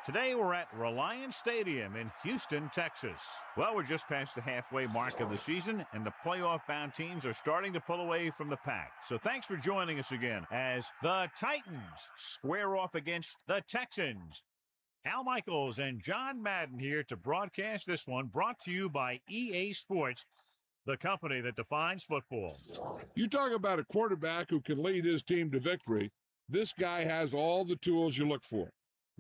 Today we're at Reliance Stadium in Houston, Texas. Well, we're just past the halfway mark of the season, and the playoff-bound teams are starting to pull away from the pack. So thanks for joining us again as the Titans square off against the Texans. Al Michaels and John Madden here to broadcast this one, brought to you by EA Sports, the company that defines football. You talk about a quarterback who can lead his team to victory. This guy has all the tools you look for.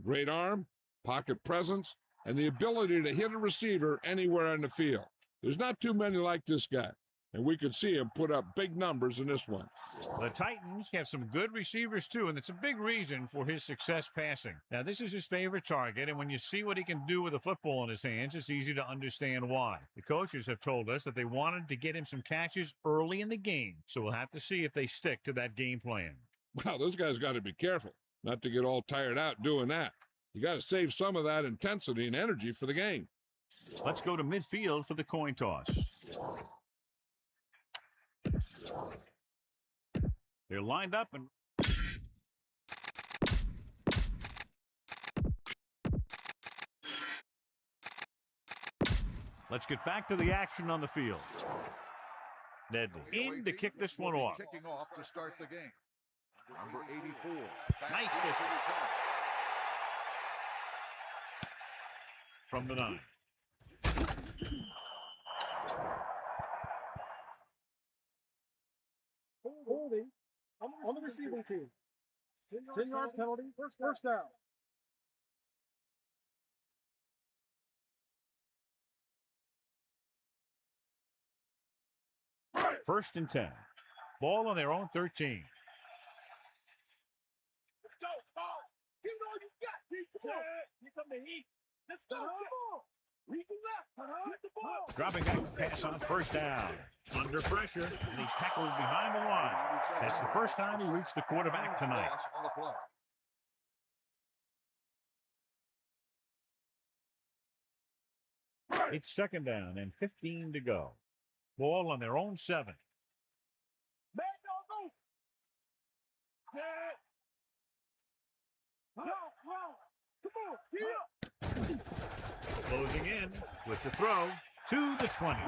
Great arm, pocket presence, and the ability to hit a receiver anywhere on the field. There's not too many like this guy, and we could see him put up big numbers in this one. The Titans have some good receivers, too, and it's a big reason for his success passing. Now, this is his favorite target, and when you see what he can do with a football in his hands, it's easy to understand why. The coaches have told us that they wanted to get him some catches early in the game, so we'll have to see if they stick to that game plan. Wow, those guys got to be careful not to get all tired out doing that. You got to save some of that intensity and energy for the game. Let's go to midfield for the coin toss. They're lined up and let's get back to the action on the field. Nedley in to kick this one off. Kicking off to start the game. Number 84. Nice distance. From the 9. Holding on the receiving team. 10-yard penalty, first down. First and 10. Ball on their own 13. Let's go, ball. Give it all you got, people. Get some heat. Let's go, come on. Lead to left. Hit the ball. Dropping back pass on first down. Under pressure, and he's tackled behind the line. That's the first time he reached the quarterback tonight. On the play. It's second down and 15 to go. Ball on their own 7. Man, no, set. Come on, Closing in with the throw to the 20.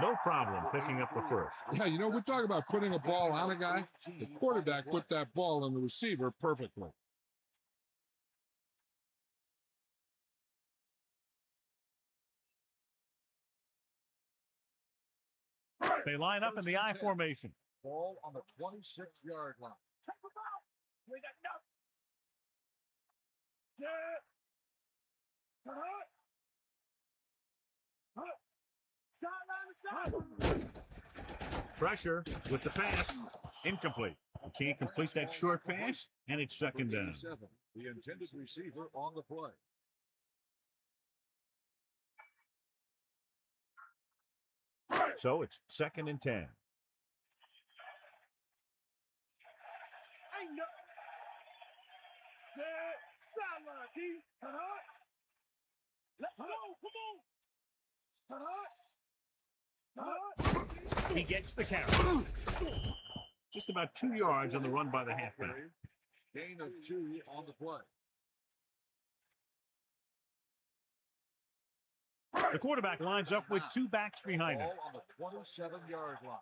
No problem picking up the first. Yeah, you know, we're talking about putting a ball on a guy. The quarterback put that ball on the receiver perfectly. They line up in the I formation. Ball on the 26-yard line. Check them out. We got nothing. Sideline to sideline. Pressure with the pass. Incomplete. He can't complete that short pass, and it's second down. The intended receiver on the play. So it's 2nd and 10. Ain't no. Sideline, Key. Let's go. Come on. He gets the carry. Just about 2 yards on the run by the halfback. Gain of 2 on the play. The quarterback lines up with 2 backs behind him. Ball on the 27-yard line.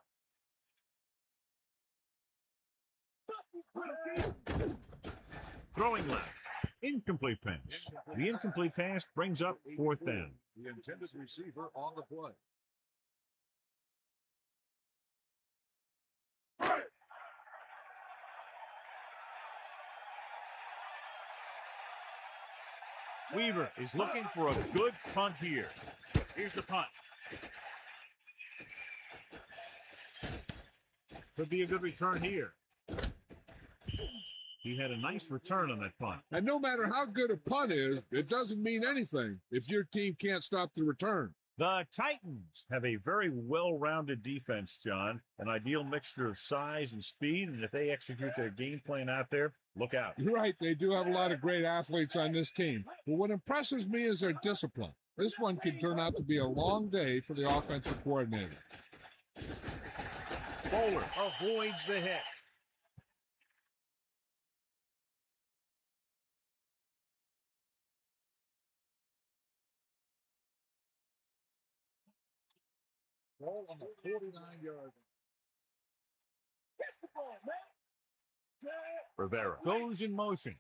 Throwing left. Incomplete pass. The incomplete pass brings up 4th down. The intended receiver on the play. Weaver is looking for a good punt here. Here's the punt. Could be a good return here. He had a nice return on that punt. And no matter how good a punt is, it doesn't mean anything if your team can't stop the return. The Titans have a very well-rounded defense, John. An ideal mixture of size and speed, and if they execute their game plan out there, look out. You're right, they do have a lot of great athletes on this team. But what impresses me is their discipline. This one could turn out to be a long day for the offensive coordinator. Bowler avoids the hit. Ball on the 49-yard line. Catch the ball, man. Rivera goes in motion.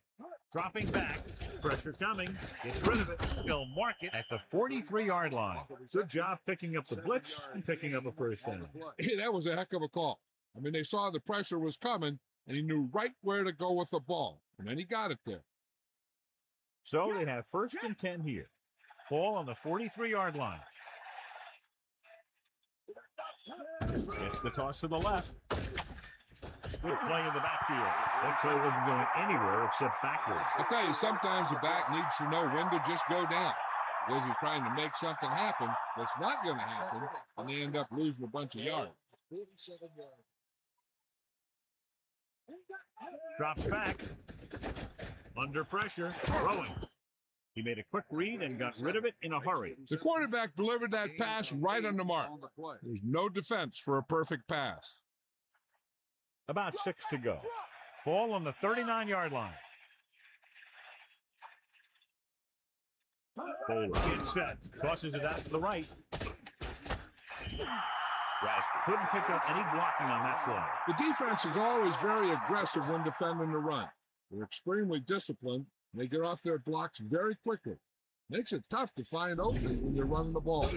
Dropping back. Pressure coming. Gets rid of it. They'll mark it at the 43-yard line. Good job picking up the blitz and picking up a first down. Hey, that was a heck of a call. I mean, they saw the pressure was coming, and he knew right where to go with the ball. And then he got it there. So they have 1st and 10 here. Ball on the 43-yard line. It's the toss to the left. Good play in the backfield. That play wasn't going anywhere except backwards. I'll tell you, sometimes the back needs to know when to just go down. Because he's trying to make something happen that's not going to happen, and they end up losing a bunch of yards. 47 yards. Drops back. Under pressure. Throwing. He made a quick read and got rid of it in a hurry. The quarterback delivered that pass right on the mark. There's no defense for a perfect pass. About 6 to go. Ball on the 39-yard line. Bowler gets set. Tosses it out to the right. Rasp couldn't pick up any blocking on that play. The defense is always very aggressive when defending the run. They're extremely disciplined, and they get off their blocks very quickly. Makes it tough to find openings when you're running the ball.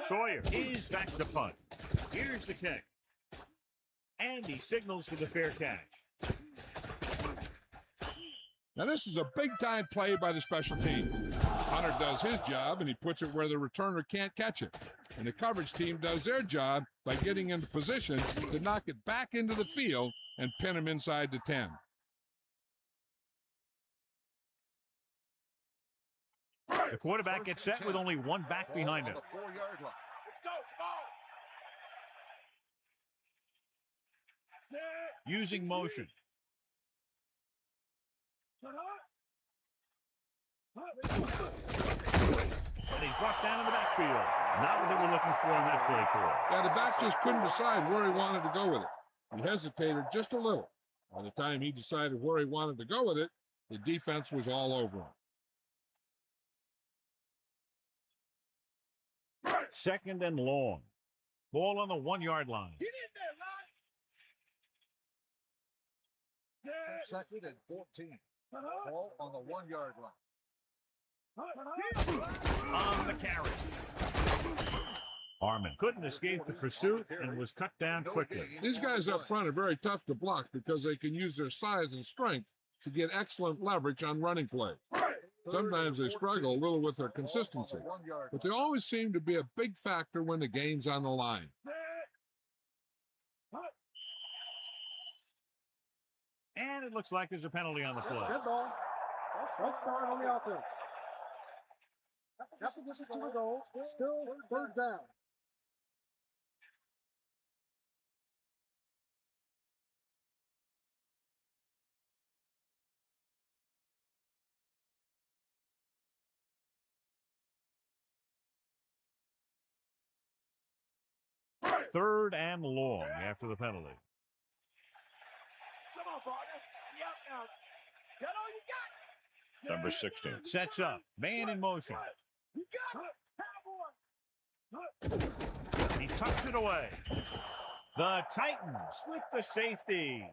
Sawyer is back to punt. Here's the kick. And he signals for the fair catch. Now, this is a big-time play by the special team. Hunter does his job, and he puts it where the returner can't catch it. And the coverage team does their job by getting into position to knock it back into the field and pin him inside the 10. The quarterback gets set with only 1 back behind him. On the 4-yard line. Let's go. Ball. Using motion. And he's brought down in the backfield. Not what they were looking for on that play call. Yeah, the back just couldn't decide where he wanted to go with it. He hesitated just a little. By the time he decided where he wanted to go with it, the defense was all over him. Second and long. Ball on the 1-yard line. Get in there, line. Second and 14. Ball on the 1-yard line. On the carry. Harmon couldn't escape the pursuit and was cut down quickly. These guys up front are very tough to block because they can use their size and strength to get excellent leverage on running plays. Sometimes they struggle a little with their consistency, but they always seem to be a big factor when the game's on the line. And it looks like there's a penalty on the play. Good ball. Let's start on the offense. After this is 2 goals, still third down. Third and long after the penalty. Come on, partner. Yep, now. Got all you got. Number 16 sets up. Man in motion. You got it. Cowboy. He tucks it away. The Titans with the safety.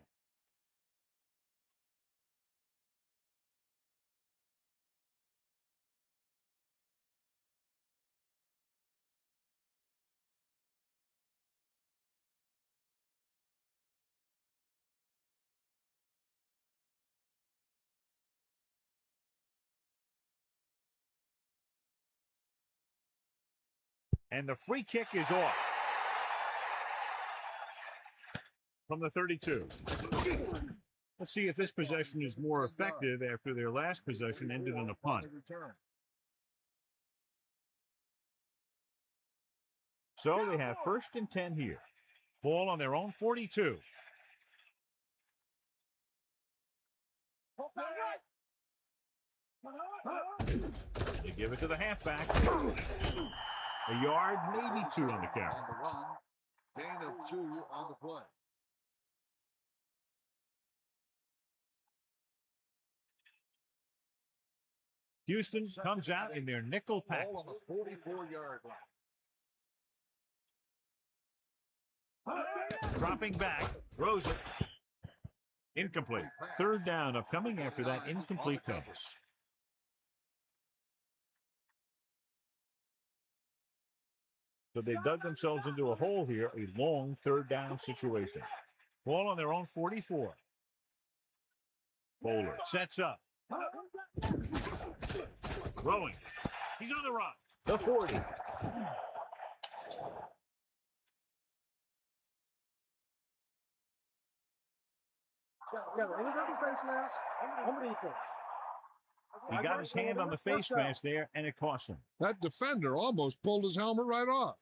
And the free kick is off. From the 32. Let's see if this possession is more effective after their last possession ended in a punt. So they have first and 10 here. Ball on their own 42. They give it to the halfback. A yard, maybe 2 on the carry. On the run, gain of 2 on the play. Houston comes out in their nickel pack. Ball on the 44-yard line. Dropping back, throws it. Incomplete. Third down upcoming after that incomplete pass. So they dug themselves into a hole here, a long third down situation. Ball on their own 44. Bowler sets up. Throwing. He's on the run. The 40. Yeah, any of face mask on the defense. He got his hand on the face mask there, and it cost him. That defender almost pulled his helmet right off.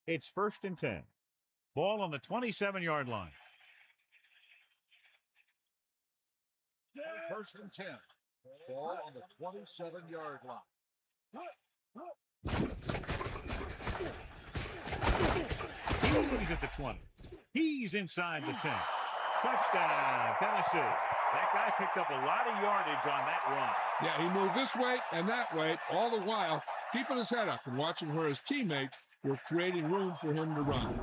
It's first and 10. Ball on the 27-yard line. First and 10. Ball on the 27-yard line. He's at the 20. He's inside the 10. Touchdown, Tennessee. That guy picked up a lot of yardage on that run. Yeah, he moved this way and that way, all the while keeping his head up and watching where his teammates were creating room for him to run.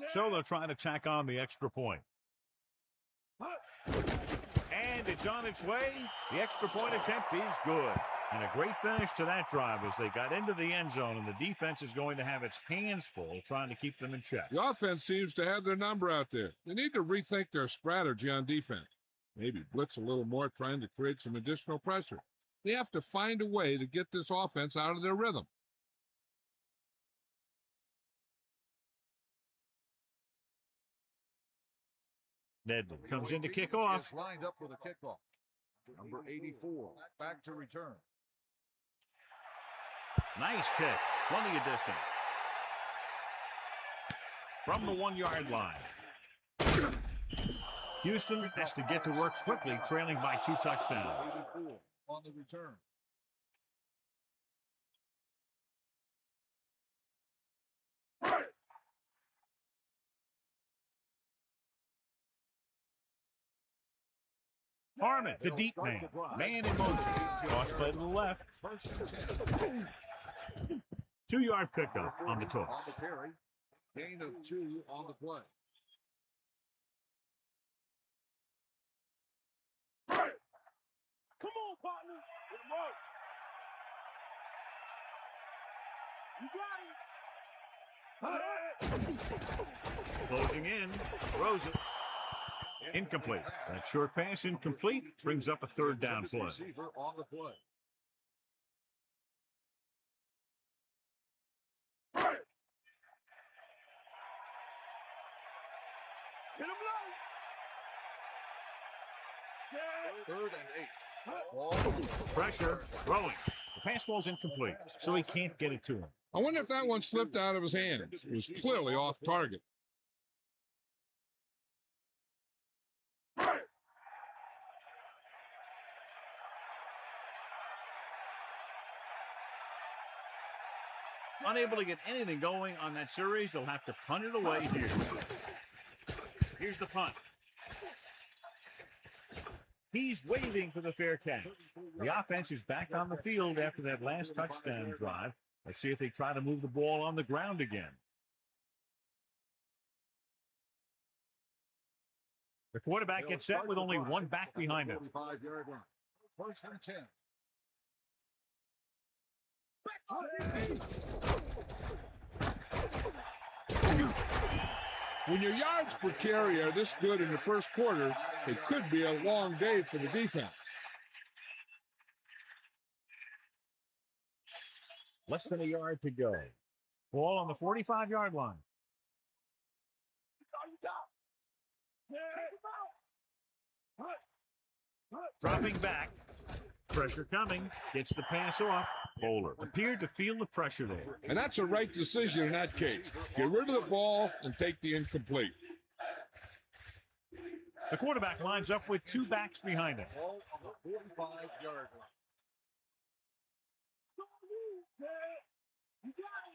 So they'll try to tack on the extra point. And it's on its way. The extra point attempt is good. And a great finish to that drive as they got into the end zone, and the defense is going to have its hands full trying to keep them in check. The offense seems to have their number out there. They need to rethink their strategy on defense. Maybe blitz a little more, trying to create some additional pressure. They have to find a way to get this offense out of their rhythm. Nedley comes in to kick off. Is lined up for the kickoff. Number 84, back to return. Nice kick. Plenty of distance. From the 1-yard line. Houston has to get to work quickly, trailing by 2 touchdowns. 84 on the return. Harmon, the deep man. Man in motion. Toss play to the left. 2-yard pickup on the toss. On the carry. Gain of 2 on the play. Come on, partner. Good work. You got it. Closing in. Throws it. Incomplete. That short pass incomplete brings up a 3rd down play. Receiver on the play. Hit him low. 3rd and 8. Ball. Pressure. Throwing. The pass ball's incomplete, so he can't get it to him. I wonder if that one slipped out of his hands. It was clearly off target. Unable to get anything going on that series, they'll have to punt it away here. Here's the punt. He's waiting for the fair catch. The offense is back on the field after that last touchdown drive. Let's see if they try to move the ball on the ground again. The quarterback gets set with only 1 back behind him. 45-yard line. 1st and 10. When your yards per carry are this good in the first quarter, it could be a long day for the defense. Less than a yard to go. Ball on the 45-yard line. Dropping back. Pressure coming. Gets the pass off. Bowler appeared to feel the pressure there. And that's a right decision in that case. Get rid of the ball and take the incomplete. The quarterback lines up with 2 backs behind him. Ball on the 45-yard line. You got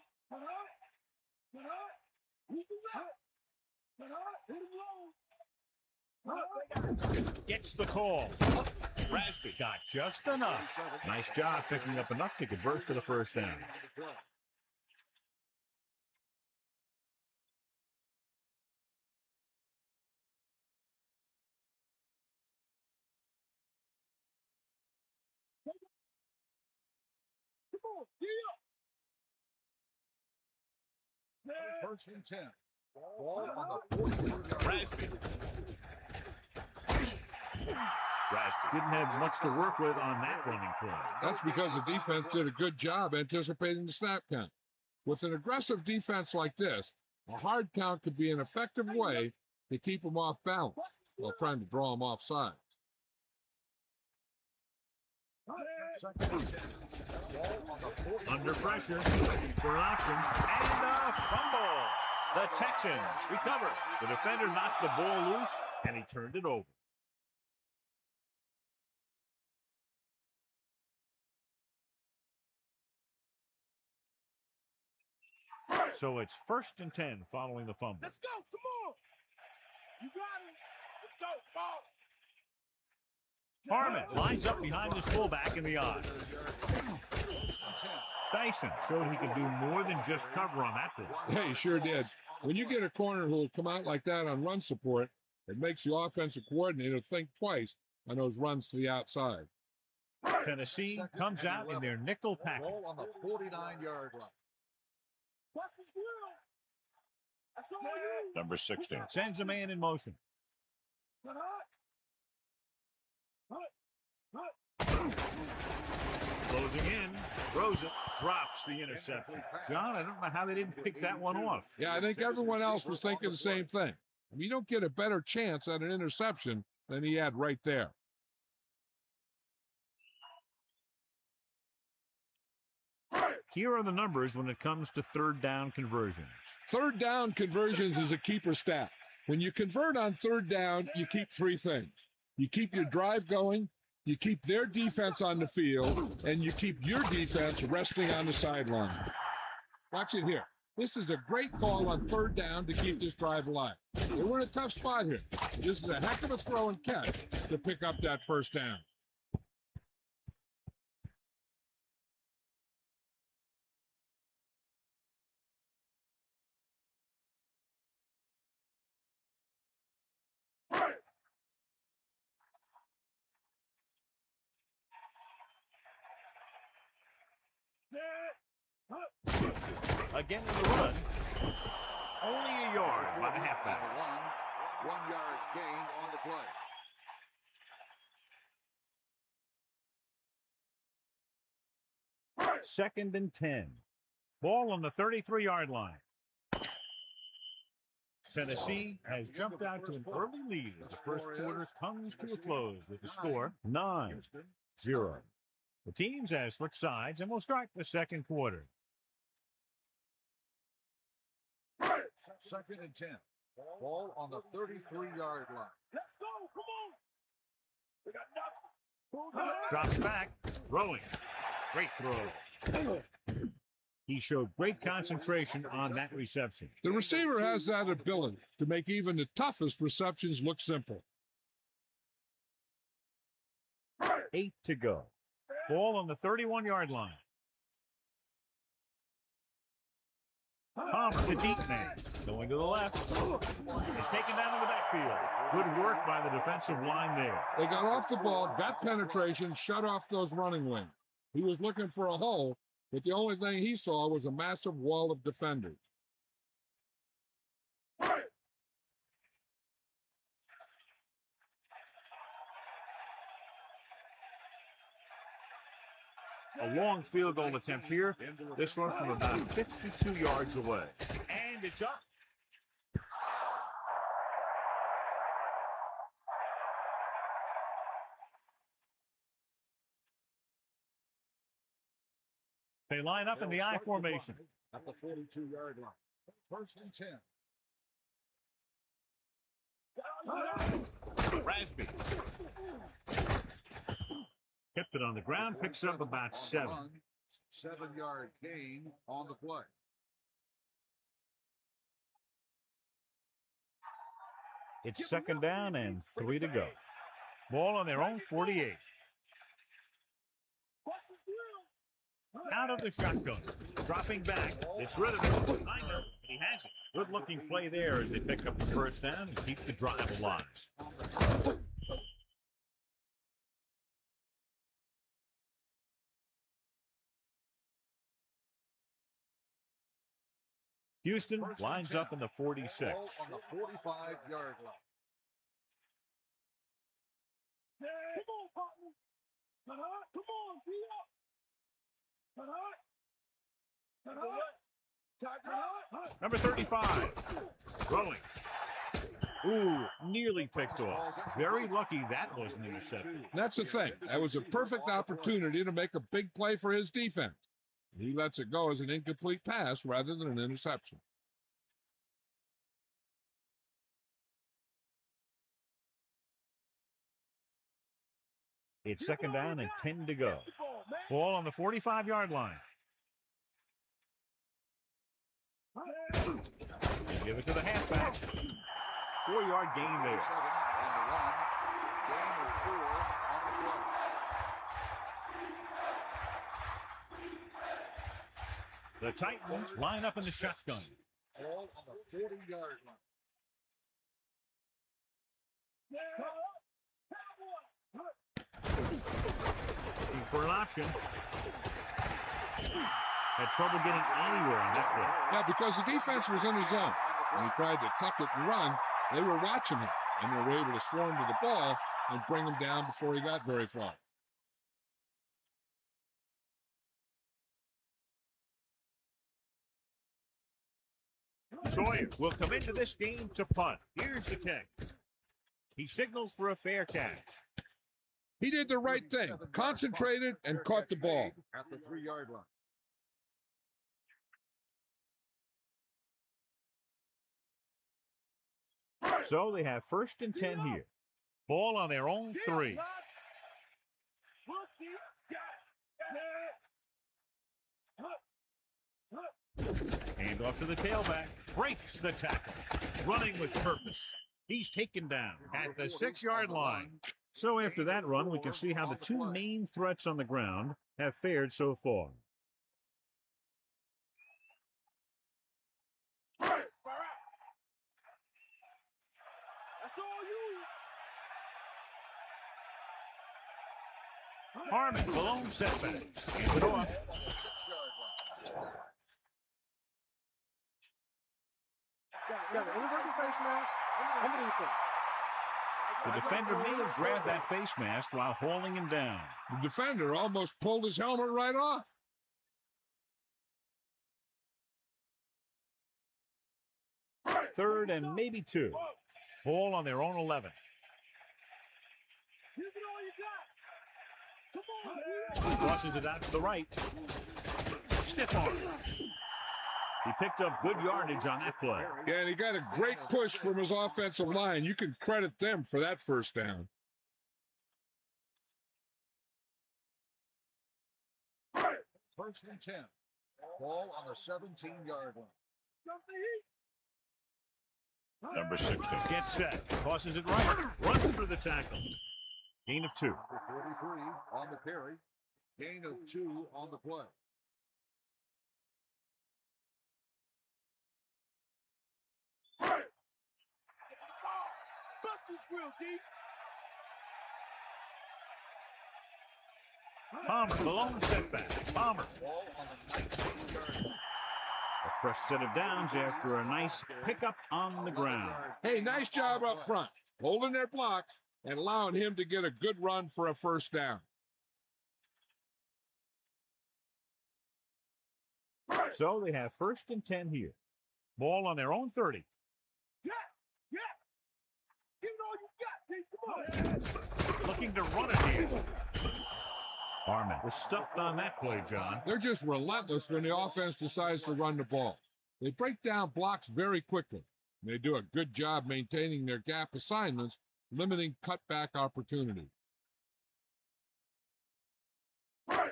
it. Gets the call. Rasby got just enough. Nice job picking up enough to convert for the 1st down. First and 10. Ball on the 44-yard line. Rasby didn't have much to work with on that running play. That's because the defense did a good job anticipating the snap count. With an aggressive defense like this, a hard count could be an effective way to keep them off balance while trying to draw them off sides. Second and 10. Ball on the 40. Under pressure for an option and a fumble. The Texans recover. The defender knocked the ball loose and he turned it over. So it's 1st and 10 following the fumble. Let's go. Come on. You got it. Let's go. Ball. Harmon lines up behind his fullback in the eye. Dyson showed he could do more than just cover on that play. Yeah, he sure did. When you get a corner who will come out like that on run support, it makes the offensive coordinator think twice on those runs to the outside. Tennessee comes out in their nickel package. Ball on the 49-yard line. What's the squirrel? That's all you. Number 16 sends a man in motion. Closing in, throws it, drops the interception. John, I don't know how they didn't pick that one off. Yeah, I think everyone else was thinking the same thing. And you don't get a better chance at an interception than he had right there. Here are the numbers when it comes to third down conversions. Third down conversions is a keeper stat. When you convert on third down, you keep three things. You keep your drive going, you keep their defense on the field, and you keep your defense resting on the sideline. Watch it here. This is a great call on third down to keep this drive alive. They were in a tough spot here. This is a heck of a throw and catch to pick up that first down. Again in the run. Only a yard by the halfback. 1 yard gain on the play. Second and 10. Ball on the 33-yard line. Tennessee has jumped out to an early lead as the first quarter comes to a close with the score 9-0. The teams have switched sides and will start the second quarter. Second and 10. Ball on the 33-yard line. Let's go. Come on. We got nothing. Drops back, throwing. Great throw. He showed great concentration on that reception. The receiver has that ability to make even the toughest receptions look simple. 8 to go. Ball on the 31-yard line. Palmer, the deep man, going to the left. He's taken down in the backfield. Good work by the defensive line there. They got off the ball, got penetration, shut off those running wings. He was looking for a hole, but the only thing he saw was a massive wall of defenders. A long field goal attempt here. This one from about 52 yards away. And it's up. They line up in the I formation. At the 42-yard line. First and 10. Rasby. Kept it on the ground, picks up about 7. 7-yard gain on the play. It's second down and 3 to go. Ball on their own 48. Out of the shotgun. Dropping back. It's rid of it. I know. He has it. Good looking play there as they pick up the first down and keep the drive alive. Houston lines up in the 46. Ball on the 45-yard line. Come on, partner. Come on, beat up. Number 35. Throwing. Ooh, nearly picked off. Very lucky that wasn't intercepted. That's the thing. That was a perfect opportunity to make a big play for his defense. He lets it go as an incomplete pass rather than an interception. It's second down and 10 to go. Ball on the 45-yard line. They give it to the halfback. 4-yard gain there. On the run. Gain of 4 on the play. The Titans line up in the shotgun. Ball on the 40-yard line. Looking for an option. Had trouble getting anywhere on that play. Yeah, because the defense was in the zone. When he tried to tuck it and run, they were watching him, and they were able to swarm to the ball and bring him down before he got very far. Sawyer will come into this game to punt. Here's the kick. He signals for a fair catch. He did the right thing, concentrated and caught the ball. At the 3-yard line. So they have 1st and 10 here. Ball on their own 3. We'll see. Hand off to the tailback. Breaks the tackle. Running with purpose. He's taken down at the 6-yard line. So after that run, we can see how the 2 main threats on the ground have fared so far. That's all you. Harmon, the lone setback. Hands it off. Yeah, anybody face mask on the defense. The defender may have grabbed that face mask while hauling him down. The defender almost pulled his helmet right off. Third and maybe 2. Ball on their own 11. Give it all you got. Come on. Crosses it out to the right. Stiff arm. He picked up good yardage on that play. Yeah, and he got a great push from his offensive line. You can credit them for that first down. First and 10. Ball on the 17-yard line. Number 60 gets set. Tosses it right. Runs through the tackle. Gain of 2. Number 43 on the carry. Gain of 2 on the play. Bust this grill, D. Palmer, the lone setback. Palmer. Ball on the 19-yard line. A fresh set of downs after a nice pickup on the ground. Hey, nice job up front, holding their blocks and allowing him to get a good run for a first down. So they have 1st and 10 here. Ball on their own 30. Yeah. Give it all you got, D. Come on. Looking to run it here. Harmon was stuffed on that play, John. They're just relentless when the offense decides to run the ball. They break down blocks very quickly. They do a good job maintaining their gap assignments, limiting cutback opportunities.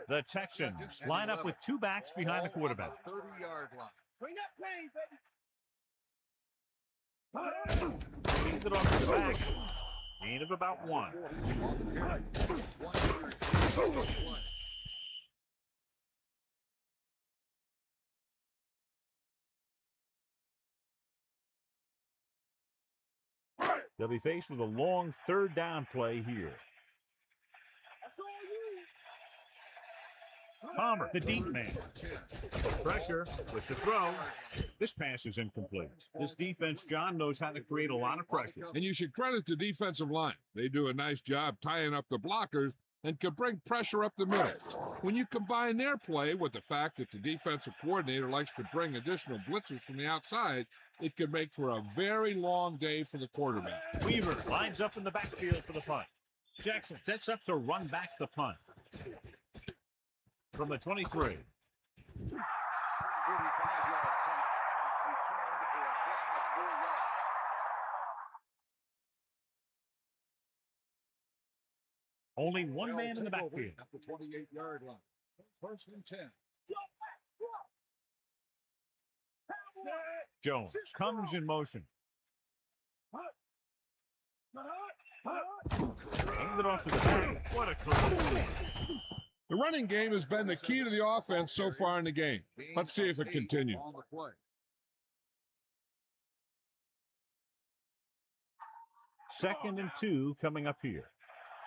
The Texans line up with 2 backs behind the quarterback. 30-yard line. Bring that pain, baby. Leads it off the back. Gain of about 1. They'll be faced with a long 3rd down play here. That's all you. Palmer, the deep man. Pressure with the throw. This pass is incomplete. This defense, John, knows how to create a lot of pressure. And you should credit the defensive line. They do a nice job tying up the blockers and can bring pressure up the middle. When you combine their play with the fact that the defensive coordinator likes to bring additional blitzers from the outside, it can make for a very long day for the quarterback. Weaver lines up in the backfield for the punt. Jackson sets up to run back the punt. From the 23. Only one man in the backfield. At the 28-yard line. First and 10. Jones comes in motion. Hand it off to the back. What a collision. The running game has been the key to the offense so far in the game. Let's see if it continues. On the play. Second and 2 coming up here.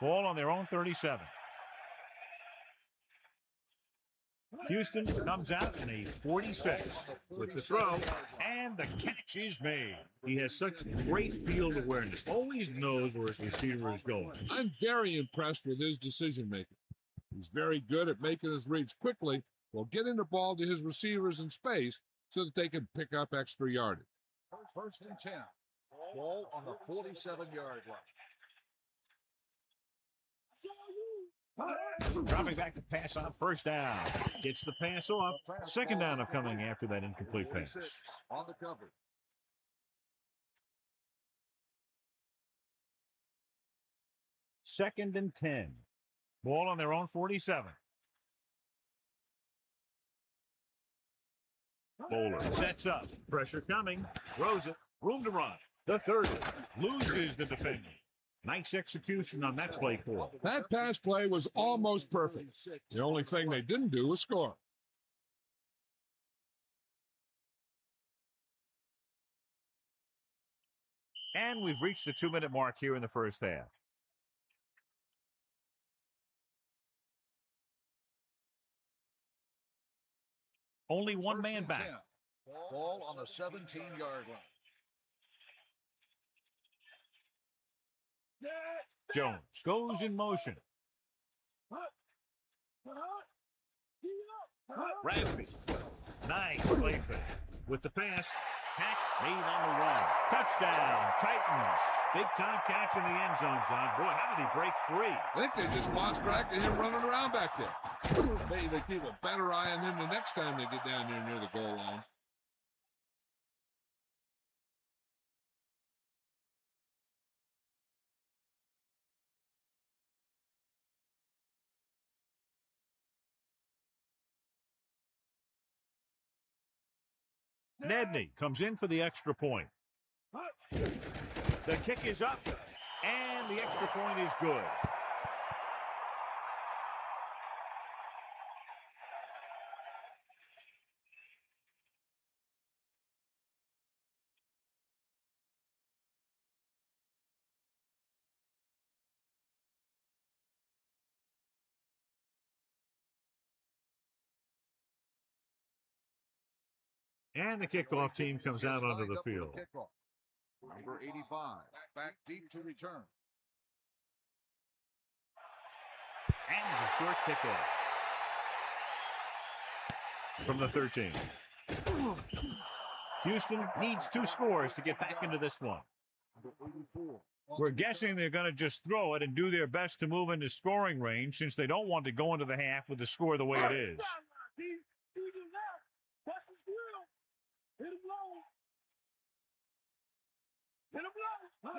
Ball on their own 37. Houston comes out in a 46 with the throw, and the catch is made. He has such great field awareness, always knows where his receiver is going. I'm very impressed with his decision-making. He's very good at making his reads quickly while getting the ball to his receivers in space so that they can pick up extra yardage. First and 10. Ball on the 47-yard line. Dropping back to pass on first down. Gets the pass off. Second down coming after that incomplete pass. 46 on the cover. Second and 10. Ball on their own 47. Bowler sets up. Pressure coming. Throws it. Room to run. The 30. Loses the defender. Nice execution on that play call. That pass play was almost perfect. The only thing they didn't do was score. And we've reached the 2-minute mark here in the first half. Only one man back. Ball on the 17-yard line. Jones goes in motion. Rasby. Nice play fake. With the pass. Catch made on the run. Touchdown, Titans. Big time catch in the end zone, John. Boy, how did he break free? I think they just lost track of him running around back there. Maybe they keep a better eye on him the next time they get down there near the goal line. Nedney comes in for the extra point. The kick is up, and the extra point is good. And the kickoff team comes out onto the field. Number 85, back deep to return. And it's a short kickoff from the 13. Houston needs 2 scores to get back into this one. We're guessing they're going to just throw it and do their best to move into scoring range since they don't want to go into the half with the score the way it is.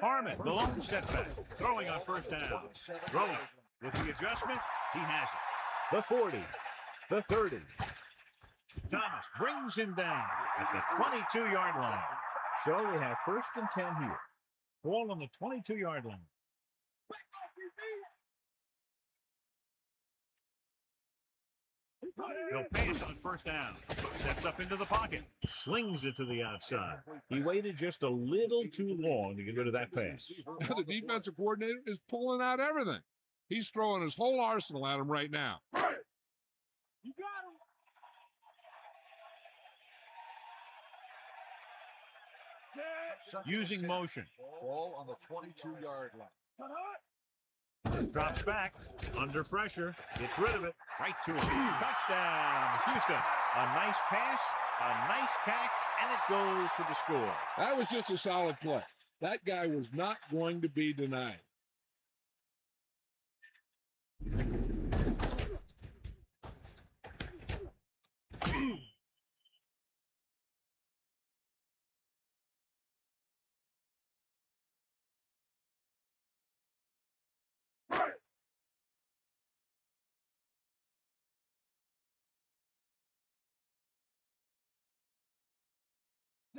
Harmon, the lone setback, throwing on first down. Throwing with the adjustment, he has it. The 40, the 30. Thomas brings him down at the 22-yard line. So we have first and 10 here. Ball on the 22-yard line. He'll pass on first down. Steps up into the pocket. Slings it to the outside. He waited just a little too long to get rid of that pass. The defensive coordinator is pulling out everything. He's throwing his whole arsenal at him right now. You got him. Using motion. Ball on the 22-yard line. Drops back. Under pressure. Gets rid of it. Right to him. Touchdown, Houston. A nice pass, a nice catch, and it goes for the score. That was just a solid play. That guy was not going to be denied.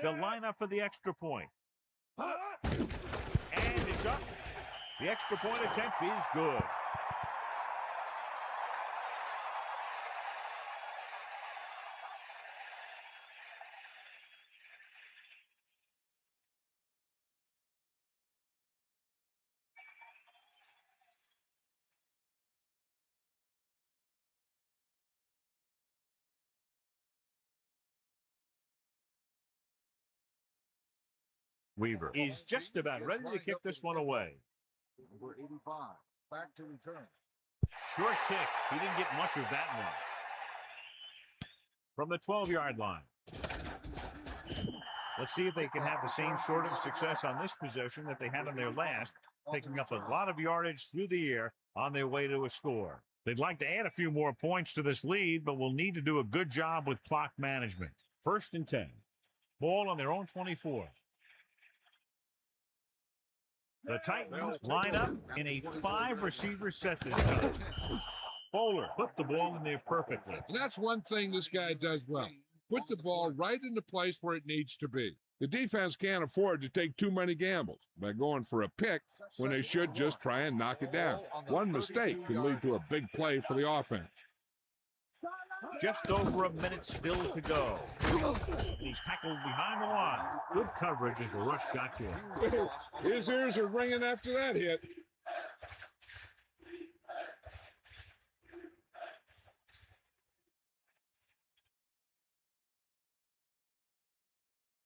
They'll line up for the extra point. And it's up. The extra point attempt is good. Weaver is just about ready to kick this one away. Number 85, back to return. Short kick. He didn't get much of that one. From the 12-yard line. Let's see if they can have the same sort of success on this possession that they had on their last, picking up a lot of yardage through the air on their way to a score. They'd like to add a few more points to this lead, but will need to do a good job with clock management. 1st and 10. Ball on their own 24. The Titans line up in a 5-receiver set this time. Bowler put the ball in there perfectly. And that's one thing this guy does well. Put the ball right in the place where it needs to be. The defense can't afford to take too many gambles by going for a pick when they should just try and knock it down. One mistake can lead to a big play for the offense. Just over a minute still to go. He's tackled behind the line. Good coverage as the rush got to him. His ears are ringing after that hit.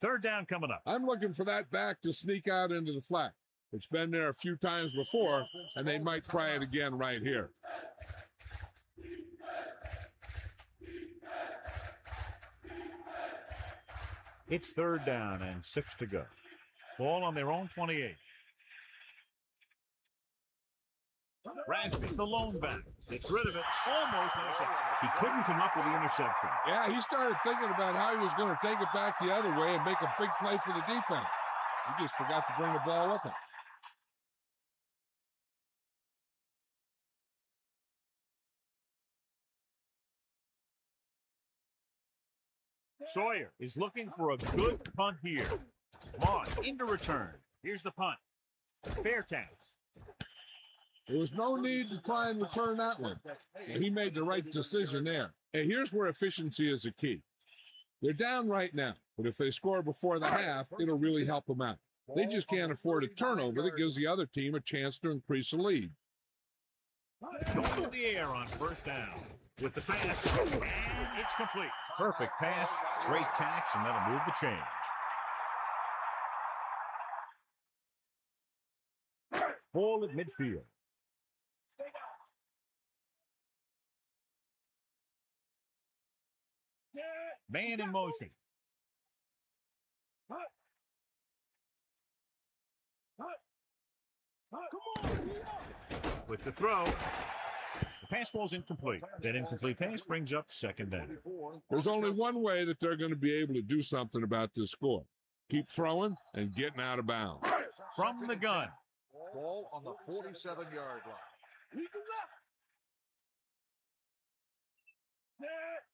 Third down coming up. I'm looking for that back to sneak out into the flat. It's been there a few times before, and they might try it again right here. It's 3rd down and 6 to go. Ball on their own 28. Rasby, the lone back, gets rid of it, almost intercepted. He couldn't come up with the interception. Yeah, he started thinking about how he was going to take it back the other way and make a big play for the defense. He just forgot to bring the ball with him. Sawyer is looking for a good punt here. Moss into return. Here's the punt. Fair catch. There was no need to try and return that one. He made the right decision there. And here's where efficiency is the key. They're down right now, but if they score before the half, it'll really help them out. They just can't afford a turnover that gives the other team a chance to increase the lead. Going to the air on 1st down. With the pass, and it's complete. Perfect pass, great catch, and that'll move the change. Ball at midfield. Man in motion. With the throw. The pass falls incomplete. That incomplete pass brings up 2nd down. There's only one way that they're going to be able to do something about this score. Keep throwing and getting out of bounds. From the gun. Ball on the 47-yard line.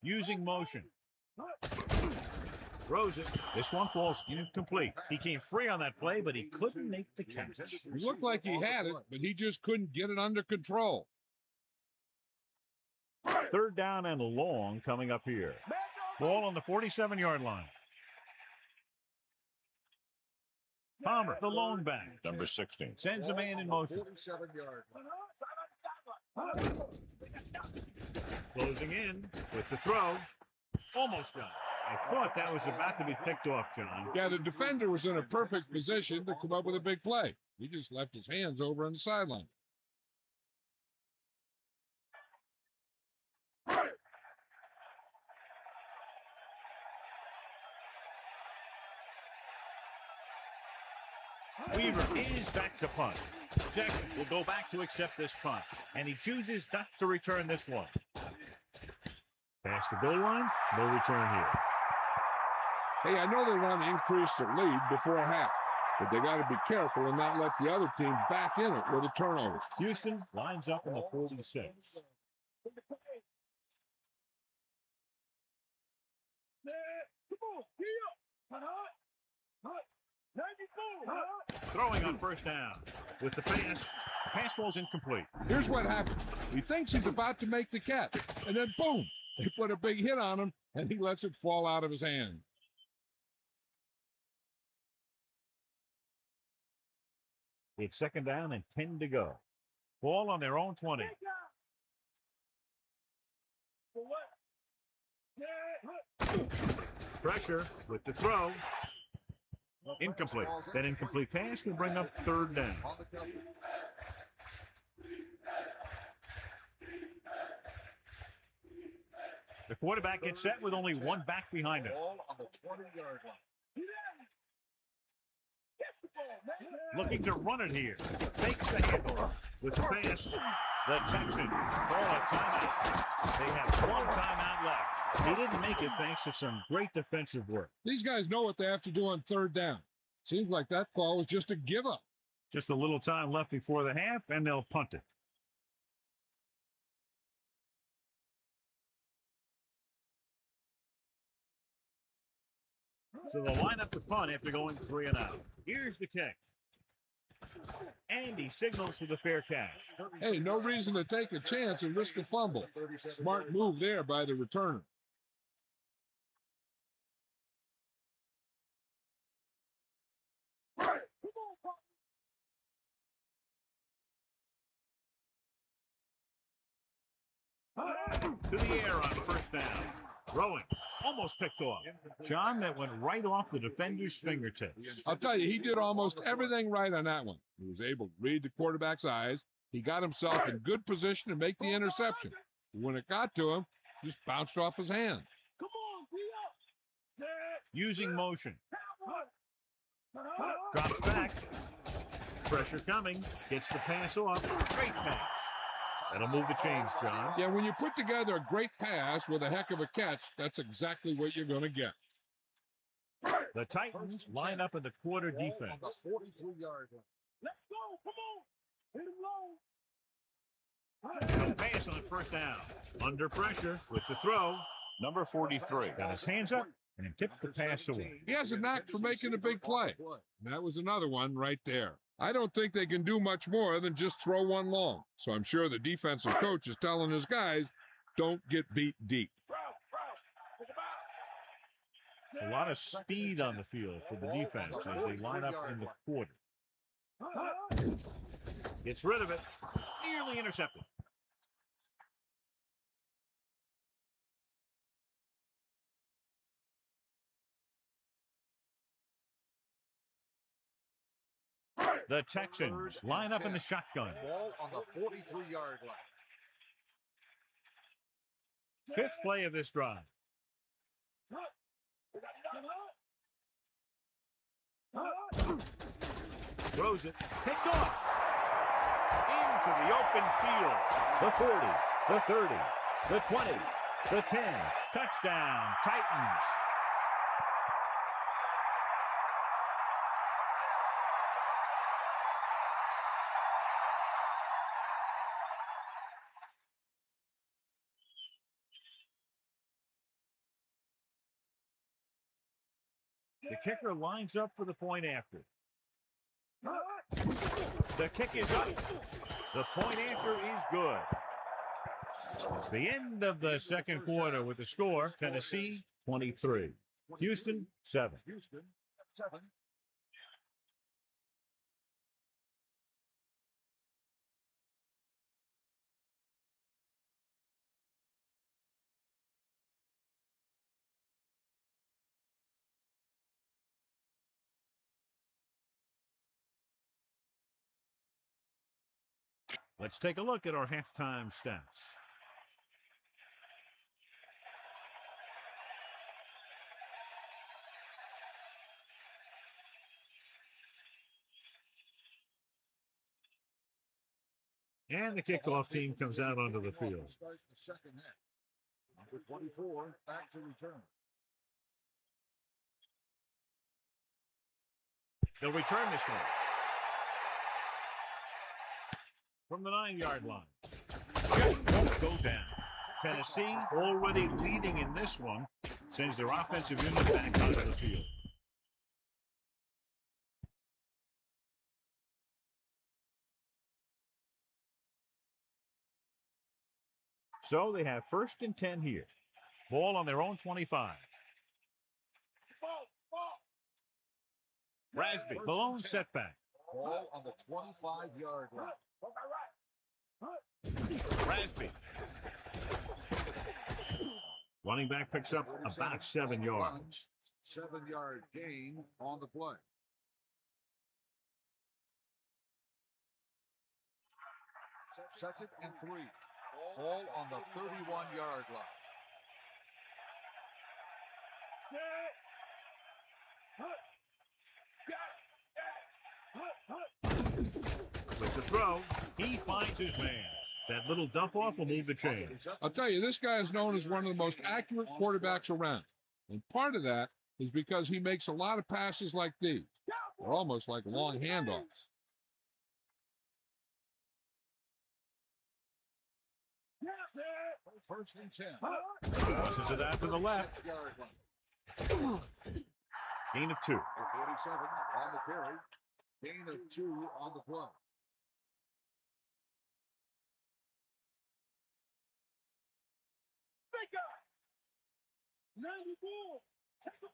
Using motion. Throws it. This one falls incomplete. He came free on that play, but he couldn't make the catch. It looked like he had it, but he just couldn't get it under control. 3rd down and long coming up here. Ball on the 47-yard line. Palmer, the lone back, number 16, sends a man in motion. 47-yard line. Closing in with the throw. Almost got it. I thought that was about to be picked off, John. Yeah, the defender was in a perfect position to come up with a big play. He just left his hands over on the sideline. Weaver is back to punt. Jackson will go back to accept this punt, and he chooses not to return this one. Past the goal line, no return here. Hey, I know they want to increase the lead before half, but they got to be careful and not let the other team back in it with a turnover. Houston lines up in the 46. Throwing on 1st down. With the pass falls incomplete. Here's what happens. He thinks he's about to make the catch, and then boom, they put a big hit on him, and he lets it fall out of his hand. It's 2nd down and 10 to go. Ball on their own 20. Pressure with the throw. Incomplete. That incomplete pass will bring up 3rd down. The quarterback gets set with only one back behind him. Ball on the 20-yard line. Looking to run it here. Fakes the handle. With the pass, the Texans call a timeout. They have one timeout left. He didn't make it thanks to some great defensive work. These guys know what they have to do on third down. Seems like that call was just a give up. Just a little time left before the half, and they'll punt it. So they'll line up the punt after going 3 and out. Here's the kick. And he signals for the fair catch. Hey, no reason to take a chance and risk a fumble. Smart move there by the returner. To the air on first down. Throwing. Almost picked off. John, that went right off the defender's fingertips. I'll tell you, he did almost everything right on that one. He was able to read the quarterback's eyes. He got himself in good position to make the interception. When it got to him, just bounced off his hand. Come on, be up. Using motion. Drops back. Pressure coming. Gets the pass off. Great pass. That'll move the chains, John. Yeah, when you put together a great pass with a heck of a catch, that's exactly what you're going to get. The Titans line up in the quarter defense. On the 43-yard line. Let's go. Come on. Hit him low. No pass on first down. Under pressure with the throw. Number 43 got his hands up and tipped the pass away. He has a knack for making a big play. And that was another one right there. I don't think they can do much more than just throw one long. So I'm sure the defensive coach is telling his guys, don't get beat deep. A lot of speed on the field for the defense as they line up in the quarter. Gets rid of it. Nearly intercepted. The Texans line up in the shotgun. Ball on the 43-yard line. Fifth play of this drive. Throws it. Picked off. Into the open field. The 40, the 30, the 20, the 10. Touchdown, Titans. The kicker lines up for the point after. The kick is up. The point after is good. It's the end of the second quarter with the score, Tennessee 23. Houston 7. Houston 7. Let's take a look at our halftime stats. And the kickoff team comes out onto the field. Start the second half. Number 24 back to return. They'll return this one. From the 9-yard line. Just won't go down. Tennessee already leading in this one, sends their offensive unit back onto the field. So they have 1st and 10 here. Ball on their own 25. Rasby, Malone setback. Ball on the 25-yard line. Rasby. Running back picks up about 7 yards. 7-yard gain on the play. Second and 3. Ball on the 31-yard line. throw. He finds his man. That little dump-off will move the chains. I'll tell you, this guy is known as one of the most accurate quarterbacks around. And part of that is because he makes a lot of passes like these. They're almost like long handoffs. First and 10. Tosses it out to the left. Gain of 2. 47 on the carry. Gain of 2 on the play. Big guy. Now you move. Take him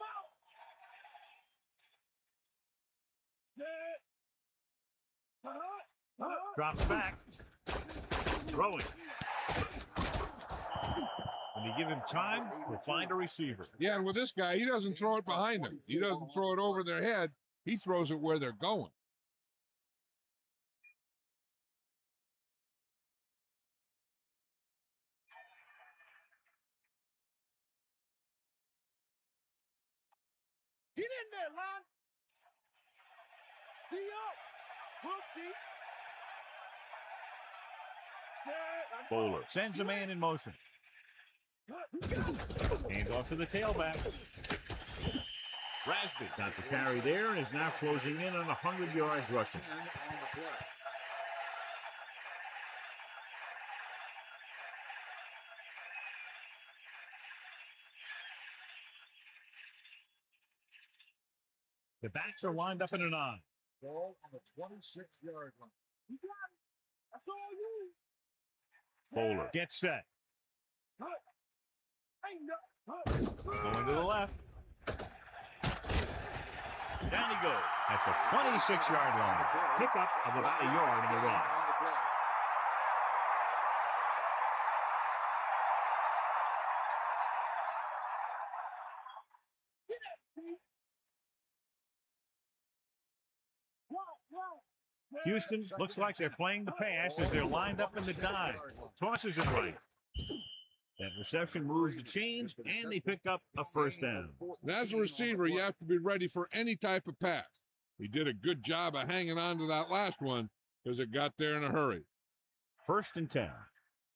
out. Drops back. Throwing. When you give him time, he'll find a receiver. Yeah, and with this guy, he doesn't throw it behind them. He doesn't throw it over their head. He throws it where they're going. Get in there, Lon. D.O. We'll see. Bowler sends a man in motion. Hand off to the tailback. Rasby got the carry there and is now closing in on 100 yards rushing. The backs are lined up in a 9. Ball on the 26-yard line. You got it. That's all you. Bowler gets set. Going to the left. Down he goes at the 26-yard line. Pickup of about a yard in the run. Houston looks like they're playing the pass as they're lined up in the dive. Tosses it right. That reception moves the chains, and they pick up a first down. And as a receiver, you have to be ready for any type of pass. He did a good job of hanging on to that last one because it got there in a hurry. First and 10.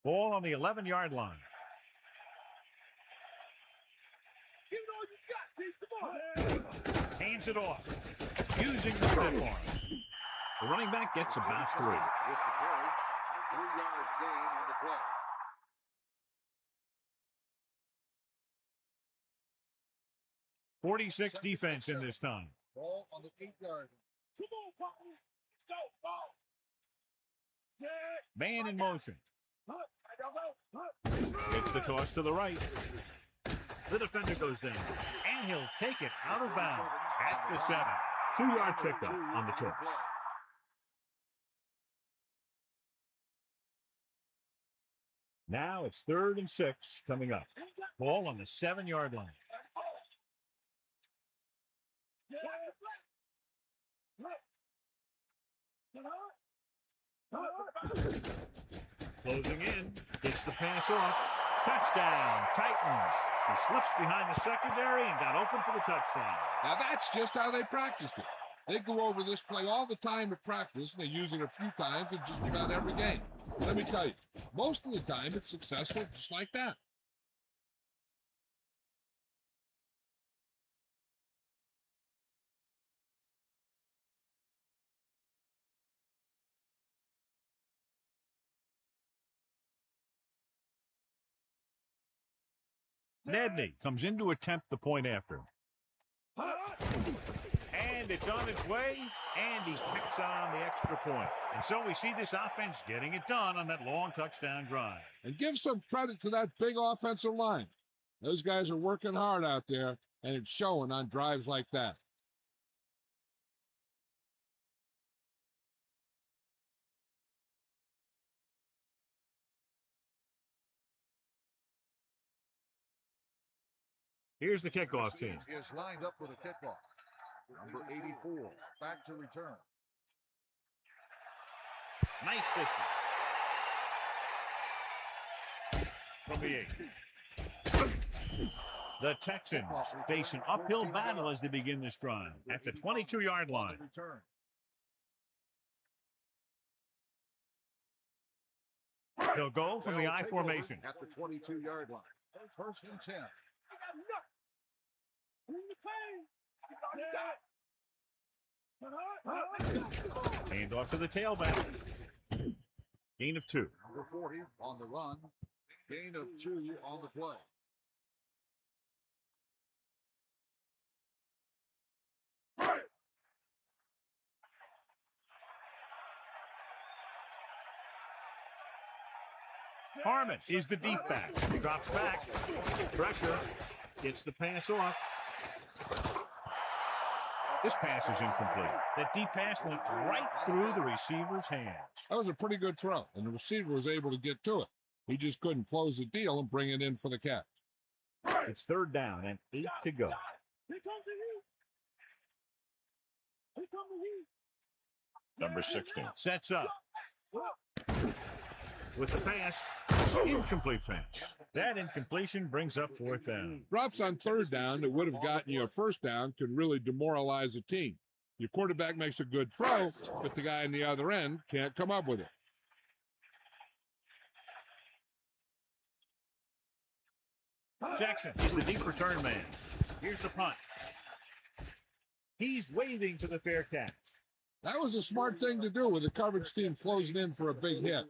Ball on the 11-yard line. Give it all you got, Pete. Come on. Hands it off. Using the stiff arm. The running back gets about 3. With the carry, 3-yard gain on the play. .46 defense in this time. Ball on the 8-yard line. Come on, partner. Let's go, ball. Man in motion. Gets the toss to the right. The defender goes down, and he'll take it out of bounds at the 7. 2-yard pickup on the toss. Now it's 3rd and 6 coming up. Ball on the 7-yard line. Closing in, gets the pass off. Touchdown, Titans. He slips behind the secondary and got open for the touchdown. Now that's just how they practiced it. They go over this play all the time at practice, and they use it a few times in just about every game. Let me tell you, most of the time it's successful just like that. Nedney comes in to attempt the point after. And it's on its way, and he picks on the extra point. And so we see this offense getting it done on that long touchdown drive. And give some credit to that big offensive line. Those guys are working hard out there, and it's showing on drives like that. Here's the kickoff team. Is lined up for the kickoff. Number 84, back to return. Nice distance. From the 8. The Texans face an uphill battle as they begin this drive at the 22-yard line. Return. They'll go from the I formation. At the 22-yard line. First and 10. Hand off to the tailback. Gain of 2. Number 40 on the run. Gain of 2 on the play. Harmon is the deep back. Drops back. Pressure. Gets the pass off. This pass is incomplete. That deep pass went right through the receiver's hands. That was a pretty good throw, and the receiver was able to get to it. He just couldn't close the deal and bring it in for the catch. It's 3rd down and 8 to go. Number 16 sets up. With the pass, incomplete pass. That incompletion brings up 4th down. Drops on 3rd down that would have gotten you a 1st down could really demoralize a team. Your quarterback makes a good throw, but the guy on the other end can't come up with it. Jackson is the deep return man. Here's the punt. He's waving for the fair catch. That was a smart thing to do with the coverage team closing in for a big hit.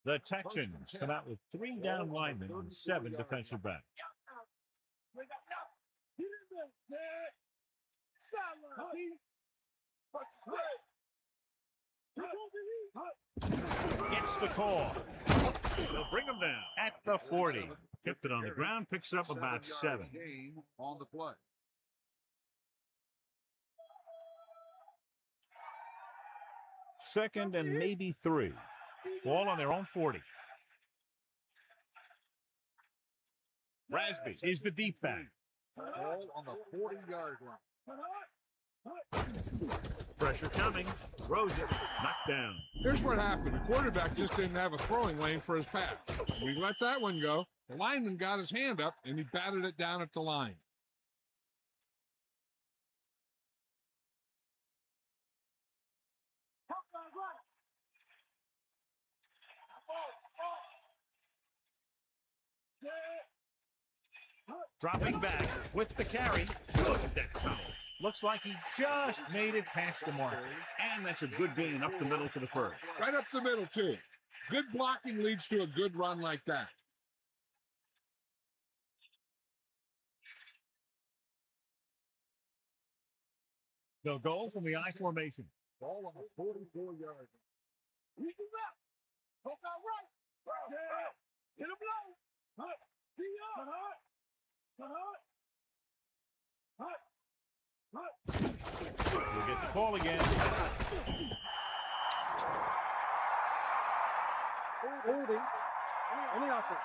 The Texans come out with 3 down linemen and 7 defensive backs. Gets the call. They'll bring him down at the 40. Kept it on the ground, picks up about 7. Gain on the play. Second and maybe 3. Ball on their own 40. Rasby is the deep back. Ball on the 40-yard line. Pressure coming. Throws it. Knocked down. Here's what happened. The quarterback just didn't have a throwing lane for his pass. We let that one go. The lineman got his hand up, and he batted it down at the line. Dropping back with the carry. Look at that tunnel. Looks like he just made it past the mark. And that's a good gain up the middle for the first. Right up the middle, too. Good blocking leads to a good run like that. They'll go from the I formation. Ball on the 44-yard line. We can left. Hook out right. Hit him low. We'll get the call again. Holding on the offense.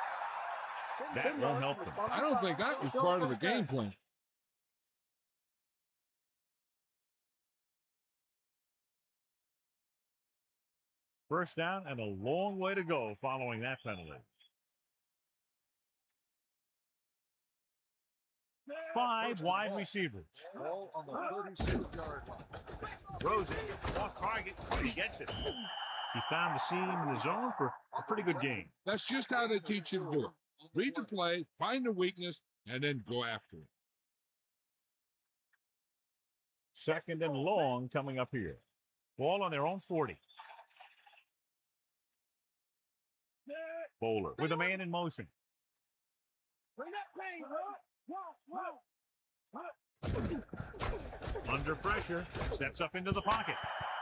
That won't help them. I don't think that was part of the game plan. First down and a long way to go following that penalty. 5 wide receivers. Ball on the 36-yard line. Throws it. Off target. He gets it. He found the seam in the zone for a pretty good game. That's just how they teach you to do it. Read the play, find the weakness, and then go after it. Second and long coming up here. Ball on their own 40. Bowler with a man in motion. Under pressure, steps up into the pocket.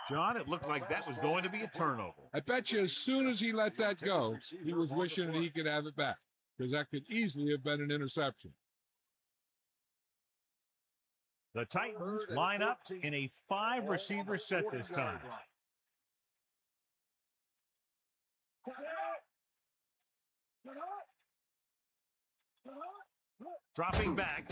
John, it looked like that was going to be a turnover. I bet you as soon as he let that go, he was wishing that he could have it back, because that could easily have been an interception. The Titans line up in a 5-receiver set this time. Dropping back,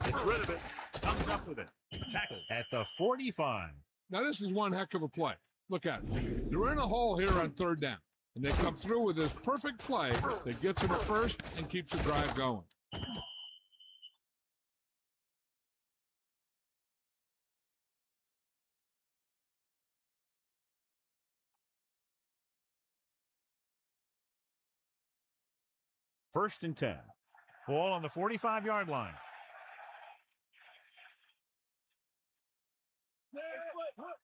gets rid of it, comes up with it. Tackle at the 45. Now, this is one heck of a play. Look at it. They're in a hole here on 3rd down, and they come through with this perfect play that gets them a first and keeps the drive going. First and 10. Ball on the 45-yard line.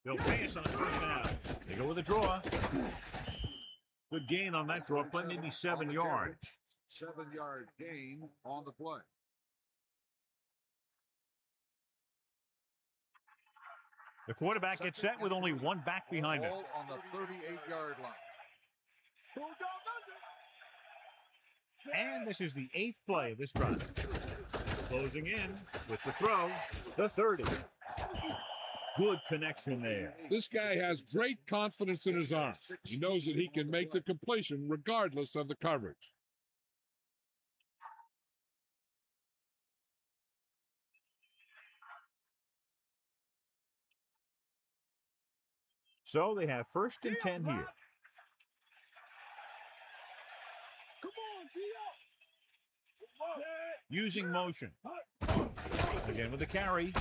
They'll pass on first down. They go with a draw. Good gain on that draw, play maybe 7 yards. 7-yard gain on the play. The quarterback gets set with only one back behind him. Ball on the 38-yard line. And this is the 8th play of this drive. Closing in with the throw, the 30. Good connection there. This guy has great confidence in his arm. He knows that he can make the completion regardless of the coverage. So they have first and 10 here. Using motion. Again with the carry.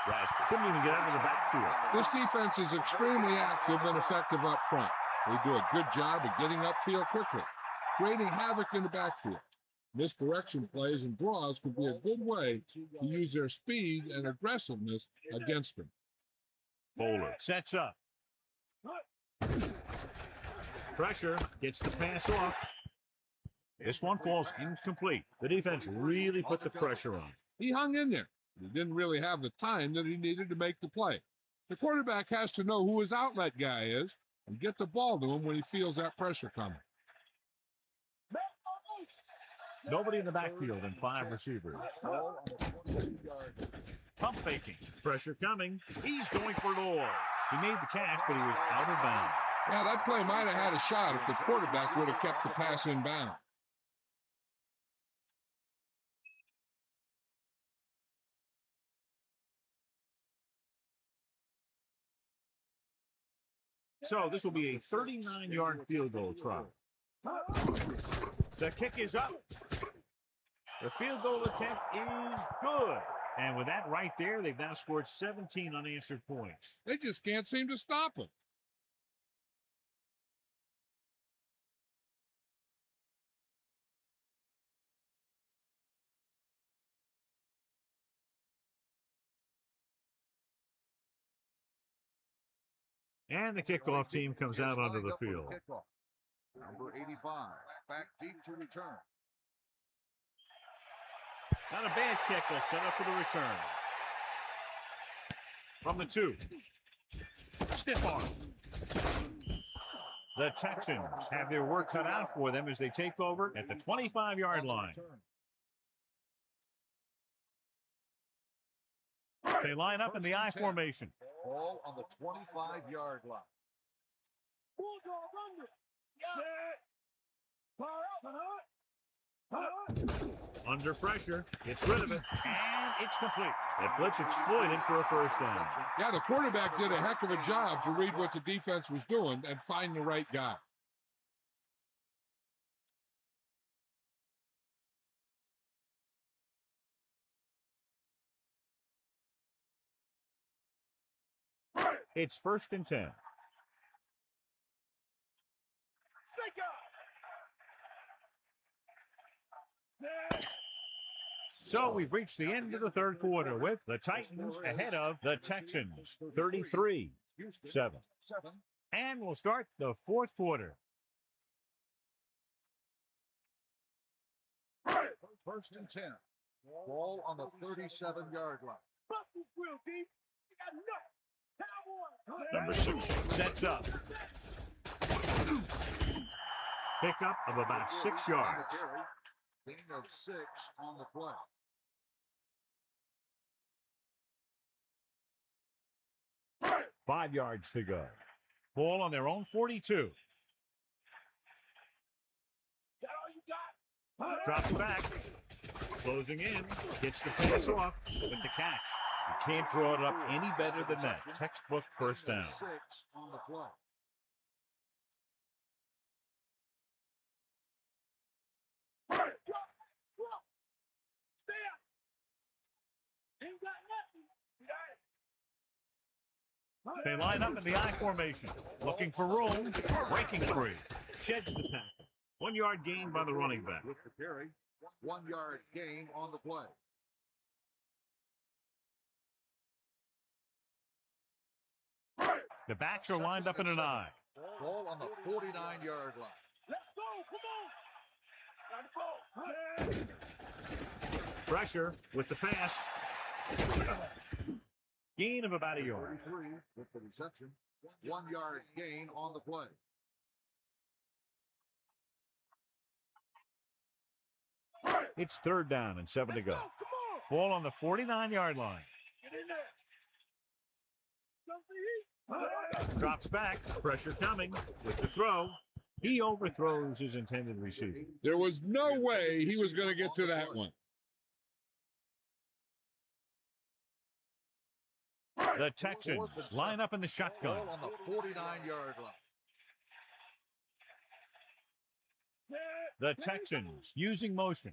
Rasper couldn't even get out of the backfield. This defense is extremely active and effective up front. They do a good job of getting upfield quickly, creating havoc in the backfield. Misdirection plays and draws could be a good way to use their speed and aggressiveness against them. Bowler sets up. Pressure gets the pass off. This one falls incomplete. The defense really put the pressure on. He hung in there. He didn't really have the time that he needed to make the play. The quarterback has to know who his outlet guy is and get the ball to him when he feels that pressure coming. Nobody in the backfield and 5 receivers. Pump faking. Pressure coming. He's going for it all. He made the catch, but he was out of bounds. Yeah, that play might have had a shot if the quarterback would have kept the pass in bounds. So this will be a 39-yard field goal try. The kick is up. The field goal attempt is good. And with that right there, they've now scored 17 unanswered points. They just can't seem to stop him. And the kickoff team comes out onto the field. Number 85, back deep to return. Not a bad kick. They'll set up for the return. From the 2. Stiff arm. The Texans have their work cut out for them as they take over at the 25-yard line. They line up in the I formation. Ball on the 25-yard line. Under pressure, gets rid of it, and it's complete. The blitz exploited for a first down. Yeah, the quarterback did a heck of a job to read what the defense was doing and find the right guy. It's first and 10. So we've reached the end of the third quarter with the Titans ahead of the Texans, 33-7. And we'll start the fourth quarter. First and 10. Ball on the 37-yard line. Number 6 sets up. Pickup of about 6 yards. Gain of 6 on the play. 5 yards to go. Ball on their own 42. Drops back. Closing in. Gets the pass off with the catch. You can't draw it up any better than that. Textbook first down. 6 on the play. They line up in the I formation. Looking for room. Breaking free. Sheds the tackle. 1 yard gain by the running back. With the carry, 1 yard gain on the play. The backs are lined up in an I. Ball on the 49-yard line. Let's go. Come on. Got the ball. Pressure with the pass. Gain of about a yard. 33 with the reception. 1 yard gain on the play. It's 3rd down and 7 to go. Come on. Ball on the 49-yard line. Get in there. Don't see. Drops back. Pressure coming with the throw. He overthrows his intended receiver. There was no way he was going to get to that one. The Texans line up in the shotgun. Ball on the 49-yard line. The Texans using motion.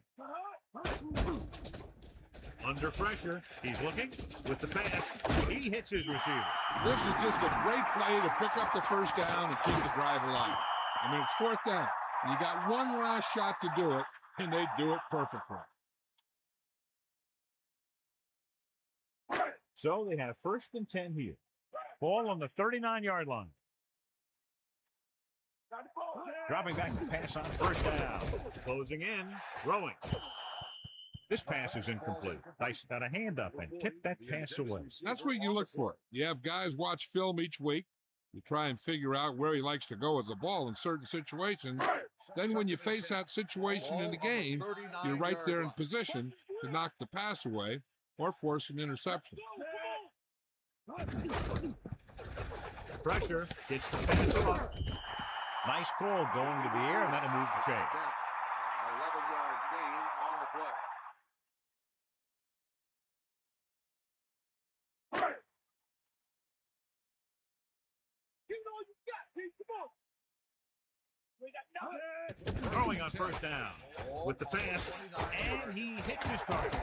Under pressure. He's looking with the pass. He hits his receiver. This is just a great play to pick up the first down and keep the drive alive. I mean, it's 4th down. You got one last shot to do it, and they do it perfectly. So they have 1st and 10 here. Ball on the 39-yard line. Dropping back to pass on 1st down. Closing in. Throwing. This pass is incomplete. Dice got a hand up and tipped that pass away. That's what you look for. You have guys watch film each week. You try and figure out where he likes to go with the ball in certain situations. Then when you face that situation in the game, you're right there in position to knock the pass away or force an interception. Pressure gets the pass off. Nice call going to the air, and that'll move the chain. 11-yard gain on the play. Give it all you got, Pete. Come on. We got nothing. Throwing on 1st down with the pass, and he hits his target.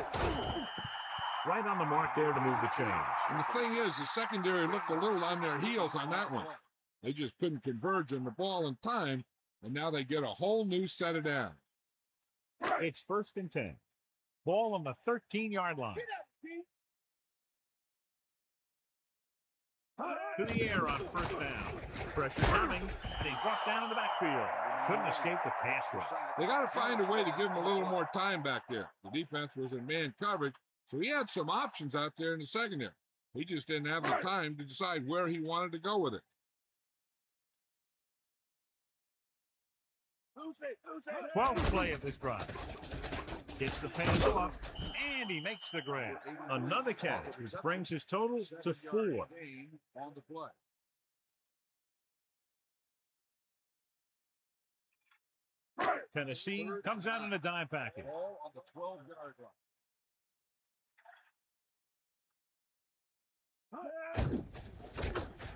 Right on the mark there to move the chains. And the thing is, the secondary looked a little on their heels on that one. They just couldn't converge on the ball in time, and now they get a whole new set of downs. It's 1st and 10. Ball on the 13-yard line. Get up, Pete. To the air on 1st down. Pressure coming, and he's brought down in the backfield. Couldn't escape the pass rush. They got to find a way to give him a little more time back there. The defense was in man coverage, so he had some options out there in the secondary. He just didn't have the time to decide where he wanted to go with it. 12th play of this drive. Gets the pass off, and he makes the grab. Another catch, which brings his total to 4. On the play. Tennessee comes out in a dime package. Ball on the 12-yard line.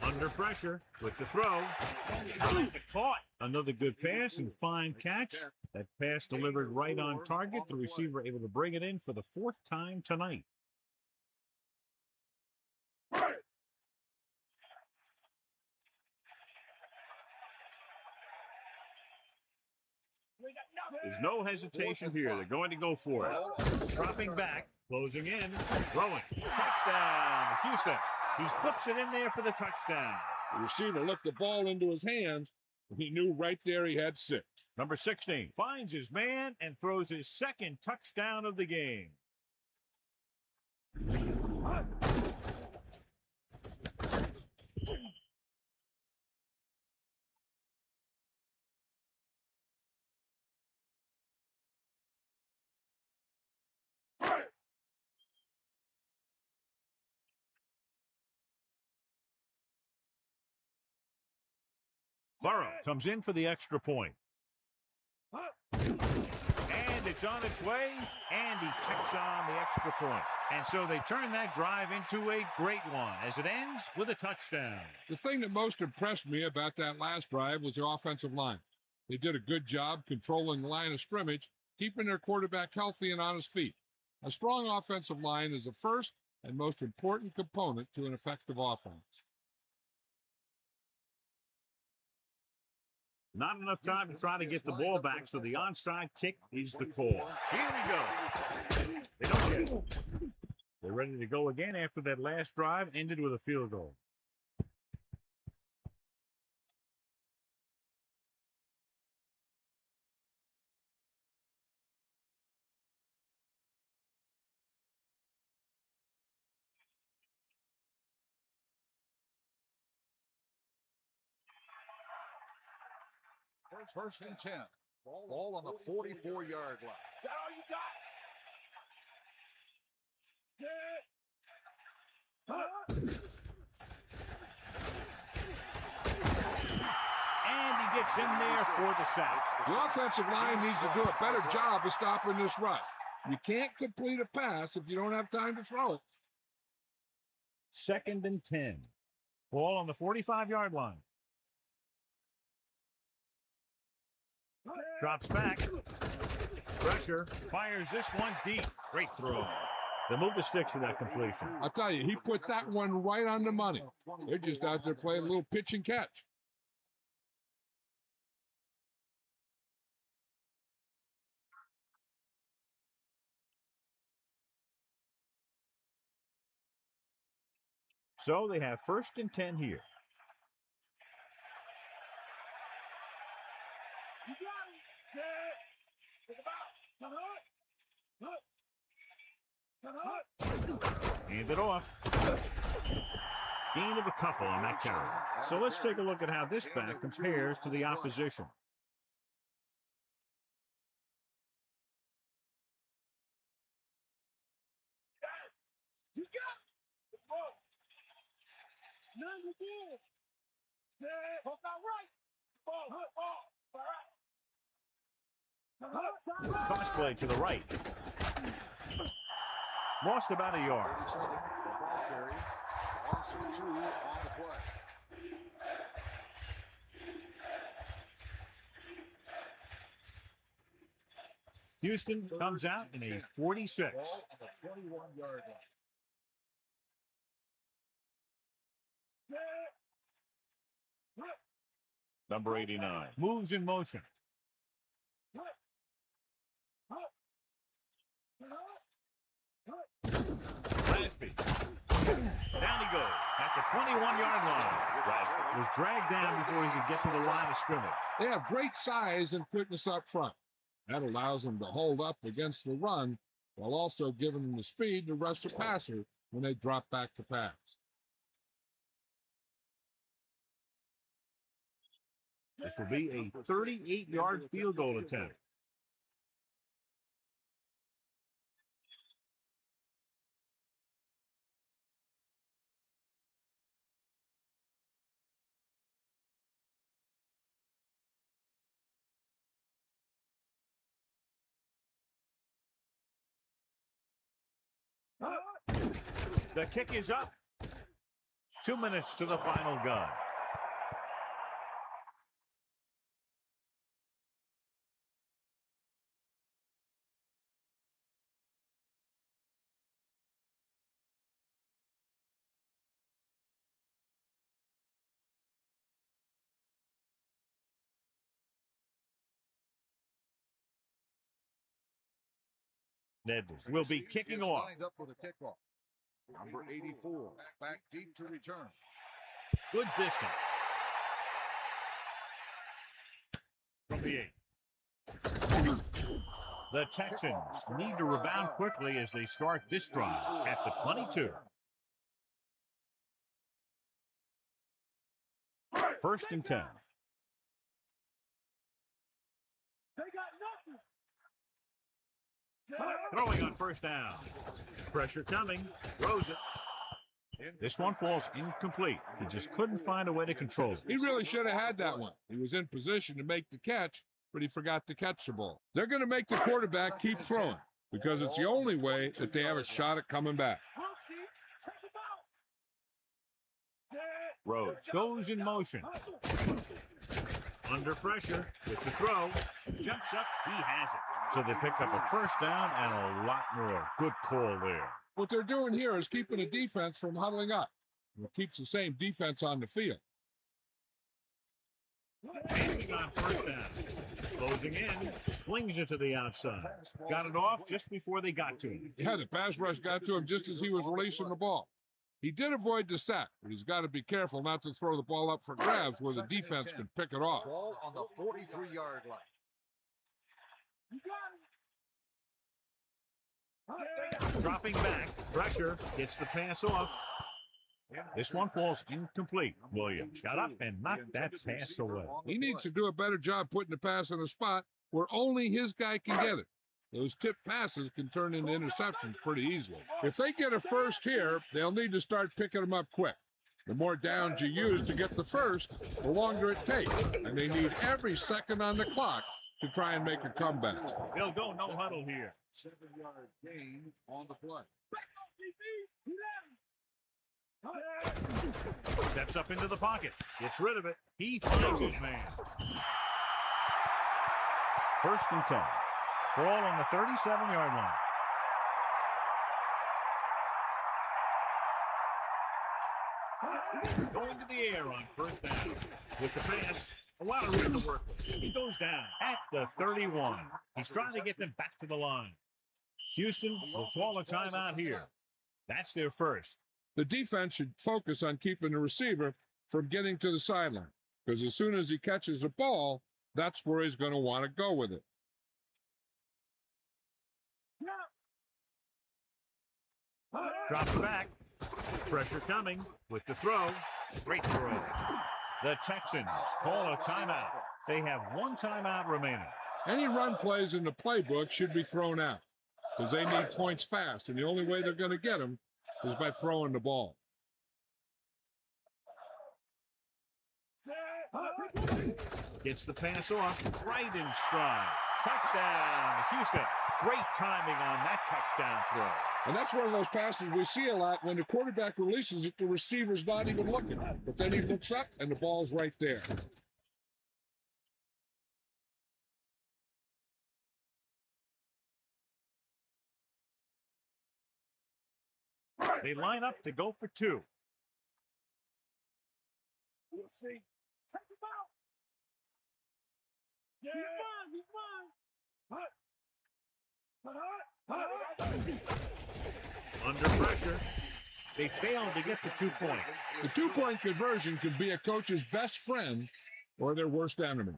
Under pressure with the throw. Caught. Another good pass and fine catch. That pass delivered right on target. The receiver able to bring it in for the 4th time tonight. There's no hesitation here. They're going to go for it. Dropping back, closing in, throwing. Touchdown, Houston. He flips it in there for the touchdown. The receiver looked the ball into his hands, and he knew right there he had 6. Number 16 finds his man and throws his 2nd touchdown of the game. Burrow comes in for the extra point. And it's on its way, and he kicks on the extra point. And so they turn that drive into a great one as it ends with a touchdown. The thing that most impressed me about that last drive was the offensive line. They did a good job controlling the line of scrimmage, keeping their quarterback healthy and on his feet. A strong offensive line is the first and most important component to an effective offense. Not enough time to try to get the ball back, so the onside kick is the call. Here we go. They don't get it. They're ready to go again after that last drive ended with a field goal. First and 10. Ball on the 44-yard line. Is that all you got? And he gets in there for the sack. The offensive line needs to do a better job of stopping this rush. You can't complete a pass if you don't have time to throw it. 2nd and 10. Ball on the 45-yard line. Drops back. Pressure. Fires this one deep. Great throw. They move the sticks with that completion. I'll tell you, he put that one right on the money. They're just out there playing a little pitch and catch. So they have 1st and 10 here. You got it. Think about. Hand it off. Gain of a couple on that carry. So let's take a look at how this back compares to the opposition. You got it. Ball. None you did. Hook out right. Ball. All right. Cross play to the right. Lost about a yard. Houston comes out in a 46. Ball on the 21-yard line. Number 89 moves in motion. Rasby. Down he goes at the 21-yard line. Rasby was dragged down before he could get to the line of scrimmage. They have great size and quickness up front. That allows them to hold up against the run while also giving them the speed to rush the passer when they drop back to pass. This will be a 38-yard field goal attempt. The kick is up. 2 minutes to the final gun. Ned will be kicking off. Lined up for the kickoff. Number 84, back deep to return. Good distance. From the 8. The Texans need to rebound quickly as they start this drive at the 22. 1st and 10. They got nothing. Throwing on 1st down. Pressure coming. Throws it. This one falls incomplete. He just couldn't find a way to control it. He really should have had that one. He was in position to make the catch, but he forgot to catch the ball. They're going to make the quarterback keep throwing because it's the only way that they have a shot at coming back. We'll see. Check him out. Rhodes goes in motion. Under pressure with the throw. Jumps up. He has it. So they pick up a 1st down and a lot more. Good call there. What they're doing here is keeping the defense from huddling up. It keeps the same defense on the field. Passing on first down. Closing in, flings it to the outside. Got it off just before they got to him. Yeah, the pass rush got to him just as he was releasing the ball. He did avoid the sack, but he's got to be careful not to throw the ball up for grabs where the defense can pick it off. Ball on the 43-yard line. Dropping back, pressure, gets the pass off. This one falls incomplete. Williams got up and knocked that pass away. He needs to do a better job putting the pass in a spot where only his guy can get it. Those tip passes can turn into interceptions pretty easily. If they get a first here, they'll need to start picking them up quick. The more downs you use to get the first, the longer it takes. And they need every second on the clock to try and make a comeback. They'll go no huddle here. 7-yard gain on the play. Steps up into the pocket. Gets rid of it. He finds his man. 1st and 10. Ball on the 37-yard line. Going to the air on first down. With the pass, a lot of room to work with. He goes down at the 31. He's trying to get them back to the line. Houston will call a timeout here. That's their first. The defense should focus on keeping the receiver from getting to the sideline, because as soon as he catches the ball, that's where he's going to want to go with it. Drops back. Pressure coming with the throw. Great throw. The Texans call a timeout. They have one timeout remaining. Any run plays in the playbook should be thrown out, because they need points fast, and the only way they're going to get them is by throwing the ball. Gets the pass off right in stride. Touchdown, Houston. Great timing on that touchdown throw. And that's one of those passes we see a lot. When the quarterback releases it, the receiver's not even looking. But then he looks up, and the ball's right there. They line up to go for two. We'll see. Check him out. Yeah. He's mine. Under pressure. They failed to get the 2 points. The two-point conversion could be a coach's best friend or their worst enemy.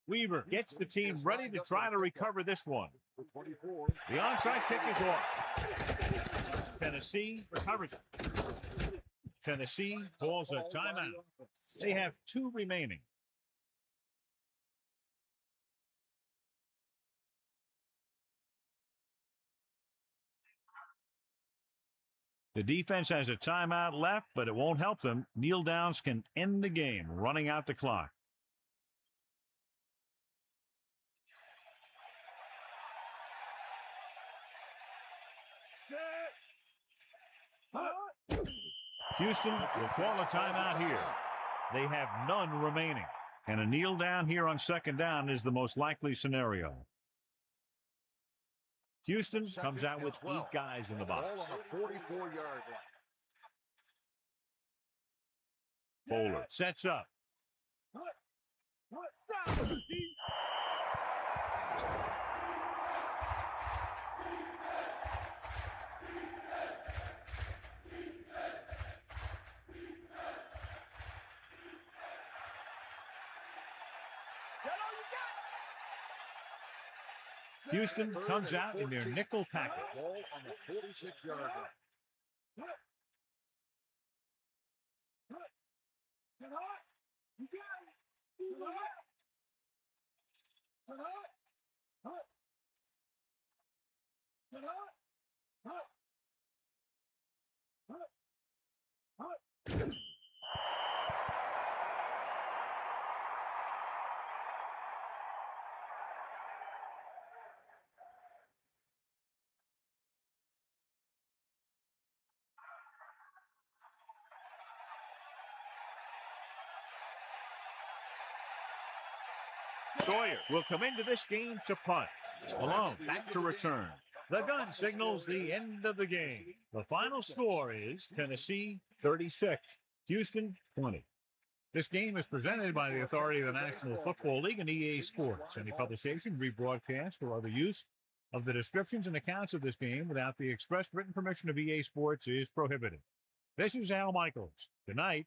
Weaver gets the team ready to try to recover this one. The onside kick is off. Tennessee recovers it. Tennessee calls a timeout. They have 2 remaining. The defense has a timeout left, but it won't help them. Kneel downs can end the game, running out the clock. Houston will call a timeout here. They have none remaining. And a kneel down here on 2nd down is the most likely scenario. Houston comes out with 8 guys in the box. Ball on the 44-yard line. Bowler sets up. Houston comes out in their nickel package. Ball on the 46-yard line. Sawyer will come into this game to punt. Malone back to return. The gun signals the end of the game. The final score is Tennessee 36, Houston 20. This game is presented by the authority of the National Football League and EA Sports. Any publication, rebroadcast, or other use of the descriptions and accounts of this game without the express written permission of EA Sports is prohibited. This is Al Michaels. Good night.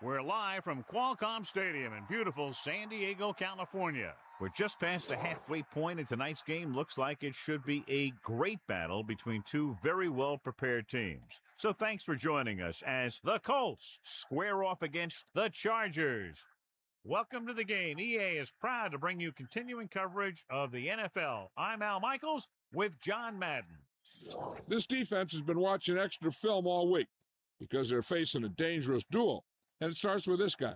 We're live from Qualcomm Stadium in beautiful San Diego, California. We're just past the halfway point, and tonight's game looks like it should be a great battle between two very well-prepared teams. So thanks for joining us as the Colts square off against the Chargers. Welcome to the game. EA is proud to bring you continuing coverage of the NFL. I'm Al Michaels with John Madden. This defense has been watching extra film all week because they're facing a dangerous duel. And it starts with this guy.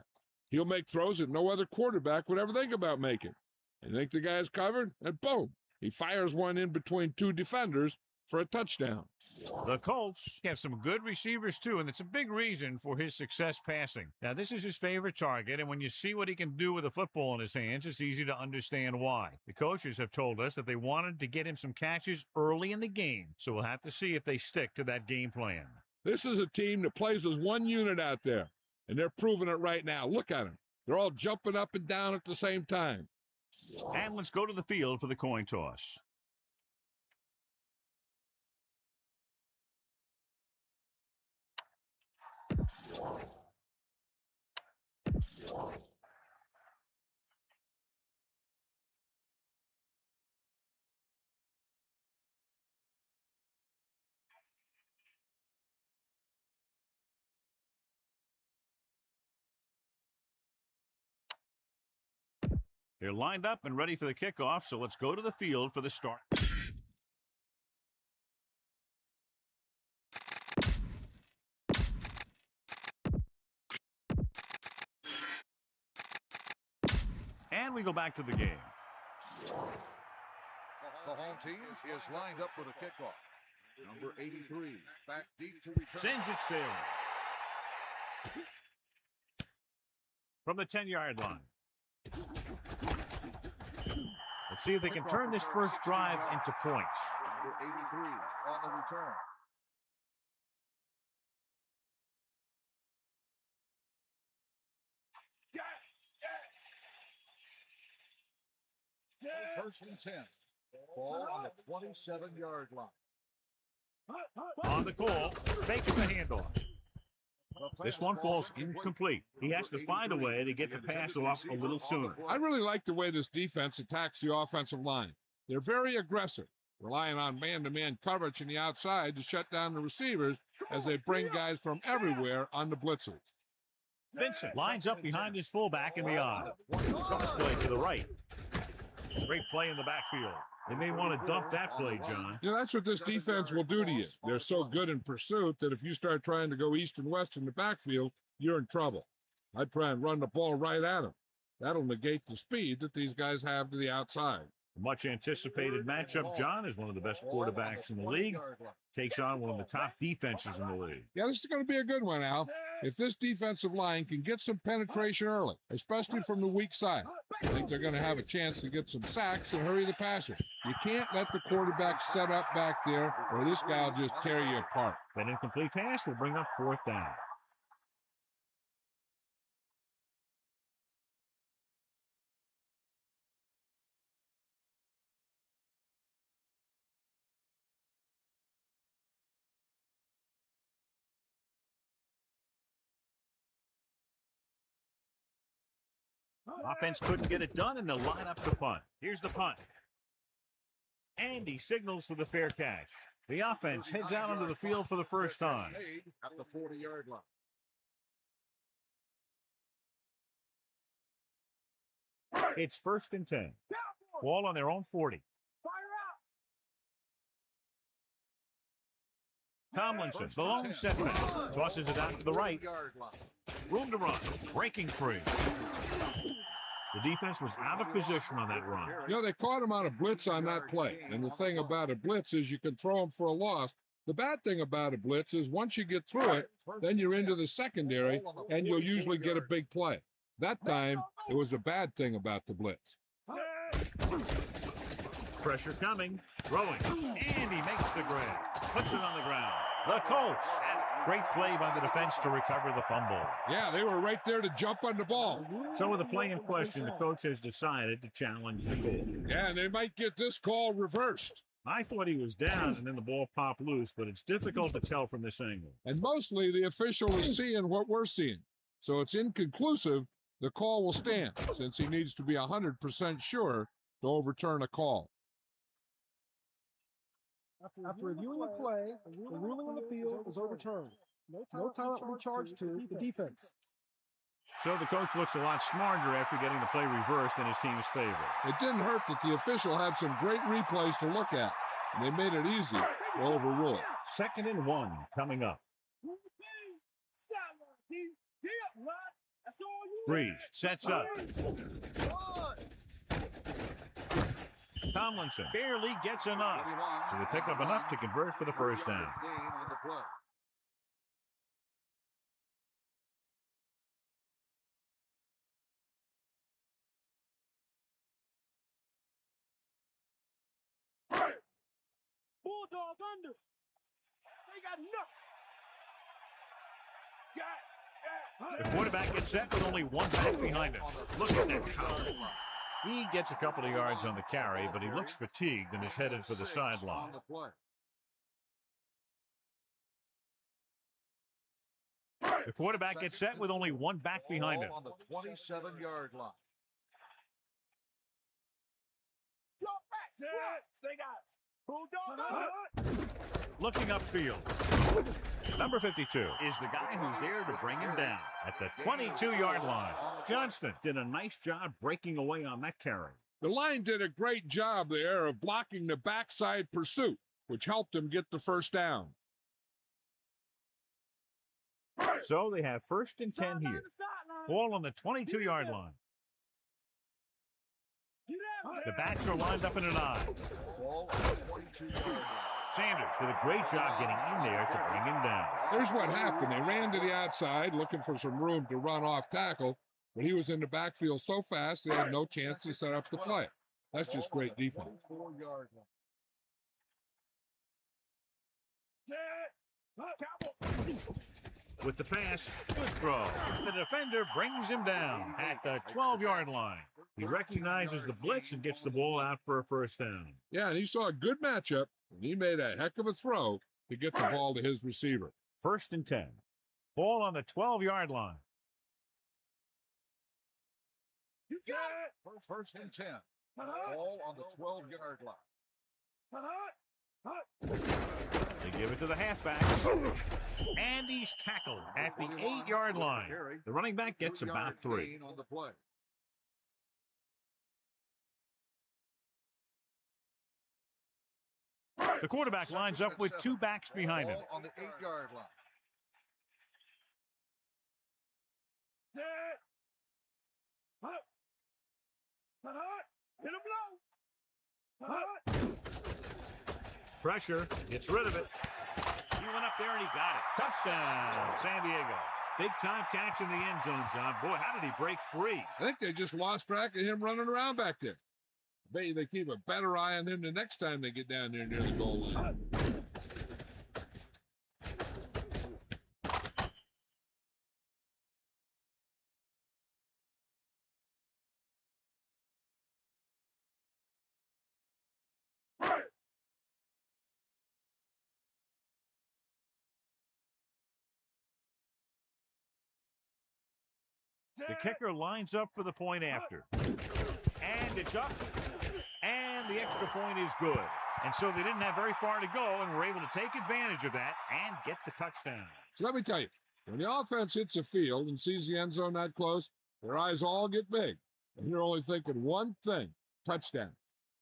He'll make throws that no other quarterback would ever think about making. You think the guy's covered, and boom, he fires one in between two defenders for a touchdown. The Colts have some good receivers, too, and it's a big reason for his success passing. Now, this is his favorite target, and when you see what he can do with a football in his hands, it's easy to understand why. The coaches have told us that they wanted to get him some catches early in the game, so we'll have to see if they stick to that game plan. This is a team that plays as one unit out there, and they're proving it right now. Look at them. They're all jumping up and down at the same time. And let's go to the field for the coin toss. They're lined up and ready for the kickoff, so let's go to the field for the start. And we go back to the game. The home team is lined up for the kickoff. Number 83, back deep to return. Sends it sailing. From the 10-yard line. Let's see if they can turn this first drive into points. Number 83 on the return. First and 10. Ball on the 27-yard line. On the call, fakes the handoff. This one falls incomplete. He has to find a way to get the pass off a little sooner. I really like the way this defense attacks the offensive line. They're very aggressive, relying on man-to-man coverage in the outside to shut down the receivers as they bring guys from everywhere on the blitzes. Vincent lines up behind his fullback in the eye. Cross play to the right. Great play in the backfield. They may want to dump that play, John. You know, that's what this defense will do to you. They're so good in pursuit that if you start trying to go east and west in the backfield, you're in trouble. I'd try and run the ball right at them. That'll negate the speed that these guys have to the outside. A much anticipated matchup, John, is one of the best quarterbacks in the league. Takes on one of the top defenses in the league. Yeah, this is going to be a good one, Al. If this defensive line can get some penetration early, especially from the weak side, I think they're going to have a chance to get some sacks and hurry the passer. You can't let the quarterback set up back there, or this guy will just tear you apart. That incomplete pass will bring up fourth down. Offense couldn't get it done, and they'll line up the punt. Here's the punt. And he signals for the fair catch. The offense heads out onto the field for the first time. At the 40-yard line. It's first and 10. Ball on their own 40. Tomlinson, the lone setback, tosses it out to the right. Room to run, breaking free. The defense was out of position on that run. You know, they caught him on a blitz on that play. And the thing about a blitz is you can throw him for a loss. The bad thing about a blitz is once you get through it, then you're into the secondary, and you'll usually get a big play. That time, it was a bad thing about the blitz. Pressure coming, throwing, and he makes the grab. Puts it on the ground. The Colts. Great play by the defense to recover the fumble. Yeah, they were right there to jump on the ball. So with the play in question, the coach has decided to challenge the call. Yeah, and they might get this call reversed. I thought he was down and then the ball popped loose, but it's difficult to tell from this angle. And mostly the official is seeing what we're seeing. so it's inconclusive. The call will stand since he needs to be 100% sure to overturn a call. After reviewing the play, the ruling on the field is overturned. No timeout will be charged to the defense. So the coach looks a lot smarter after getting the play reversed in his team's favor. It didn't hurt that the official had some great replays to look at, and they made it easy to overrule it. 2nd and 1 coming up. Breeze sets up. Tomlinson barely gets enough, so they pick up enough to convert for the first down. Bulldog under. They got enough. The quarterback gets set with only one back behind him. Look at that collar. He gets a couple of yards on the carry, but he looks fatigued and is headed for the sideline. The quarterback gets set with only one back behind him. On the 27-yard line. Drop back. Stay guys. Bulldog under. Looking upfield. Number 52 is the guy who's there to bring him down at the 22-yard line. Johnston did a nice job breaking away on that carry. The line did a great job there of blocking the backside pursuit, which helped him get the first down. So they have 1st and 10 here. Ball on the 22-yard line. The backs are lined up in an I. Ball on the 22-yard line. Sanders did a great job getting in there to bring him down. Here's what happened. They ran to the outside looking for some room to run off tackle, but he was in the backfield so fast they had no chance to set up the play. That's just great defense. 24-yard line. With the pass, good throw. The defender brings him down at the 12-yard line. He recognizes the blitz and gets the ball out for a first down. Yeah, and he saw a good matchup, and he made a heck of a throw to get the ball to his receiver. 1st and 10. Ball on the 12-yard line. You got it. First and 10. Ball on the 12-yard line. They give it to the halfback. And he's tackled at the 8-yard line. The running back gets about 3. On the play. The quarterback lines up with 2 backs behind him. On the 8-yard line. Hit him low. Pressure, gets rid of it. He went up there and he got it. Touchdown, San Diego. Big time catch in the end zone, John. Boy, how did he break free? I think they just lost track of him running around back there. I bet you they keep a better eye on him the next time they get down there near the goal line. The kicker lines up for the point after. And it's up. And the extra point is good. And so they didn't have very far to go and were able to take advantage of that and get the touchdown. So let me tell you, when the offense hits a field and sees the end zone that close, their eyes all get big. And they're only thinking one thing, touchdown.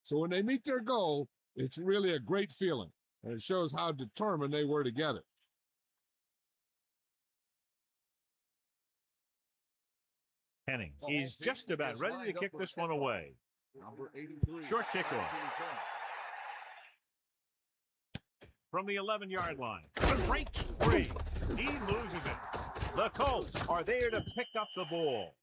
So when they meet their goal, it's really a great feeling. And it shows how determined they were to get it. Henning is just about ready to kick this one away. Number 83. Short kickoff. From the 11-yard line. Breaks free. He loses it. The Colts are there to pick up the ball.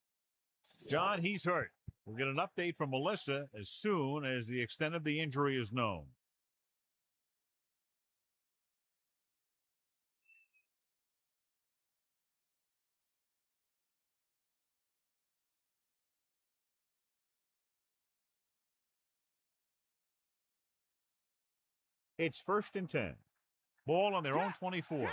John, he's hurt. We'll get an update from Melissa as soon as the extent of the injury is known. It's 1st and 10. Ball on their own 24.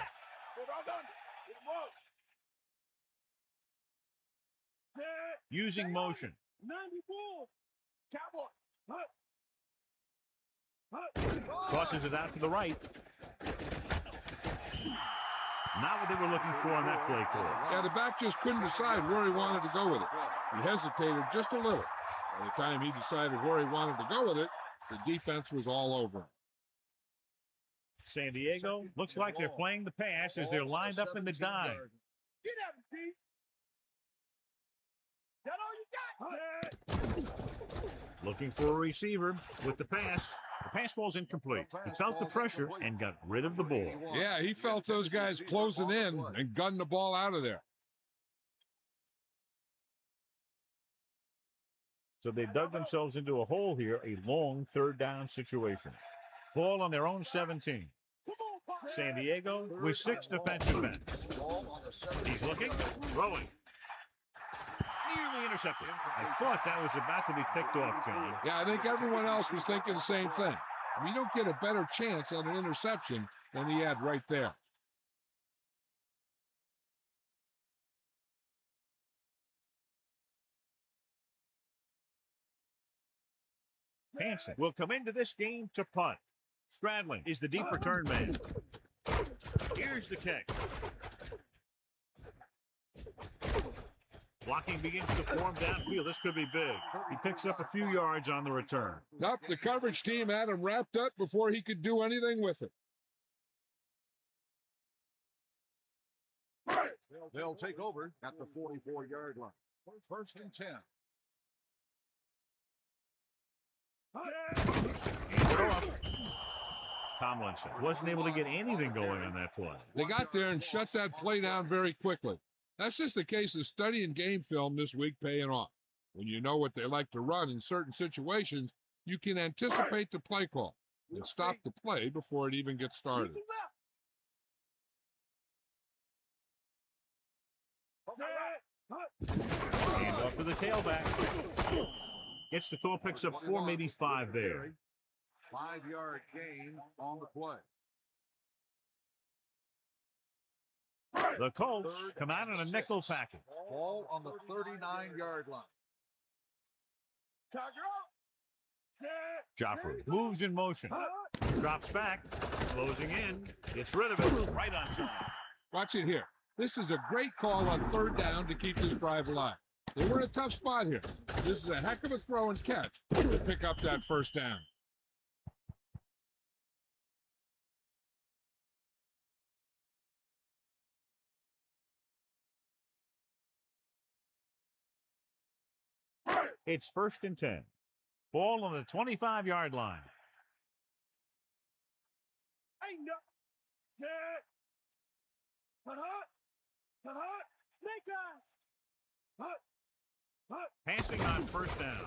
using motion. 94. Cowboy. Crosses it out to the right. Not what they were looking for on that play call. Yeah, the back just couldn't decide where he wanted to go with it. He hesitated just a little. By the time he decided where he wanted to go with it, the defense was all over him. San Diego looks like they're playing the pass as they're lined up in the dime. Get at him, Pete. That all you got? Looking for a receiver with the pass. The pass falls incomplete. He felt the pressure and got rid of the ball. Yeah, he felt those guys closing in and gunned the ball out of there. So they dug themselves into a hole here, a long third down situation. Ball on their own 17. San Diego with 6 defensive backs. He's looking, throwing. Nearly intercepted. I thought that was about to be picked off, John. Yeah, I think everyone else was thinking the same thing. You don't get a better chance at an interception than he had right there. Hansen will come into this game to punt. Stradling is the deep return man. Here's the kick. Blocking begins to form downfield. This could be big. He picks up a few yards on the return. Nope, the coverage team had him wrapped up before he could do anything with it. They'll take over at the 44-yard line. First and 10. Hands it off. Tomlinson wasn't able to get anything going on that play. They got there and shut that play down very quickly. That's just a case of studying game film this week paying off. When you know what they like to run in certain situations, you can anticipate the play call and stop the play before it even gets started. Hand off to the tailback. Gets the throw, picks up 4, maybe 5 there. 5-yard gain on the play. The Colts come out in a nickel package. Ball on the 39-yard line. Joffrey moves in motion. Drops back. Closing in. Gets rid of it. Right on time. Watch it here. This is a great call on third down to keep this drive alive. They were in a tough spot here. This is a heck of a throw and catch to pick up that first down. It's first and 10. Ball on the 25-yard line. Snake eyes. Passing on first down.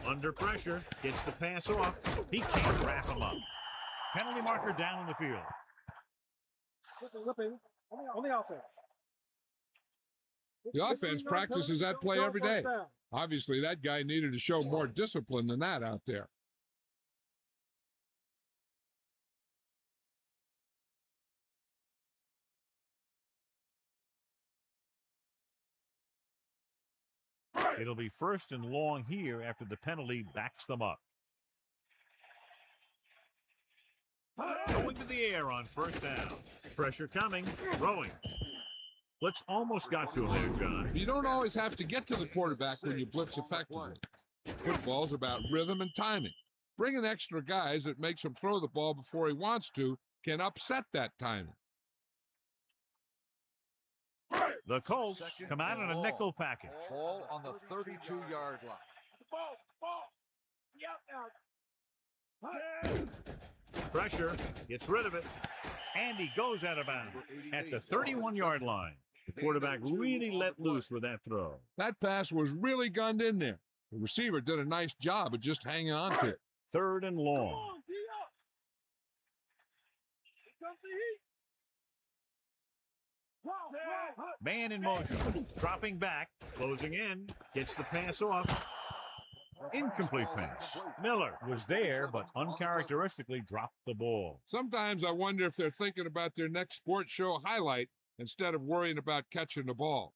Under pressure. Gets the pass off. He can't wrap him up. Penalty marker down in the field. Flipping on the offense. The offense practices that play every day. Obviously, that guy needed to show more discipline than that out there. It'll be first and long here after the penalty backs them up. Going to the air on first down. Pressure coming. Throwing. Blitz almost got to him there, John. You don't always have to get to the quarterback when you blitz effectively. Football's about rhythm and timing. Bringing extra guys that makes him throw the ball before he wants to can upset that timing. The Colts come out in a nickel package. Ball on the 32-yard line. Pressure. Gets rid of it. And he goes out of bounds at the 31-yard line. The quarterback really let loose with that throw. That pass was really gunned in there. The receiver did a nice job of just hanging on to it. Third and long. Man in motion. Dropping back. Closing in. Gets the pass off. Incomplete pass. Miller was there, but uncharacteristically dropped the ball. Sometimes I wonder if they're thinking about their next sports show highlight instead of worrying about catching the ball.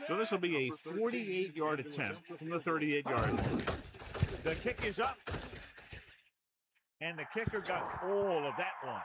So this will be a 48-yard attempt from the 38-yard line. The kick is up. And the kicker got all of that one.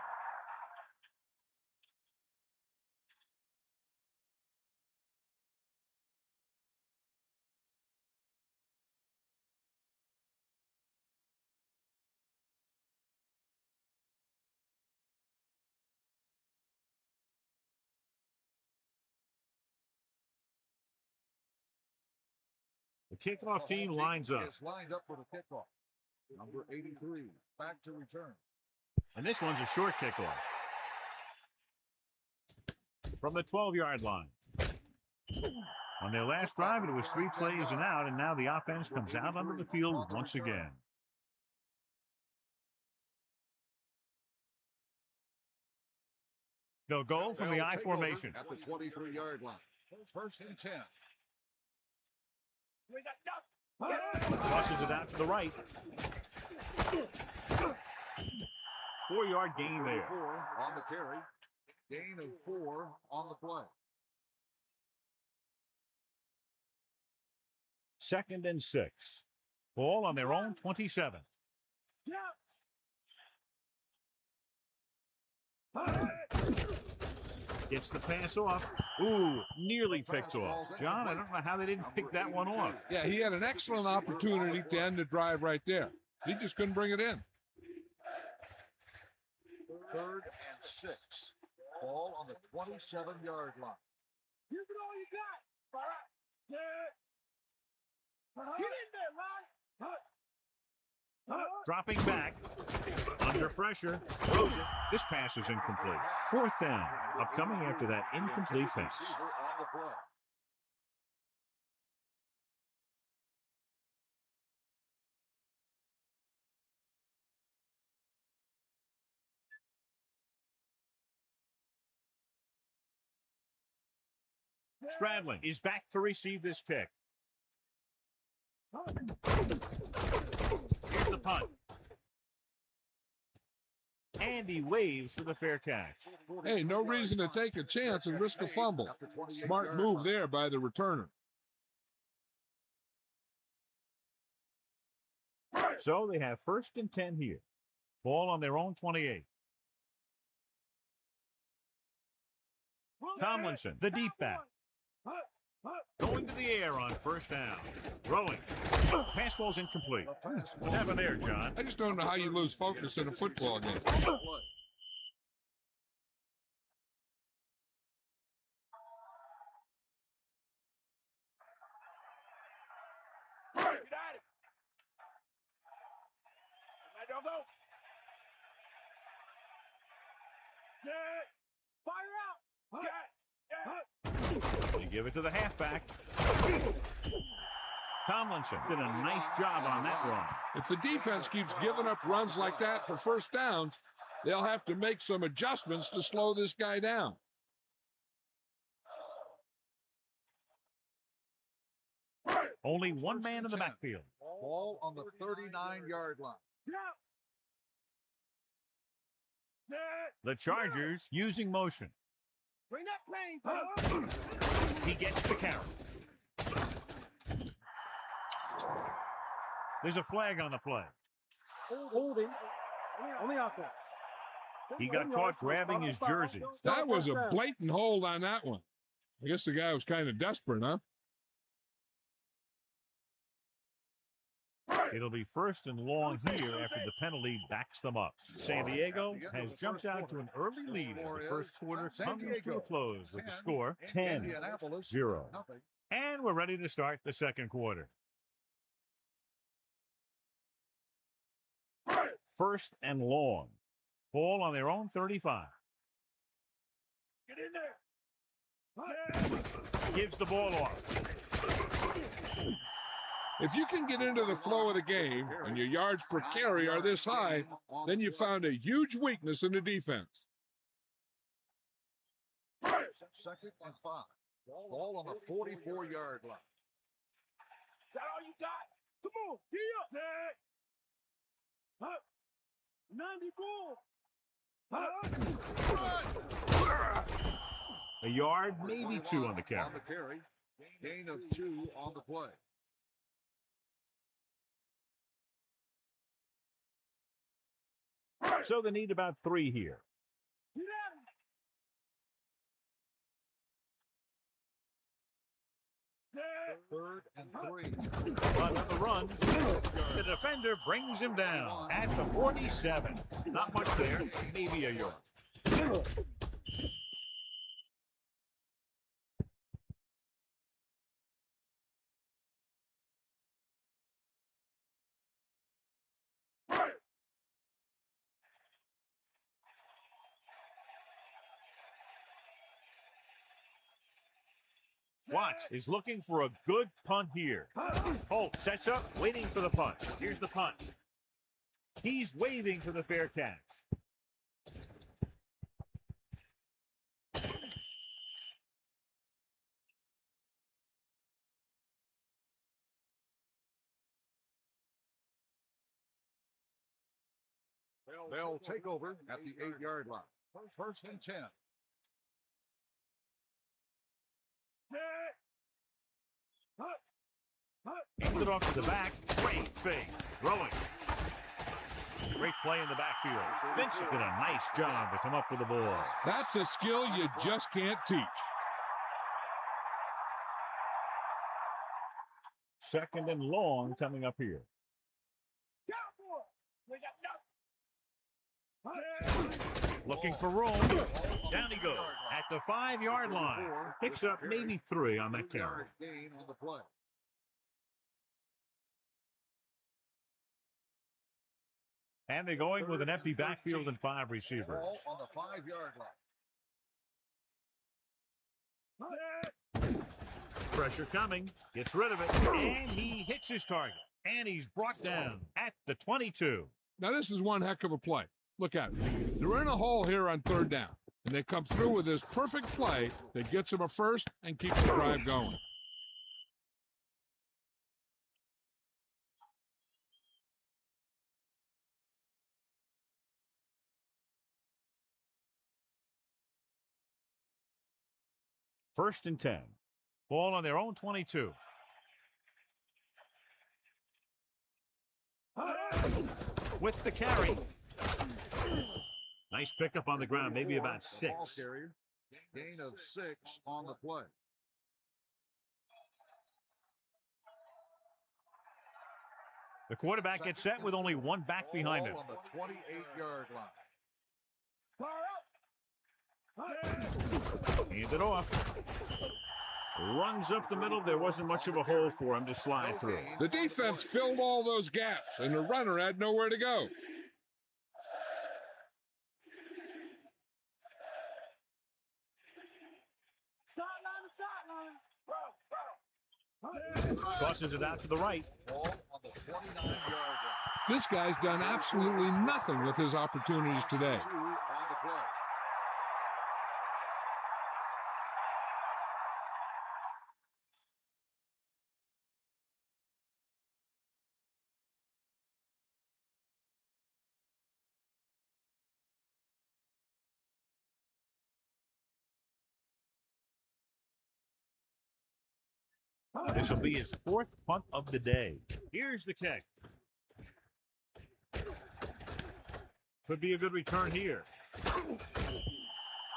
The kickoff team lines up. Is lined up for the kickoff. Number 83, back to return. And this one's a short kickoff. From the 12-yard line. On their last drive, it was 3 plays and out, and now the offense comes out onto the field once again. They'll go from the I formation. At the 23-yard line. First and 10. Tosses it out to the right. 4-yard gain there. 4 on the carry. Gain of 4 on the play. 2nd and 6. Ball on their own 27. Gets the pass off. Ooh, nearly picked off. John, I don't know how they didn't pick that one off. Yeah, he had an excellent opportunity to end the drive right there. He just couldn't bring it in. 3rd and 6. Ball on the 27-yard line. Give it all you got. All right. Get in there, man. Dropping back. Under pressure. Throws it. This pass is incomplete. 4th down. Upcoming after that incomplete pass. Receiver on the play. Stradling is back to receive this kick. Here's the punt. And he waves for the fair catch. Hey, no reason to take a chance and risk a fumble. Smart move there by the returner. So they have 1st and 10 here. Ball on their own 28. Tomlinson, the deep back. Going to the air on 1st down. Throwing. Pass ball's incomplete. What happened there, John? I just don't know how you lose focus in a football game. Get at it. Don't go. Set. Fire out. You give it to the halfback. Tomlinson did a nice job on that run. If the defense keeps giving up runs like that for 1st downs, they'll have to make some adjustments to slow this guy down. Only one man in the backfield. Ball on the 39-yard line. The Chargers using motion. Bring that plane. He gets the carry. There's a flag on the play. Holding on the offense. He got caught grabbing his jersey. That was a blatant hold on that one. I guess the guy was kind of desperate, huh? It'll be 1st and long here after the penalty backs them up. San Diego has jumped out to an early lead as the 1st quarter comes to a close with the score 10-0. And we're ready to start the 2nd quarter. 1st and long. Ball on their own 35. Get in there. Gives the ball off. If you can get into the flow of the game and your yards per carry are this high, then you found a huge weakness in the defense. 2nd and 5. Ball on the 44-yard line. Is that all you got? Come on, get up. 90 ball. A yard, maybe 2 on the carry. Gain of 2 on the play. So they need about 3 here. Third and 3. But on the run, the defender brings him down at the 47. Not much there, maybe a yard. Watts is looking for a good punt here. Holt sets up, waiting for the punt. Here's the punt. He's waving for the fair catch. They'll take over at the 8-yard line. First and 10. Hands it off to the back. Great fake. Throwing. Great play in the backfield. Vincent did a nice job to come up with the ball. That's a skill you just can't teach. Second and long coming up here. Looking for room. Down he goes at the 5-yard line. Picks up maybe 3 on that carry. Gain on the play. And they're going with an empty backfield and 5 receivers. Ball on the 5-yard line. Pressure coming. Gets rid of it. And he hits his target. And he's brought down at the 22. Now, this is one heck of a play. Look at it. They're in a hole here on 3rd down, and they come through with this perfect play that gets them a first and keeps the drive going. First and 10. Ball on their own 22. With the carry. Nice pickup on the ground, maybe about 6. Gain of 6 on the play. The quarterback gets set with only 1 back behind him. On the 28-yard line. Hand it off. Runs up the middle. There wasn't much of a hole for him to slide through. The defense filled all those gaps, and the runner had nowhere to go. Tosses it out to the right. Ball on the 29-yard line. This guy's done absolutely nothing with his opportunities today. 2 on the play. This will be his 4th punt of the day. Here's the kick. Could be a good return here.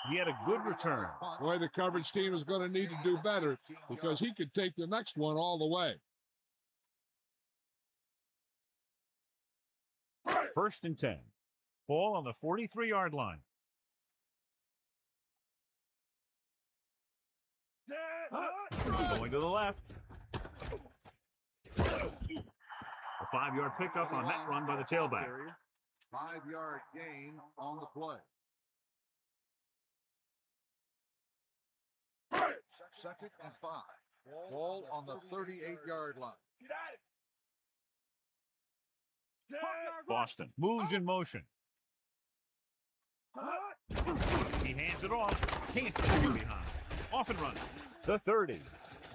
He had a good return. Boy, the coverage team is going to need to do better because he could take the next one all the way. First and 10. Ball on the 43-yard line. Going to the left. A 5-yard pickup on that run by the tailback. 5-yard gain on the play. Second and 5. Ball on the 38-yard line. Boston moves in motion. He hands it off. Can't get behind. Off and running. The 30,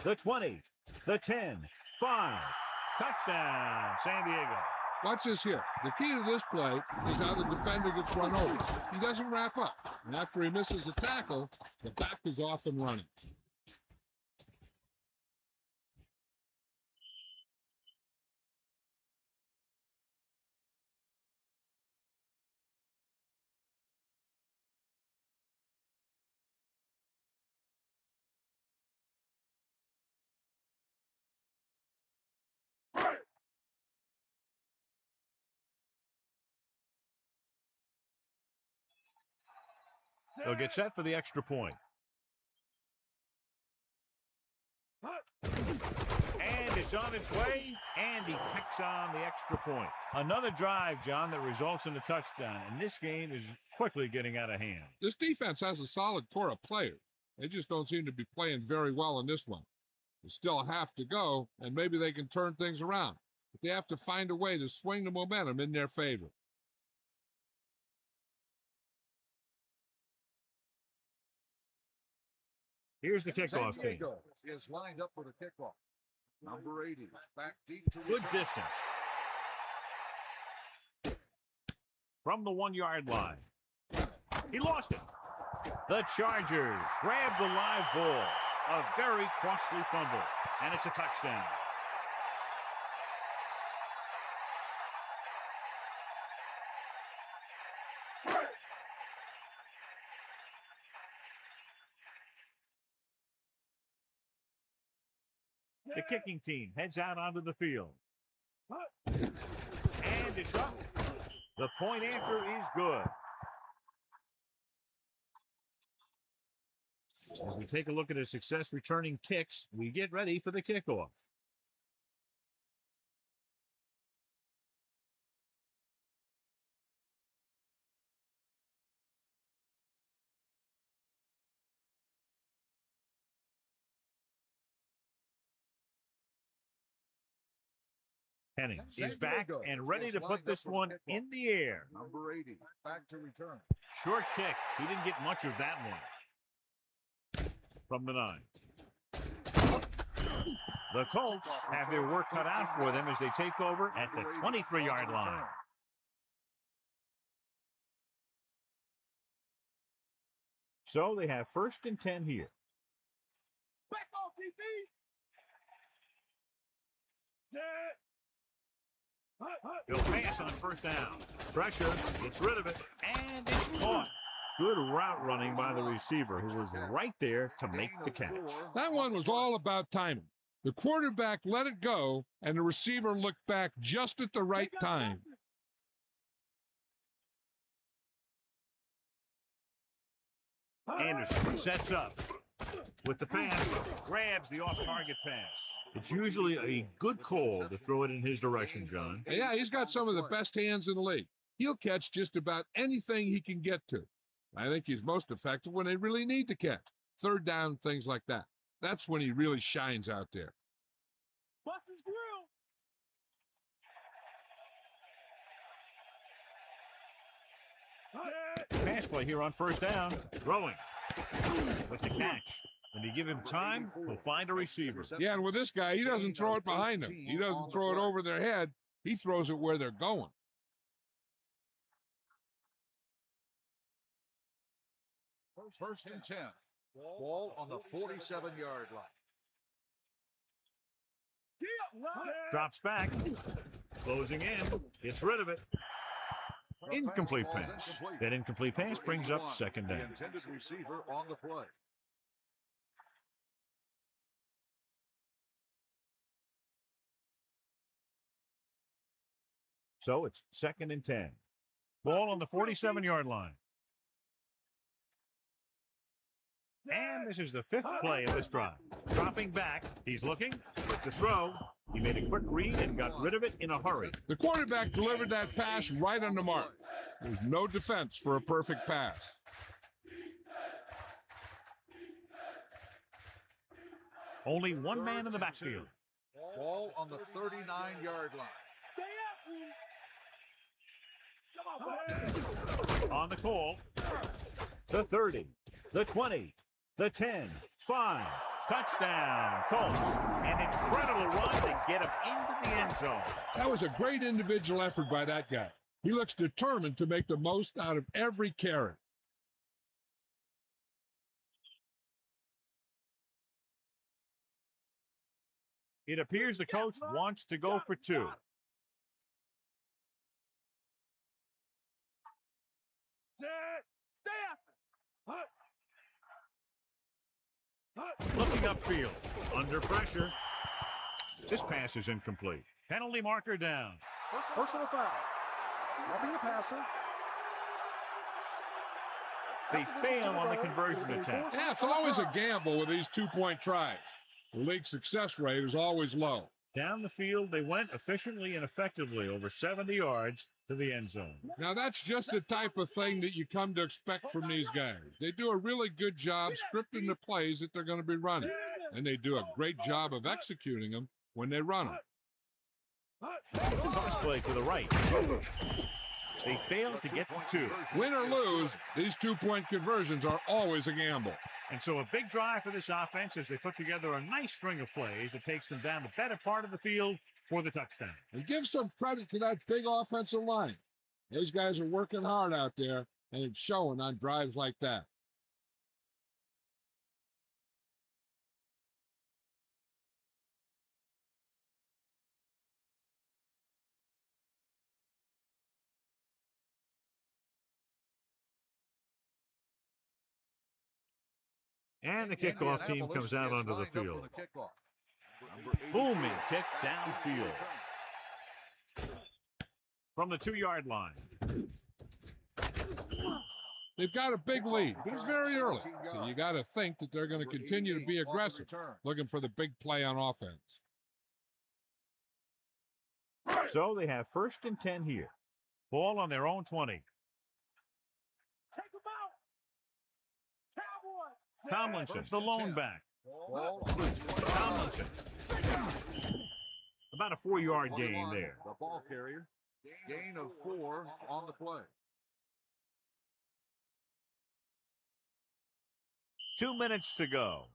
the 20, the 10, 5. Touchdown, San Diego. Watch this here. The key to this play is how the defender gets run over. He doesn't wrap up. And after he misses a tackle, the back is off and running. They'll get set for the extra point. And it's on its way, and he kicks on the extra point. Another drive, John, that results in a touchdown, and this game is quickly getting out of hand. This defense has a solid core of players. They just don't seem to be playing very well in this one. They still have to go, and maybe they can turn things around. But they have to find a way to swing the momentum in their favor. Here's the kickoff team. Is lined up for the kickoff. Number 80, back deep to Good return. distance. From the 1-yard line. He lost it. The Chargers grab the live ball. A very costly fumble. And it's a touchdown. The kicking team heads out onto the field. And it's up. The point after is good. As we take a look at his success returning kicks, we get ready for the kickoff. Henning is back and ready to put this one in the air. Number 80, back to return. Short kick. He didn't get much of that one. From the 9. The Colts have their work cut out for them as they take over at the 23-yard line. So they have 1st and 10 here. Back off, DB. He'll pass on 1st down. Pressure, gets rid of it, and it's caught. Good route running by the receiver, who was right there to make the catch. That one was all about timing. The quarterback let it go, and the receiver looked back just at the right time. Anderson sets up with the pass, grabs the off-target pass. It's usually a good call to throw it in his direction, John. Yeah, he's got some of the best hands in the league. He'll catch just about anything he can get to. I think he's most effective when they really need to catch. 3rd down, things like that. That's when he really shines out there. Bust his grill. Pass play here on 1st down. Throwing with the catch. When you give him time, he'll find a receiver. Yeah, and with this guy, he doesn't throw it behind them. He doesn't throw it over their head. He throws it where they're going. First and 10. Ball on the 47-yard line. Drops back. Closing in. Gets rid of it. Incomplete pass. That incomplete pass brings up 2nd down. The intended receiver on the play. So it's 2nd and 10. Ball on the 47-yard line. And this is the 5th play of this drive. Dropping back. He's looking with the throw. He made a quick read and got rid of it in a hurry. The quarterback delivered that pass right on the mark. There's no defense for a perfect pass. Only one man in the backfield. Ball on the 39-yard line. On the call, the 30, the 20, the 10, 5, touchdown, Colts. An incredible run to get him into the end zone. That was a great individual effort by that guy. He looks determined to make the most out of every carry. It appears the coach wants to go for 2. Looking upfield, under pressure. This pass is incomplete. Penalty marker down. Personal foul. Roughing the passer. They fail on the conversion attempt. Yeah, it's always a gamble with these two-point tries. The league success rate is always low. Down the field, they went efficiently and effectively over 70 yards to the end zone. Now, that's just the type of thing that you come to expect from these guys. They do a really good job scripting the plays that they're going to be running, and they do a great job of executing them when they run them. Pass play to the right. They fail to get to two. Win or lose, these two-point conversions are always a gamble. And so a big drive for this offense as they put together a nice string of plays that takes them down the better part of the field for the touchdown. And give some credit to that big offensive line. Those guys are working hard out there, and it's showing on drives like that. And the kickoff team comes out onto the field. Booming kick downfield from the 2-yard line. They've got a big lead. It's very early, so you got to think that they're going to continue to be aggressive, looking for the big play on offense. So they have 1st and 10 here. Ball on their own 20. Take them out. Cowboys. Tomlinson, the lone back. Tomlinson. About a 4-yard gain there. The ball carrier. Gain of 4 on the play. 2 minutes to go.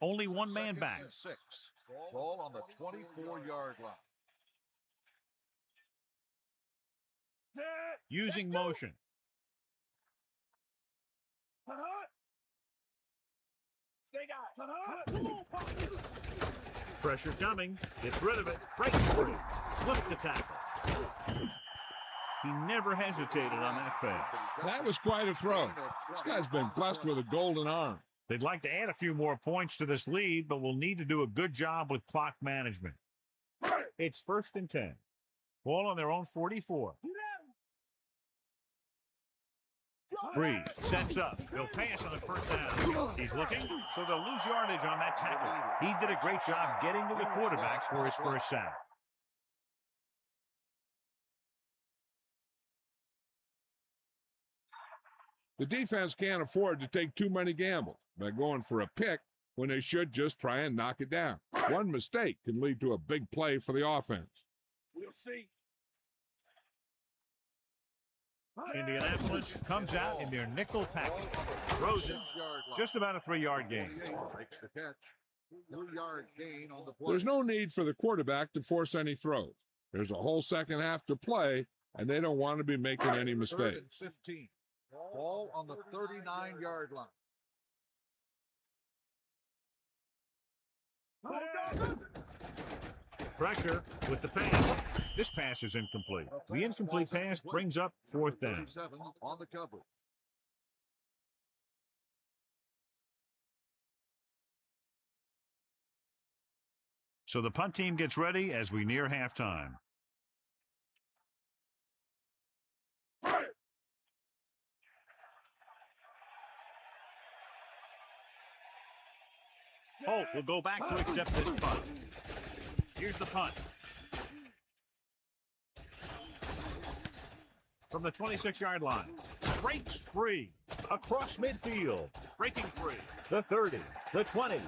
Only one man back. 6. Ball on the 24-yard line. Using motion. Pressure coming. Gets rid of it. Breaks free. Slips the tackle. He never hesitated on that pass. That was quite a throw. This guy's been blessed with a golden arm. They'd like to add a few more points to this lead, but will need to do a good job with clock management. It's 1st and 10. Ball on their own 44. Breeze sets up. They'll pass on the 1st down. He's looking, so they'll lose yardage on that tackle. He did a great job getting to the quarterback for his 1st sack. The defense can't afford to take too many gambles by going for a pick when they should just try and knock it down. One mistake can lead to a big play for the offense. We'll see. Indianapolis comes out in their nickel package. Throws it. Just about a 3-yard gain. Makes the catch. 3-yard gain on the play. There's no need for the quarterback to force any throws. There's a whole second half to play, and they don't want to be making any 3rd mistakes. and 15. Ball on the 39-yard line. Pressure with the pass. This pass is incomplete. The incomplete pass brings up 4th down. 37 on the cover. So the punt team gets ready as we near halftime. Holt will go back to accept this punt. Here's the punt. From the 26-yard line. Breaks free. Across midfield. Breaking free. The 30. The 20.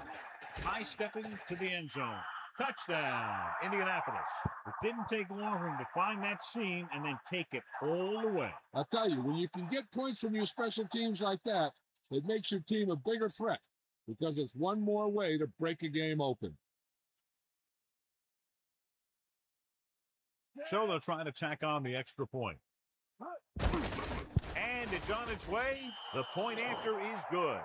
High stepping to the end zone. Touchdown, Indianapolis. It didn't take long for him to find that seam and then take it all the way. I'll tell you, when you can get points from your special teams like that, it makes your team a bigger threat because it's one more way to break a game open. So they'll try to tack on the extra point. And it's on its way. The point after is good.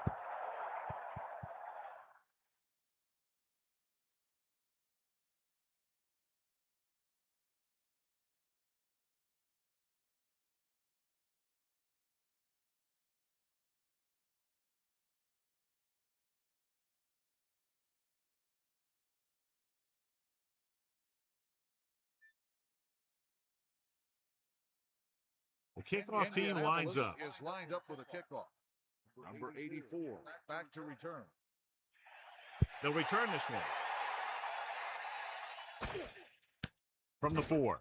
kickoff team lines up. Is lined up for the kickoff. Number 84, back to return. They'll return this one. From the 4.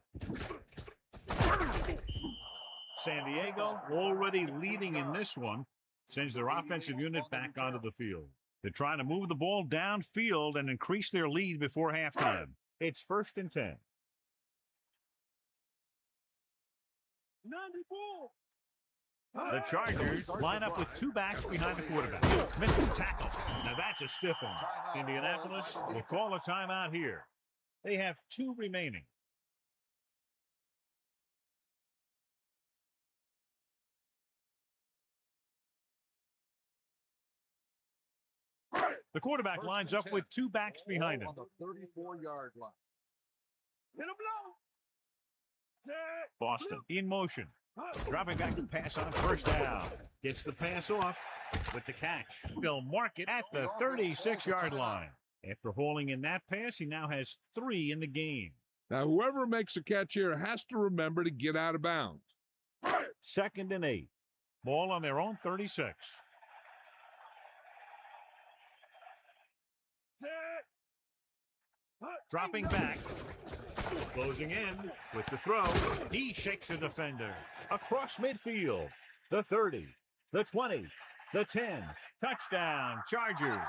San Diego already leading in this one, sends their offensive unit back onto the field. They're trying to move the ball downfield and increase their lead before halftime. It's 1st and 10. 94. The Chargers line up with 2 backs behind the quarterback. Missed the tackle. Now that's a stiff one. Indianapolis will call a timeout here. They have 2 remaining. The quarterback lines up with 2 backs behind him. On the 34-yard line. Hit him low. Set. Boston in motion. Dropping back to pass on 1st down. Gets the pass off with the catch. They'll mark it at the 36-yard line. After hauling in that pass, he now has 3 in the game. Now, whoever makes a catch here has to remember to get out of bounds. 2nd and 8. Ball on their own 36. Dropping back. Closing in with the throw. He shakes a defender. Across midfield. The 30. The 20. The 10. Touchdown, Chargers.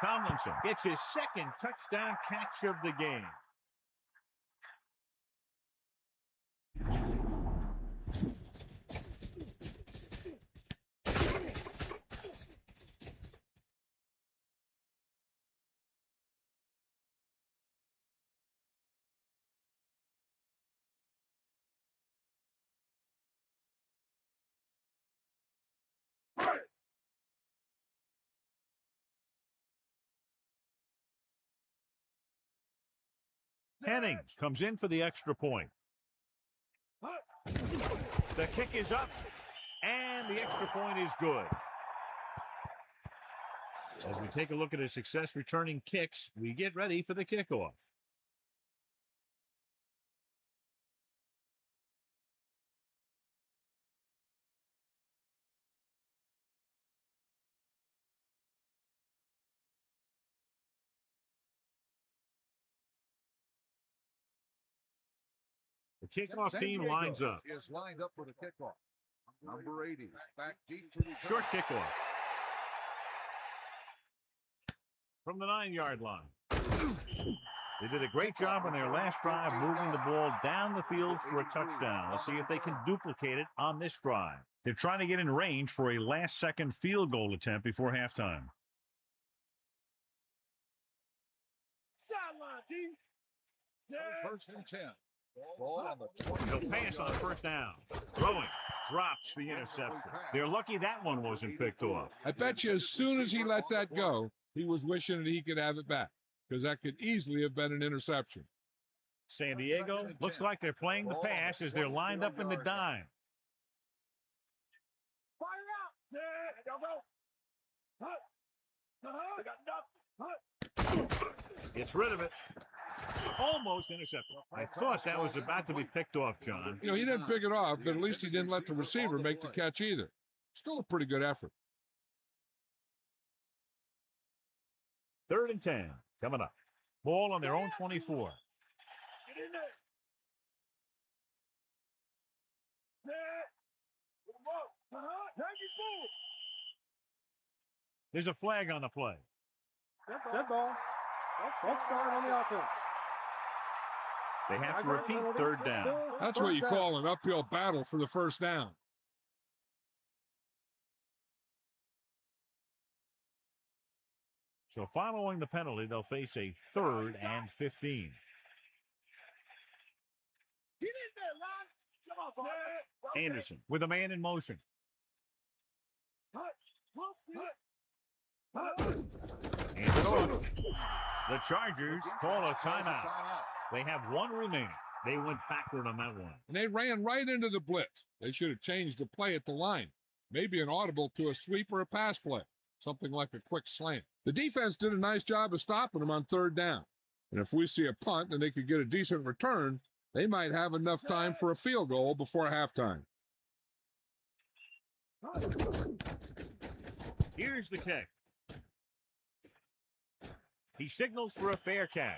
Tomlinson gets his 2nd touchdown catch of the game. Hennings comes in for the extra point. The kick is up, and the extra point is good. As we take a look at his success returning kicks, we get ready for the kickoff. The kickoff team lines up. Is lined up for the kickoff. Number 80, back deep to return. Short kickoff. From the 9-yard line. They did a great job on their last drive moving the ball down the field for a touchdown. Let's see if they can duplicate it on this drive. They're trying to get in range for a last-second field goal attempt before halftime. Sideline, D. Set. 1st and 10. Ball on the 20. He'll pass on 1st down. Throwing. Drops the interception. They're lucky that one wasn't picked off. I bet you as soon as he let that go, he was wishing that he could have it back, because that could easily have been an interception. San Diego looks like they're playing the pass as they're lined up in the dime. Fire out. Set. Y'all go. They got nothing. Gets rid of it. Almost intercepted. I thought that was about to be picked off, John. You know, he didn't pick it off, but at least he didn't let the receiver make the catch either. Still a pretty good effort. 3rd and 10 coming up. Ball on their own 24. Get in there. Set. 94. There's a flag on the play. Dead ball. Let's start on the offense. They have to repeat 3rd down. That's what you call an uphill battle for the 1st down. So following the penalty, they'll face a 3rd and 15. Get in there, line. Come on, set. Anderson with a man in motion. And it's off. The Chargers call a timeout. They have 1 remaining. They went backward on that one. And they ran right into the blitz. They should have changed the play at the line. Maybe an audible to a sweep or a pass play. Something like a quick slant. The defense did a nice job of stopping them on 3rd down. And if we see a punt and they could get a decent return, they might have enough time for a field goal before halftime. Here's the kick. He signals for a fair catch.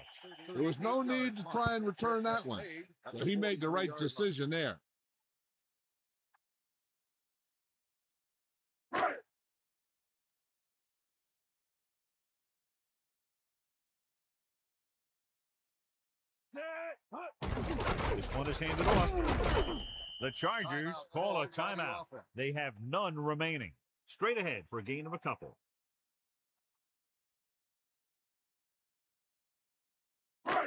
There was no need to try and return that one, so he made the right decision there. This one is handed off. The Chargers call a timeout. They have none remaining. Straight ahead for a gain of a couple.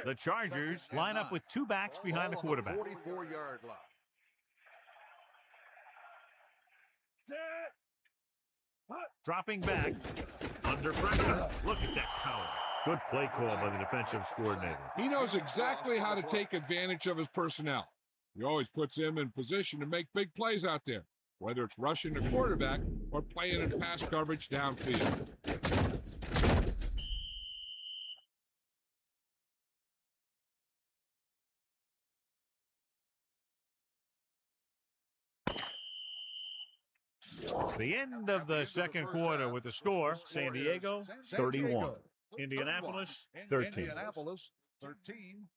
The Chargers line up with two backs behind the quarterback. 44-yard line. Dropping back. Under pressure. Look at that power. Good play call by the defensive coordinator. He knows exactly how to take advantage of his personnel. He always puts him in position to make big plays out there, whether it's rushing the quarterback or playing in pass coverage downfield. The end of the second quarter with the score, San Diego 31, Indianapolis 13. Indianapolis 13.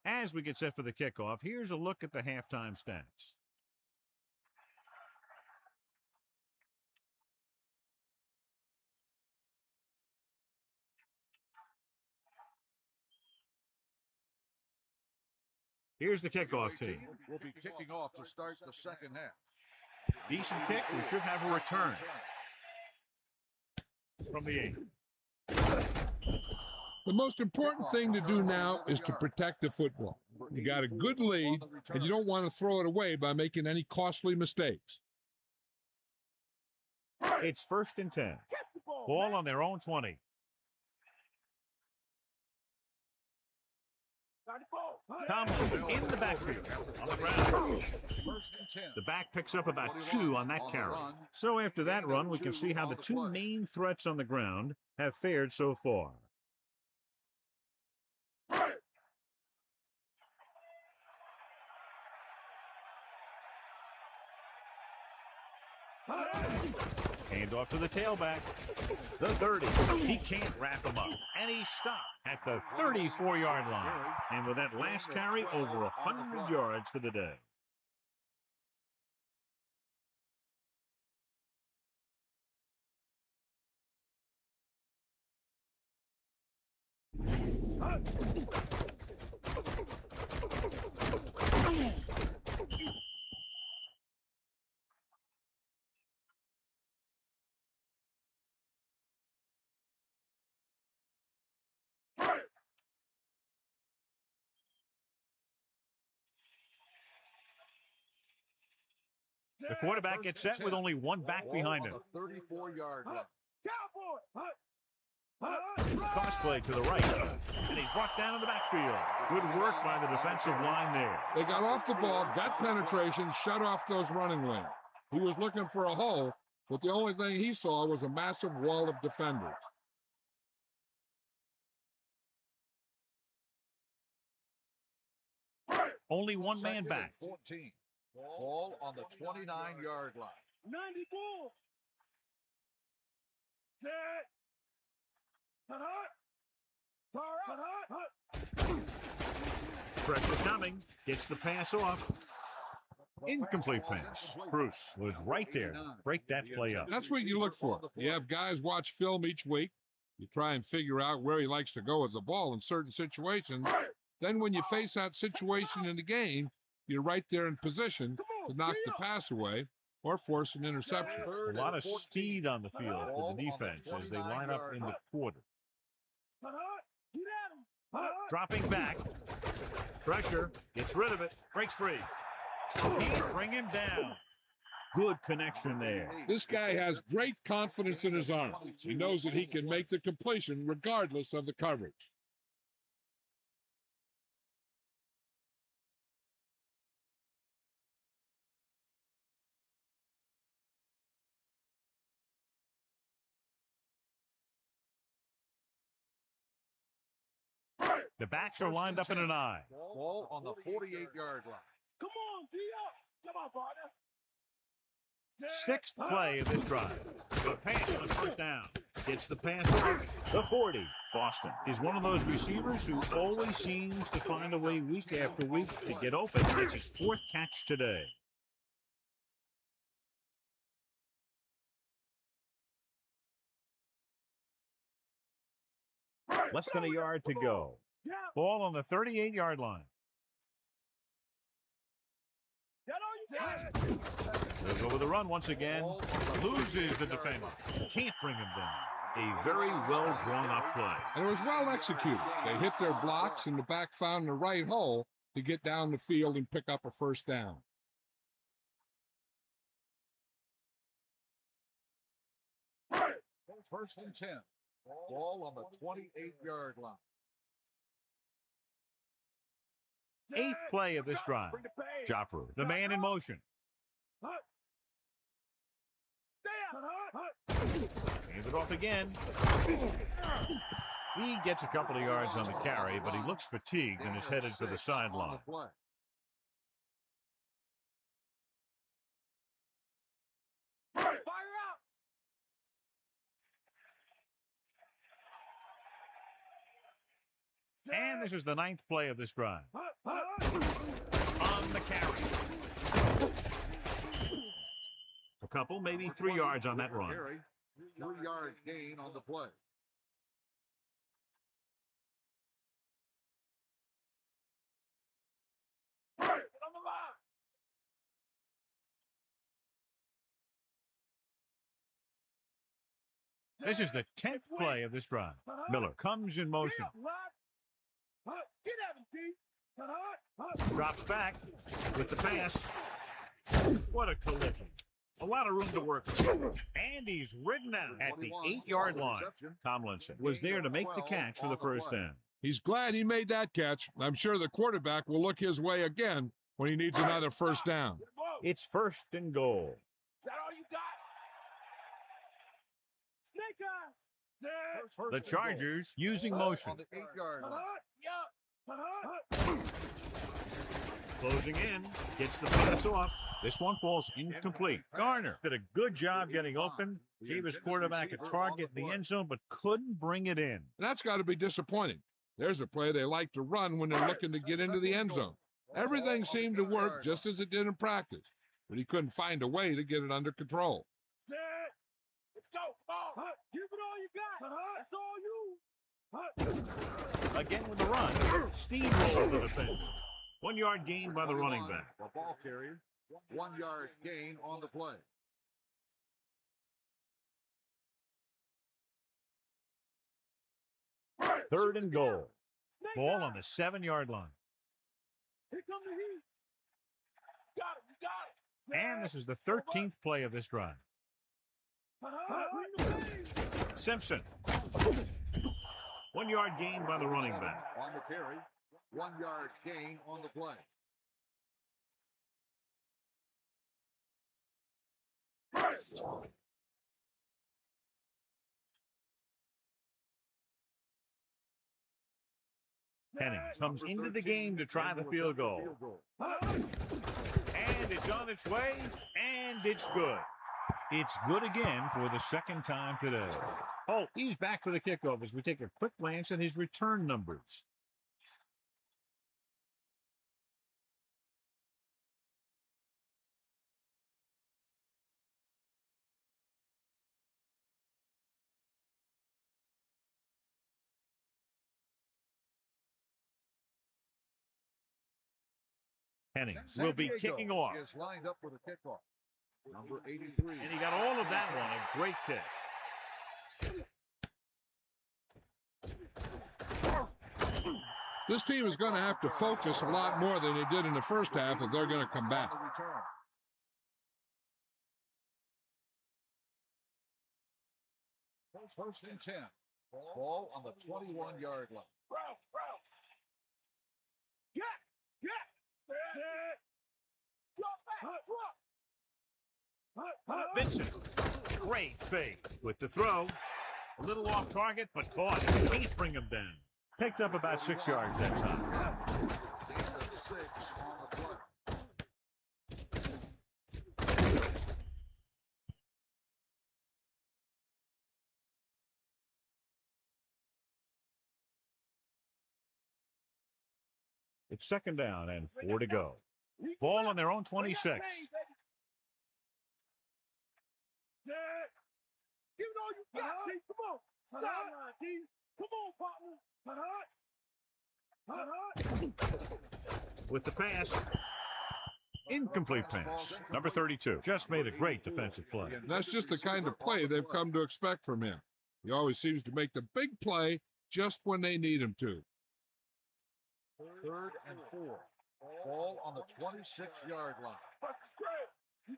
As we get set for the kickoff, here's a look at the halftime stats. Here's the kickoff team. Will be kicking off to start the second half. Decent kick. We should have a return from the 8. The most important thing to do now is to protect the football. You got a good lead, and you don't want to throw it away by making any costly mistakes. It's 1st and 10. Ball on their own 20. Tomlinson in the backfield on the ground. 1st and 10. The back picks up about 2 on that carry. So after that run, we can see how the two main threats on the ground have fared so far. Hand off to the tailback. The 30. He can't wrap him up. And he stopped at the 34-yard line. And with that last carry, over 100 yards for the day. The quarterback gets set with only one back behind him. 34-yard line. Cross play to the right. And he's brought down in the backfield. Good work by the defensive line there. They got off the ball, got penetration, shut off those running lanes. He was looking for a hole, but the only thing he saw was a massive wall of defenders. Only one man back. 14. Ball on the 29-yard line. 90 ball. Set. Pressure coming. Gets the pass off. Incomplete pass. Bruce was right there. Break that play up. That's what you look for. You have guys watch film each week. You try and figure out where he likes to go with the ball in certain situations. Then when you face that situation in the game, you're right there in position to knock the pass away or force an interception. A lot of speed on the field for the defense as they line up in the quarter. Dropping back. Pressure. Gets rid of it. Breaks free. Can't bring him down. Good connection there. This guy has great confidence in his arm. He knows that he can make the completion regardless of the coverage. The backs are lined up in an eye. Ball on the 48-yard line. Come on, D-up. Come on, partner. Sixth play of this drive. The pass on the first down. Gets the pass off the 40. Boston is one of those receivers who always seems to find a way week after week to get open. It's his fourth catch today. Less than a yard to go. Ball on the 38-yard line. We'll go with a run once again. Loses the defender. Can't bring him down. A very well drawn up play. And it was well executed. They hit their blocks and the back found the right hole to get down the field and pick up a first down. First and 10. Ball on the 28-yard line. Eighth play of this drive. Chopper, the man in motion. Hand it off again. He gets a couple of yards on the carry, but he looks fatigued and is headed for the sideline. And this is the ninth play of this drive. On the carry. A couple, maybe 3 yards on that run. 3-yard gain on the play. This is the 10th play of this drive. Miller comes in motion. Drops back with the pass. What a collision. A lot of room to work with. And he's ridden out at the 8-yard line. Tomlinson was there to make the catch for the first down. He's glad he made that catch. I'm sure the quarterback will look his way again when he needs another first down. It's first and goal. Is that all you got? Snake eyes. The Chargers using motion. On the 8-yard line. Closing in, gets the pass off. This one falls incomplete. Garner did a good job getting open, gave his quarterback a target in the end zone, but couldn't bring it in. That's got to be disappointing. There's a play they like to run when they're looking to get into the end zone. Everything seemed to work just as it did in practice, but he couldn't find a way to get it under control. Let's go. Come on. Give it all you got. That's all you. Again with the run. Steamrolls the defense. 1 yard gain by the running back. The ball carrier. 1 yard gain on the play. Third and goal. Ball on the 7-yard line. Here come the heat. Got it. You got it. And this is the 13th play of this drive. Simpson. 1 yard gain by the running back. On the carry. 1 yard gain on the play. Penning comes into the game to try the field goal. And it's on its way, and it's good. It's good again for the second time today. Oh, he's back for the kickoff as we take a quick glance at his return numbers. Penning will be kicking off. Is lined up for the kickoff. Number 83. And he got all of that one. A great kick. This team is going to have to focus a lot more than they did in the first half if they're going to come back. First and 10. Ball on the 21-yard line. Bro. Yeah. Drop back. Vincent. Great fake with the throw. A little off target, but caught. Can't bring him down. Picked up about 6 yards that time. Gain of 6 on the play. It's second down and 4 to go. Ball on their own 26. Give it all you got, D. Come on. Sideline, D. Come on, partner. With the pass. Incomplete pass. Number 32 just made a great defensive play. And that's just the kind of play they've come to expect from him. He always seems to make the big play just when they need him to. 3rd and 4. Ball on the 26-yard line. You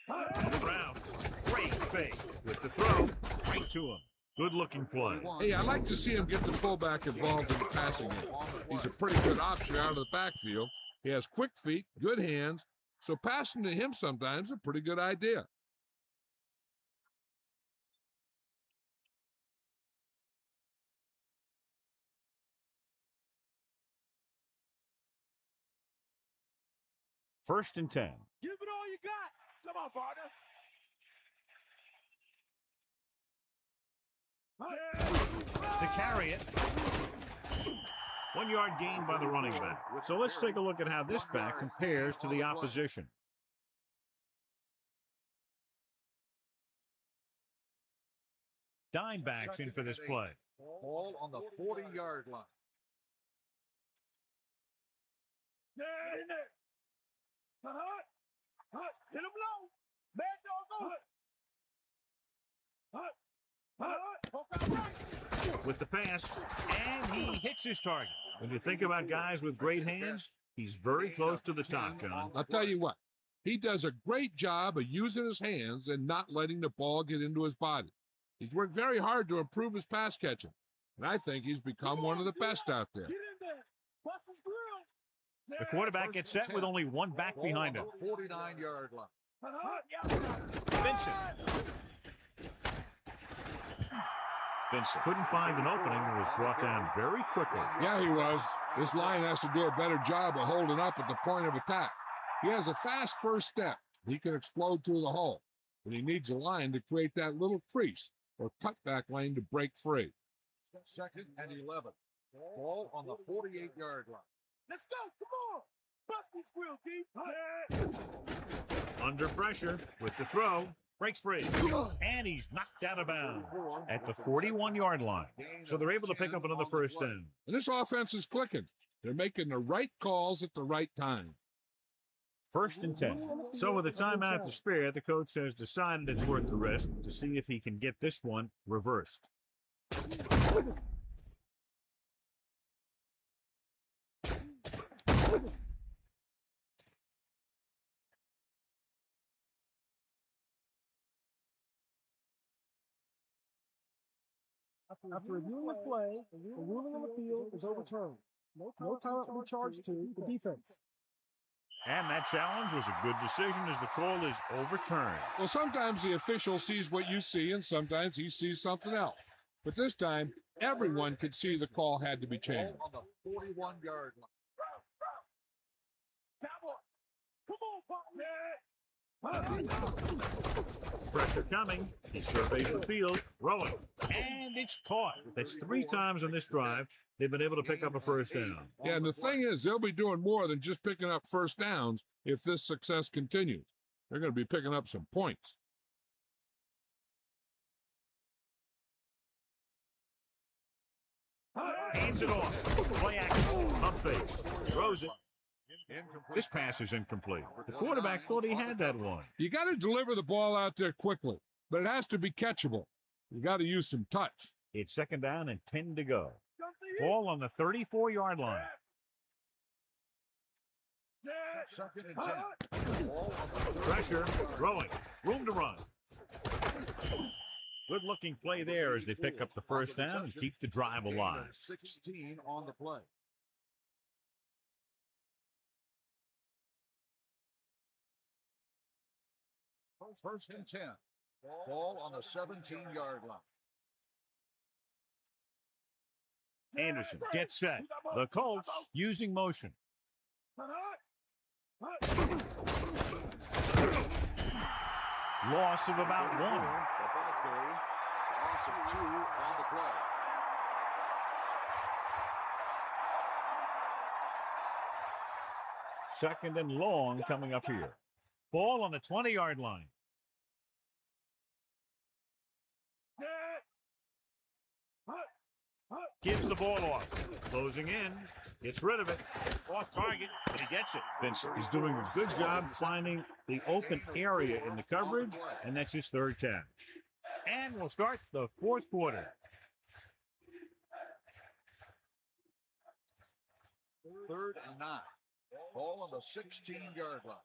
got him. Around. Great fake with the throw right to him. Good-looking play. Hey, I like to see him get the fullback involved in the passing game. He's a pretty good option out of the backfield. He has quick feet, good hands, so passing to him sometimes is a pretty good idea. First and 10. Give it all you got. Come on, partner. To carry it. 1 yard gain by the running back. So let's take a look at how this back compares to the opposition. Dime backs in for this play. Ball on the 40-yard line. In there. Hit him low. Mad dog over. With the pass, and he hits his target. When you think about guys with great hands, he's very close to the top, John. I'll tell you what, he does a great job of using his hands and not letting the ball get into his body. He's worked very hard to improve his pass catching, and I think he's become one of the best out there. Get in there. Bust his grill. The quarterback gets set with only one back behind him. 49-yard line. Vincent. Vincent couldn't find an opening and was brought down very quickly. Yeah, he was. This line has to do a better job of holding up at the point of attack. He has a fast first step. He can explode through the hole, but he needs a line to create that little crease or cutback lane to break free. 2nd and 11. Ball on the 48-yard line. Let's go. Come on. Bust his grill, D. Under pressure with the throw. Breaks free. And he's knocked out of bounds at the 41-yard line. So they're able to pick up another first down. And this offense is clicking. They're making the right calls at the right time. First and 10. So with a timeout to spare, the coach has decided it's worth the risk to see if he can get this one reversed. After reviewing the play, the ruling on the field is overturned. No timeout will be charged to the defense. And that challenge was a good decision as the call is overturned. Well, sometimes the official sees what you see, and sometimes he sees something else. But this time, everyone could see the call had to be changed. Ball on the 41-yard line. Pressure coming. He surveys the field, throwing, and it's caught. That's 3 times on this drive they've been able to pick up a first down. Yeah, and the thing is, they'll be doing more than just picking up first downs if this success continues. They're going to be picking up some points. Hands it off. Play action. Up face. Throws it. This pass is incomplete. The quarterback thought he had that one. You got to deliver the ball out there quickly, but it has to be catchable. You got to use some touch. It's second down and 10 to go. Ball on the 34-yard line. 2nd and 10. Ball on the Pressure, throwing, room to run. Good-looking play there as they pick up the first down and keep the drive alive. 16 on the play. First and 10. Ball on the 17-yard line. Anderson gets set. The Colts using motion. Loss of about 1. The ball carrier, loss of 2 on the play. Second and long coming up here. Ball on the 20-yard line. Gives the ball off. Closing in. Gets rid of it. Off target, but he gets it. Vincent is doing a good job finding the open area in the coverage, and that's his third catch. And we'll start the fourth quarter. Third and 9. Ball on the 16-yard line.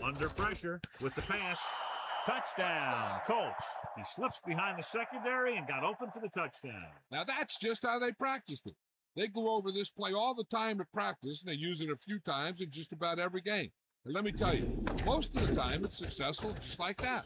Under pressure with the pass. Touchdown, Colts. He slips behind the secondary and got open for the touchdown. Now that's just how they practiced it. They go over this play all the time at practice, and they use it a few times in just about every game. And let me tell you, most of the time it's successful just like that.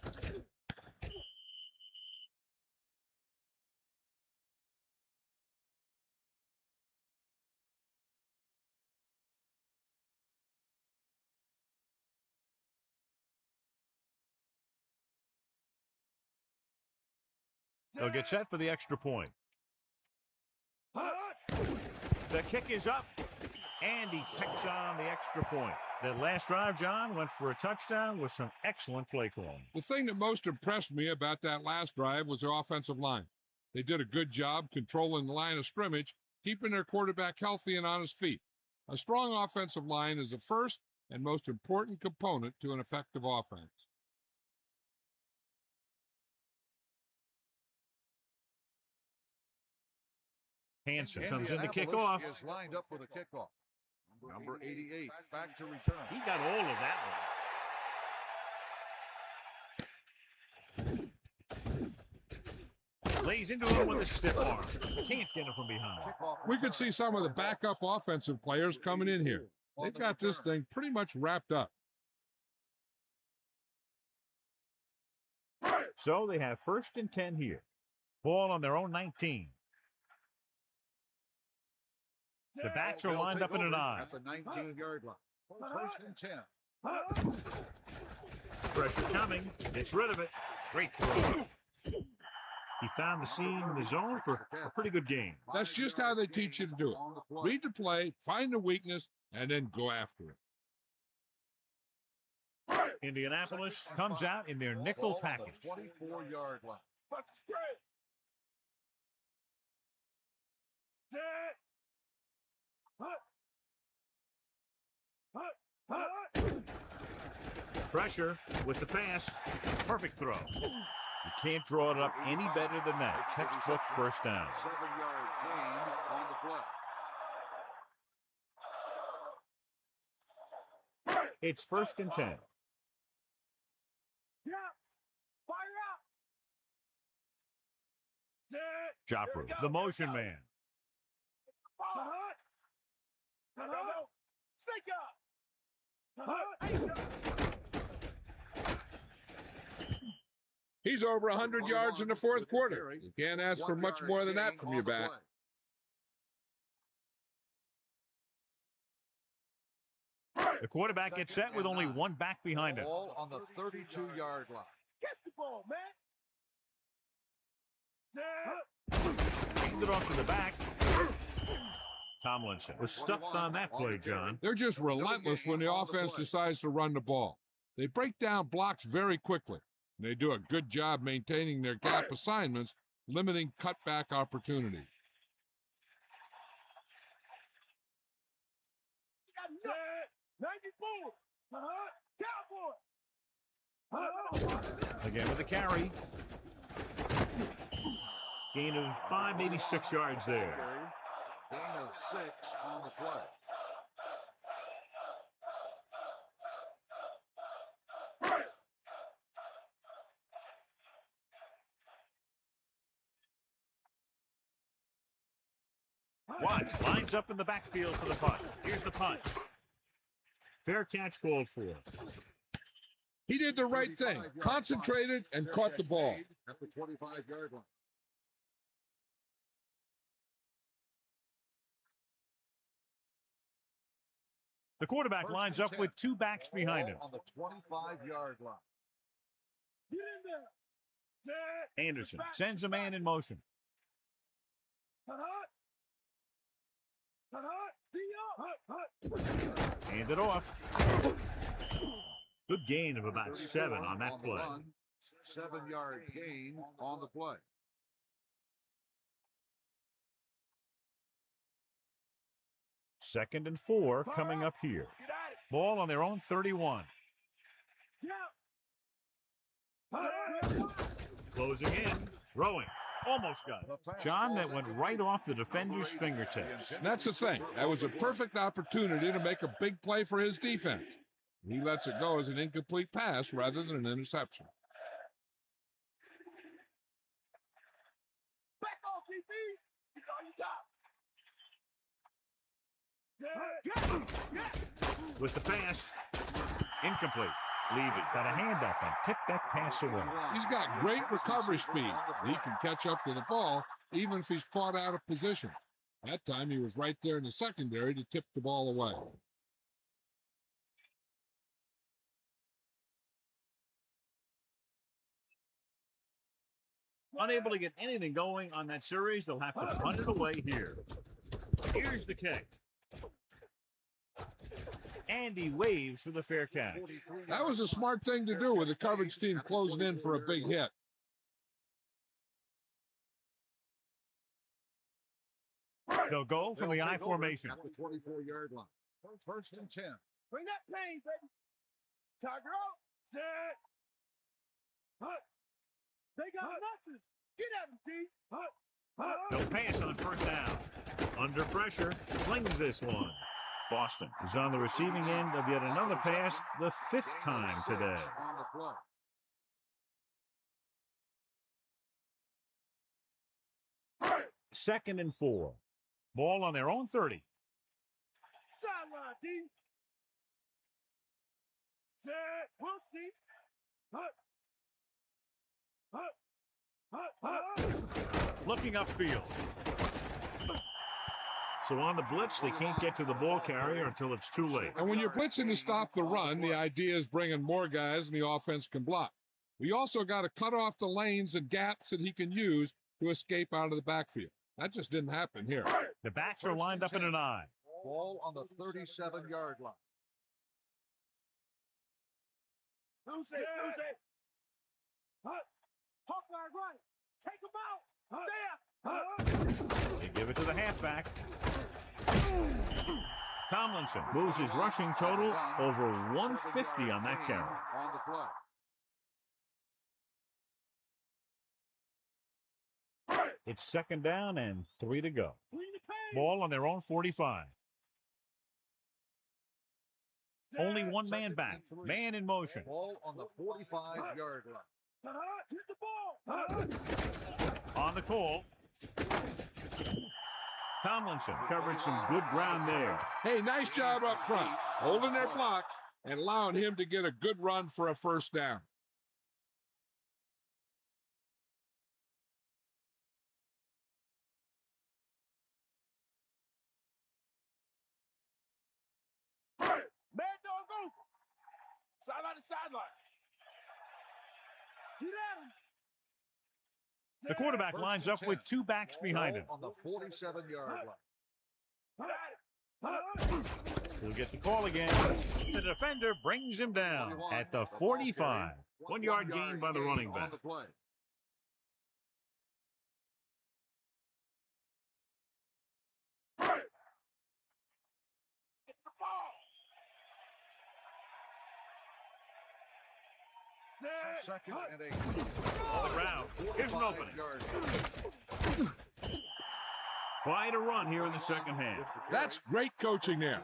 They'll get set for the extra point. The kick is up, and he picks on the extra point. That last drive, John, went for a touchdown with some excellent play calling. The thing that most impressed me about that last drive was their offensive line. They did a good job controlling the line of scrimmage, keeping their quarterback healthy and on his feet. A strong offensive line is the first and most important component to an effective offense. Hansen comes in to kick off. Is lined up for the kickoff. Number 88 back to return. He got all of that one. Lays into him with a stiff arm. Can't get him from behind. We could see some of the backup offensive players coming in here. They've got this thing pretty much wrapped up. So they have first and 10 here. Ball on their own 19. The backs are lined up in an eye. At the 19-yard line. First and 10. Pressure coming. Gets rid of it. Great throw. He found the seam in the zone for a pretty good game. That's just how they teach you to do it. Read the play, find the weakness, and then go after it. Indianapolis comes out in their nickel package. 24-yard line. Pressure with the pass. Perfect throw. You can't draw it up any better than that. Textbook first down. 7-yard gain on the play. It's first and 10. Chopper, the motion man. He's over 100 yards in the fourth quarter. You can't ask for much more than that from your back. The quarterback gets set with only one back behind him. Ball on the 32-yard line. Catch the ball, man. Handed off to the back. Tomlinson was stuffed on that play, John. They're just relentless when the offense decides to run the ball. They break down blocks very quickly. And they do a good job maintaining their gap assignments, limiting cutback opportunities. Again with the carry. Gain of 5, maybe 6 yards there. Gain of 6 on the play. Watts lines up in the backfield for the punt. Here's the punt. Fair catch called for. He did the right thing, concentrated and caught the ball. At the 25-yard line. The quarterback lines up with two backs behind him. On the 25-yard line. Get in there. Set. Anderson sends a man in motion. Hut, hut. Hut, hut. See ya. Hut. Hand it off. Good gain of about 7 on that play. 7-yard gain on the play. Second and 4 coming up here. Get at it. Ball on their own 31. Get out. Closing in. Throwing. Almost got it. John, that went right off the defender's fingertips. That's the thing. That was a perfect opportunity to make a big play for his defense. He lets it go as an incomplete pass rather than an interception. Back off, DB. You know you got. With the pass. Incomplete. Leave it. Got a hand up and tip that pass away. He's got great recovery speed. He can catch up to the ball even if he's caught out of position. That time he was right there in the secondary to tip the ball away. Unable to get anything going on that series, they'll have to punt it away here. Here's the kick. And he waves for the fair catch. That was a smart thing to do with the coverage team closing in for a big hit. They'll go from the I formation. At the 24-yard line. First and 10. Bring that pain, baby. Tiger out. Set. Hut. They got nothing. Get at him, D. Hut. Hut. No pass on first down. Under pressure, flings this one. Boston is on the receiving end of yet another pass, the 5th time today. On the play. Second and 4. Ball on their own 30. Sideline, D. Set. We'll see. Hut. Hut. Hut. Looking upfield. So on the blitz, they can't get to the ball carrier until it's too late. And when you're blitzing to stop the run, the idea is bringing more guys and the offense can block. We also got to cut off the lanes and gaps that he can use to escape out of the backfield. That just didn't happen here. The backs are lined up in an I. Ball on the 37-yard line. Lose it. Lose it. Hut. Hawk line right. Take him out. There. Hut. They give it to the halfback. Tomlinson moves his rushing total over 150 on that carry. On the play. It's second down and 3 to go. Ball on their own 45. Only one man back. Man in motion. Ball on the 45-yard line. Hit the ball. On the call. Tomlinson covered some good ground there. Hey, nice job up front, holding their block and allowing him to get a good run for a first down. Man dog over. Sideline to sideline. Get at him. The quarterback lines up with two backs behind him. On the 47-yard line. He'll get the call again. The defender brings him down at the 45. 1 yard gain by the running back. Second and 8. All around. Here's an opening. Quite a run here in the second half. That's great coaching there.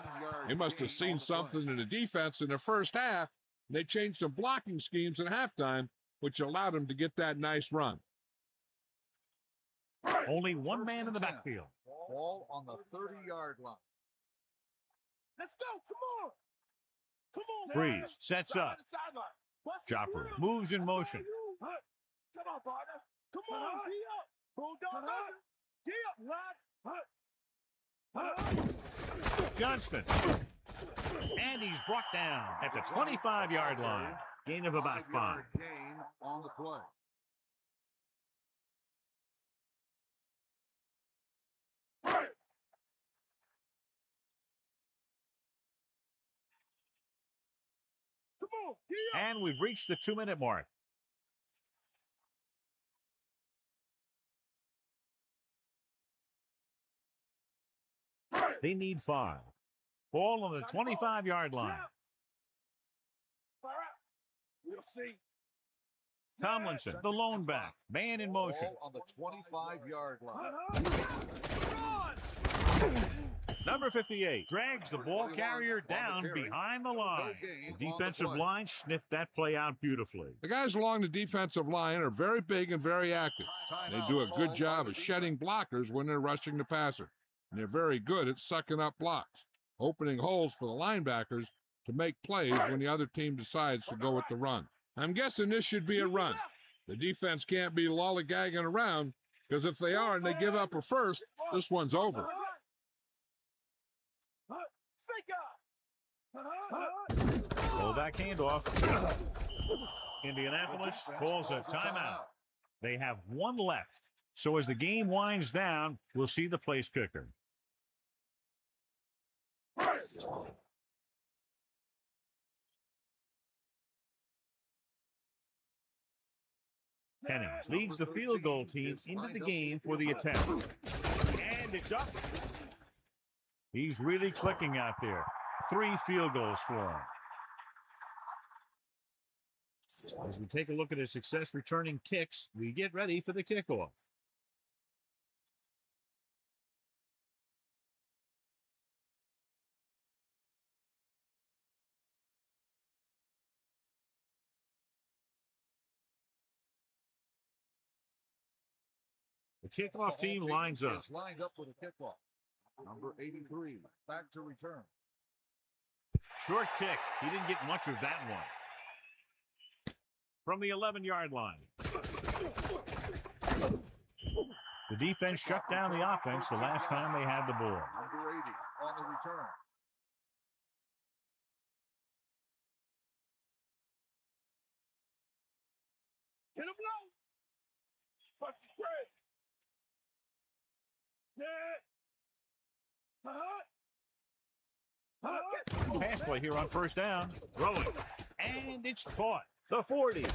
They must have seen something in the defense in the first half. They changed some blocking schemes at halftime, which allowed them to get that nice run. Only one man in the backfield. Ball on the 30-yard line. Let's go. Come on. Come on. Breeze sets up. Joffrey moves in motion. Come on, partner. Come on, D up. Bulldog, D up, lad. Johnston. And he's brought down at the 25-yard line. Gain of about 5. Gain on the play. Come on, D up. And we've reached the 2-minute mark. They need 5. Ball on the 25-yard line. We'll see. Tomlinson, the lone back. Man in motion. Ball on the 25-yard line. Number 58 drags the ball carrier down behind the line. The defensive line sniffed that play out beautifully. The guys along the defensive line are very big and very active. They do a good job of shedding blockers when they're rushing the passer. And they're very good at sucking up blocks, opening holes for the linebackers to make plays when the other team decides to go with the run. I'm guessing this should be a run. The defense can't be lollygagging around, because if they are and they give up a first, this one's over. Fullback handoff. Indianapolis calls a timeout. They have 1 left. So as the game winds down, we'll see the place kicker. Penning leads the field goal team into the game for the attempt. And it's up. He's really clicking out there. 3 field goals for him. As we take a look at his success returning kicks, we get ready for the kickoff. The kickoff team lines up. Lined up for the kickoff. Number 83, back to return. Short kick. He didn't get much of that one. From the 11-yard line. The defense shut down the offense the last time they had the ball. Number 80 on the return. Hit him low. Bust the spread. Pass play here on first down. Throwing. And it's caught. The 40.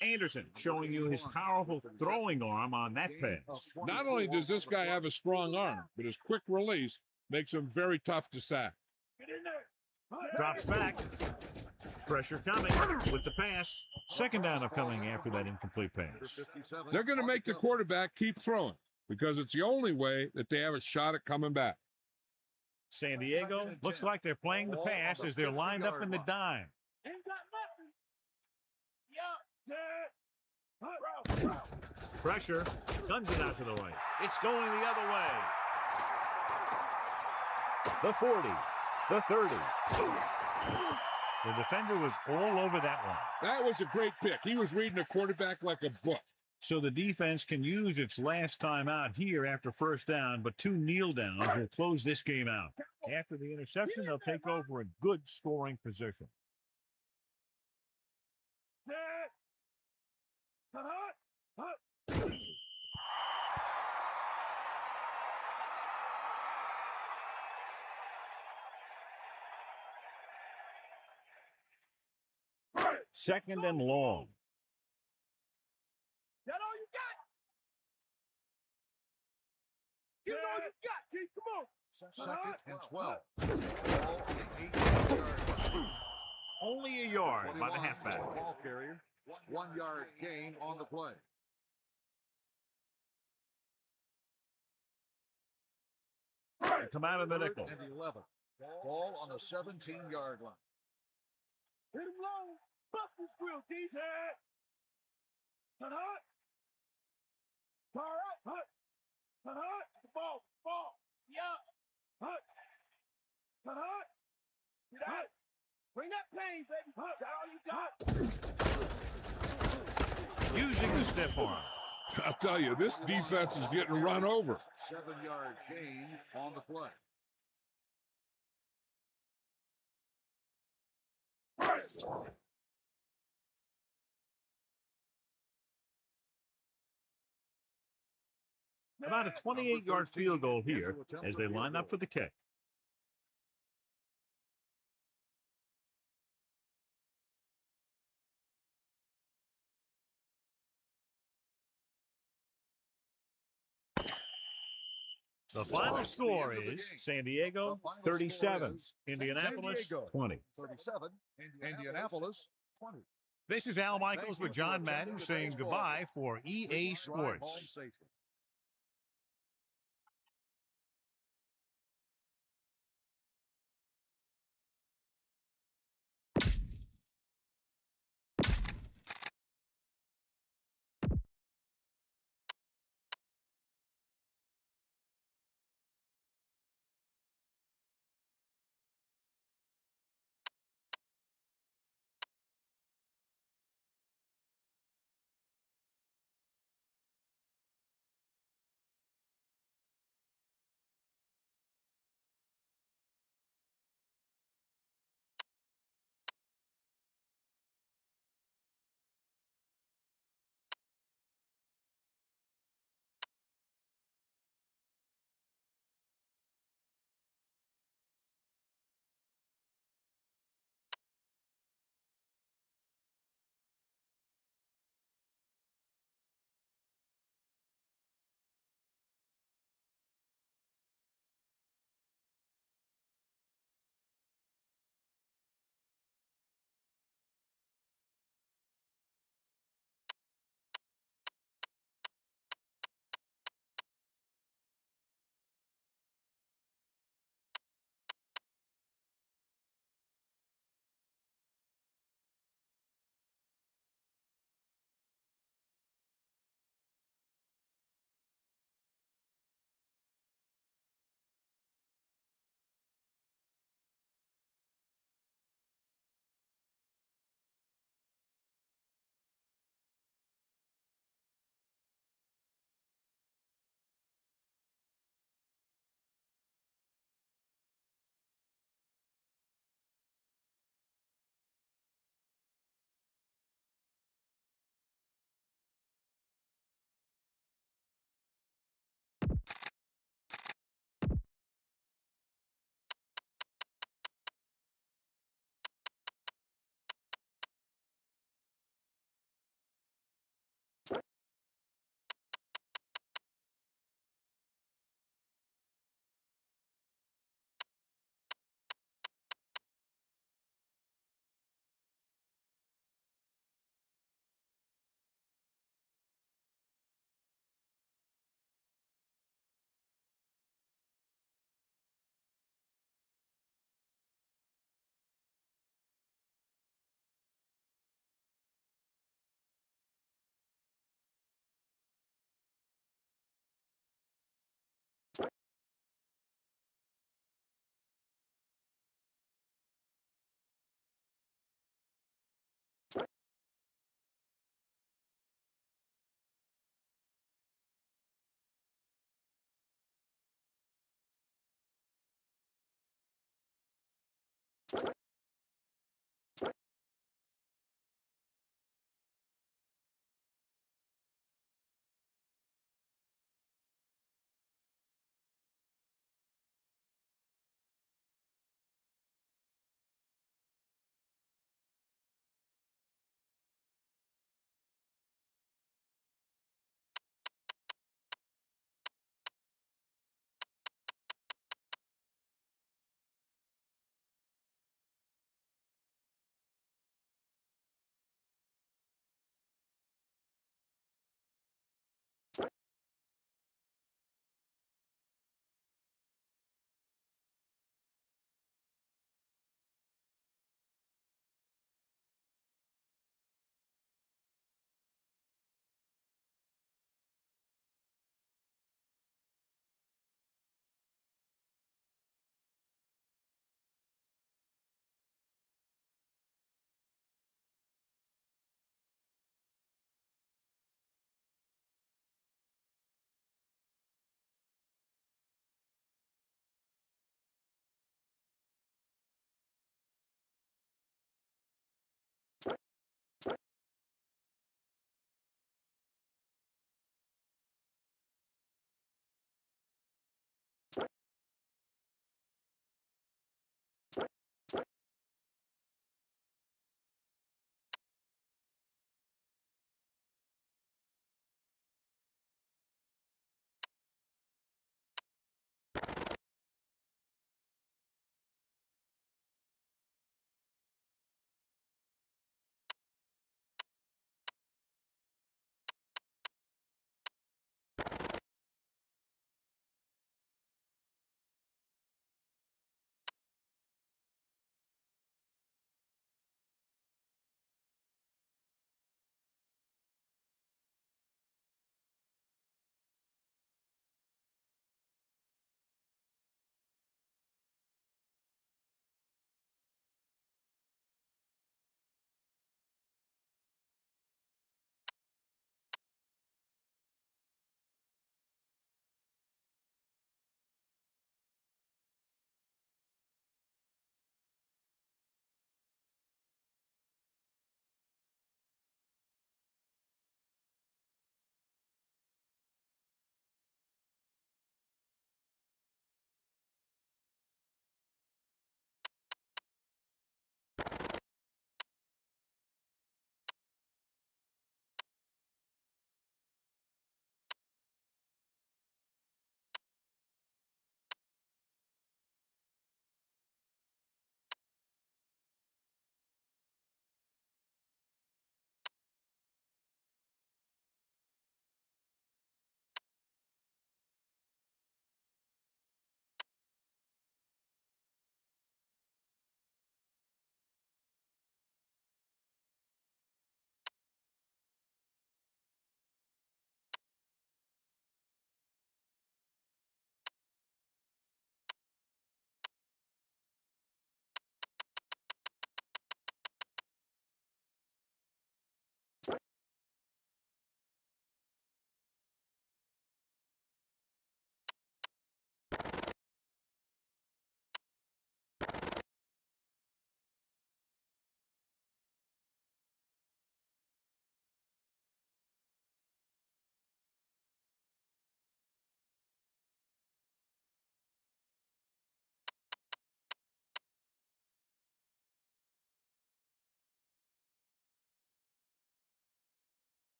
Anderson showing you his powerful throwing arm on that pass. Not only does this guy have a strong arm, but his quick release makes him very tough to sack. Get in there. Drops back. Pressure coming with the pass. Second down upcoming after that incomplete pass. They're going to make the quarterback keep throwing because it's the only way that they have a shot at coming back. San Diego looks like they're playing the pass as they're lined up in the dime. Ain't got nothing. Yeah. Pressure. Guns it out to the right. It's going the other way. The 40. The 30. The defender was all over that one. That was a great pick. He was reading a quarterback like a book. So the defense can use its last time out here after first down, but 2 kneel downs will close this game out. After the interception, they'll take over a good scoring position. Second and long. That all you got? Give it all you got, G. Come on. Second and 12. Ball on the 8-yard line. Only a yard by the halfback. Ball carrier. 1 yard gain on the play. Come out of the nickel. And 11. Ball on the 17-yard line. Hit him low. Bust his grill, D. Hut. Fire up. Hut. The ball. Yeah. Hut. Get out. Bring that pain, baby. Is that all you got? Using the stiff arm. I'll tell you, this defense is getting run over. 7-yard gain on the play. About a 28-yard field goal here as they line up for the kick. The final score is San Diego 37, Indianapolis 20. 37, Indianapolis 20. This is Al Michaels with John Madden saying goodbye for EA Sports.